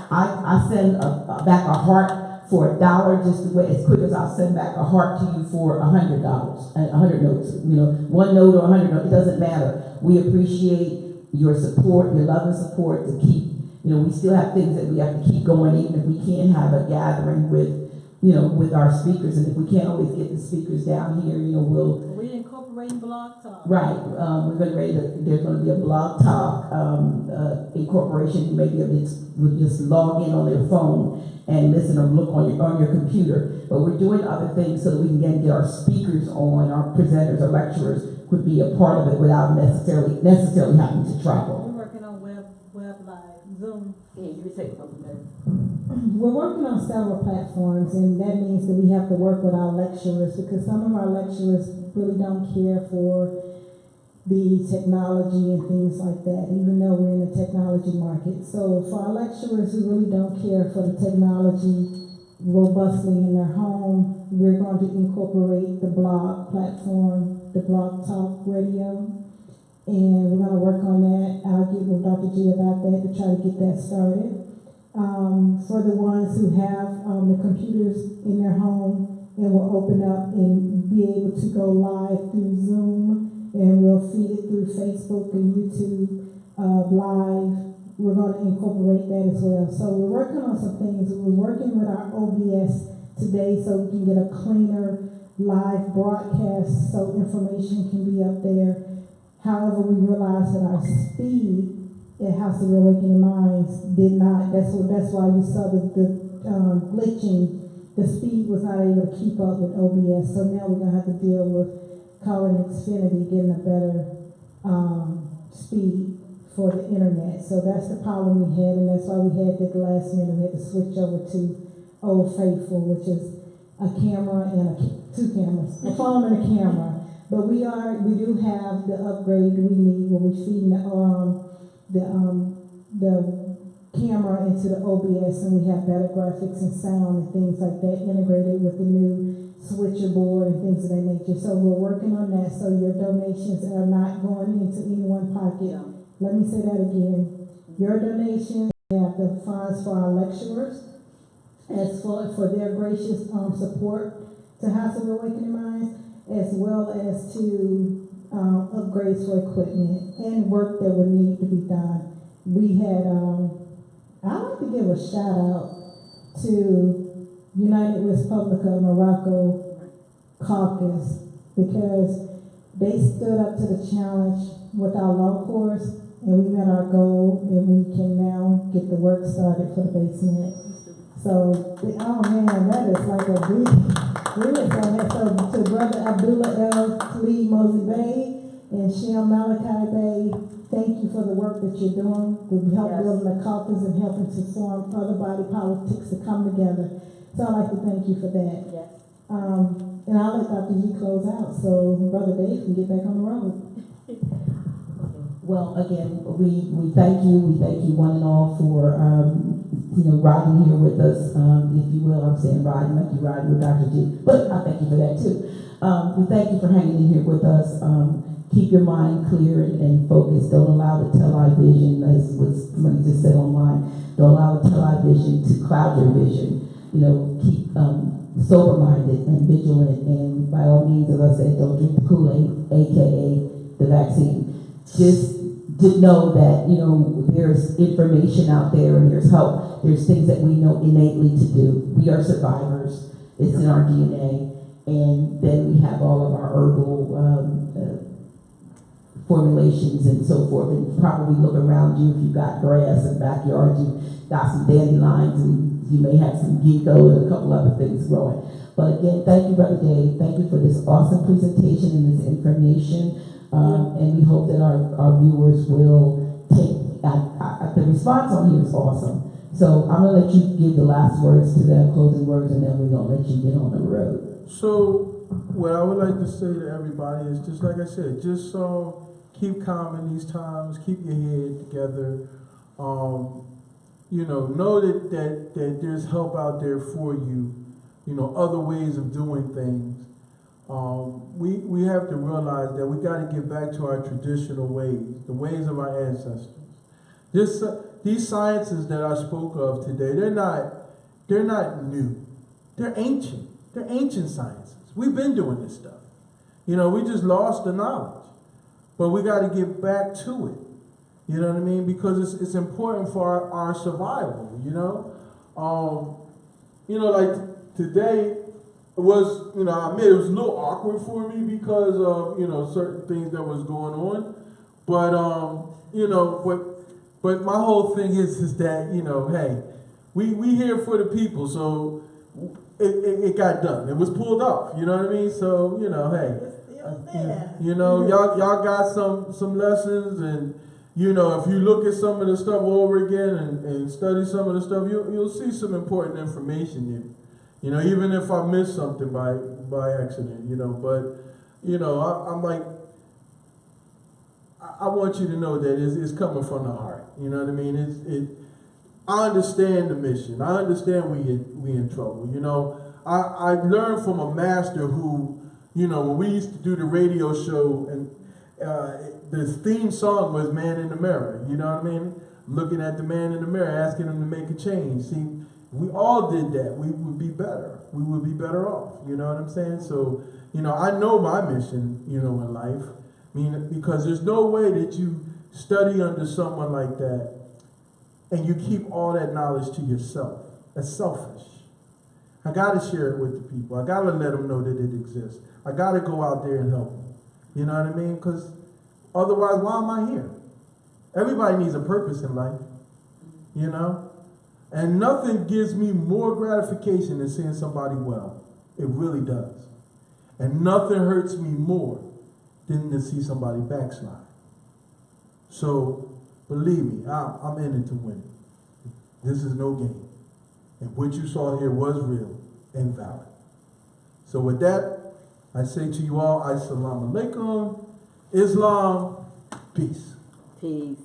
I send back a heart for $1 just the way, as quick as I'll send back a heart to you for $100, 100 notes, one note or 100 notes, it doesn't matter. We appreciate your support, your love and support to keep, we still have things that we have to keep going, even if we can't have a gathering with our speakers, and if we can't always get the speakers down here, We're incorporating Blog Talk. right, there's going to be a Blog Talk incorporation. You may be able to just log in on their phone and listen or look on your computer. But we're doing other things so that we can get our speakers on, our presenters, our lecturers could be a part of it without necessarily having to travel. We're working on web live, Zoom. Yeah, you can take it from there. We're working on several platforms, and that means that we have to work with our lecturers, because some of our lecturers really don't care for the technology and things like that, even though we're in the technology market. So for our lecturers who really don't care for the technology robustly in their home, we're going to incorporate the blog platform, the Blog Talk Radio, and we're going to work on that. I'll get with Dr. G about that to try to get that started. For the ones who have the computers in their home, and will open up and be able to go live through Zoom, and we'll feed it through Facebook and YouTube live. We're going to incorporate that as well. So we're working on some things. We're working with our OBS today so we can get a cleaner live broadcast so information can be up there. However, we realized that our speed at House of Awakening Minds did not. That's why you saw the glitching. The speed was not able to keep up with OBS. So now we're going to have to deal with calling Xfinity, getting a better speed for the internet. So that's the problem we had, and that's why we had at the last minute we had to switch over to Old Faithful, which is a camera and two cameras, a phone and a camera. But we do have the upgrade we need when we're feeding the camera into the OBS, and we have better graphics and sound and things like that integrated with the new switcher board and things of that nature. So we're working on that, so your donations are not going into any one pocket. Yeah. Let me say that again. Your donations have the funds for our lecturers, as for their gracious support to House of Awakening Minds, as well as to upgrades for equipment and work that would need to be done. We had, I'd like to give a shout out to United Respublica Morocco Caucus, because they stood up to the challenge with our law course, and we met our goal, and we can now get the work started for the basement. So, oh man, that is like a big, really. So to Brother Abdullah L. Khalid Mosley Bey and Shem Malachi Bey, thank you for the work that you're doing. We help building the caucus and helping to form other body politics to come together. So I'd like to thank you for that. Yes. And I'll let Dr. G close out so Brother Dave can get back on the road. Well, again, we thank you. We thank you one and all for riding here with us, if you will. I'm saying riding like you're riding with Dr. G, but I thank you for that too. We thank you for hanging in here with us. Keep your mind clear and focused. Don't allow the television, as what somebody just said online, don't allow the television to cloud your vision. You know, keep sober-minded and vigilant, and by all means, as I said, don't drink the Kool-Aid, aka the vaccine. Just to know that, you know, there's information out there and there's help. There's things that we know innately to do. We are survivors. It's in our DNA. And then we have all of our herbal formulations and so forth. And probably look around you if you've got grass in the backyard, you've got some dandelions, and you may have some ginkgo and a couple other things growing. But again, thank you, Brother Dave. Thank you for this awesome presentation and this information. And we hope that our viewers will take, the response on here is awesome. So I'm going to let you give the last words to them, closing words, and then we're going to let you get on the road. So what I would like to say to everybody is just like I said, just keep calm in these times, keep your head together. You know that there's help out there for you, you know, other ways of doing things. We have to realize that we got to get back to our traditional ways, the ways of our ancestors. These sciences that I spoke of today, they're not new. They're ancient. They're ancient sciences. We've been doing this stuff. You know, we just lost the knowledge. But we got to get back to it. You know what I mean? Because it's important for our survival, you know? Like today, it was, you know, I admit it was a little awkward for me because of, you know, certain things that was going on. But, you know, but my whole thing is that, you know, hey, we here for the people, so it got done. It was pulled off, you know what I mean? So, you know, hey, you know, y'all got some lessons, and, you know, if you look at some of the stuff over again and study some of the stuff, you'll see some important information there. You know, even if I miss something by accident, you know, but, you know, I'm like, I want you to know that it's coming from the heart. You know what I mean? I understand the mission. I understand we in trouble. You know, I learned from a master who, you know, when we used to do the radio show, and the theme song was "Man in the Mirror." You know what I mean? Looking at the man in the mirror, asking him to make a change. See, we all did that. We would be better. We would be better off. You know what I'm saying? So, you know, I know my mission, you know, in life. I mean, because there's no way that you study under someone like that and you keep all that knowledge to yourself. That's selfish. I got to share it with the people. I got to let them know that it exists. I got to go out there and help them. You know what I mean? Because otherwise, why am I here? Everybody needs a purpose in life, you know? And nothing gives me more gratification than seeing somebody well. It really does. And nothing hurts me more than to see somebody backslide. So, believe me, I'm in it to win. This is no game. And what you saw here was real and valid. So with that, I say to you all, Assalamu alaikum, Islam, peace. Peace.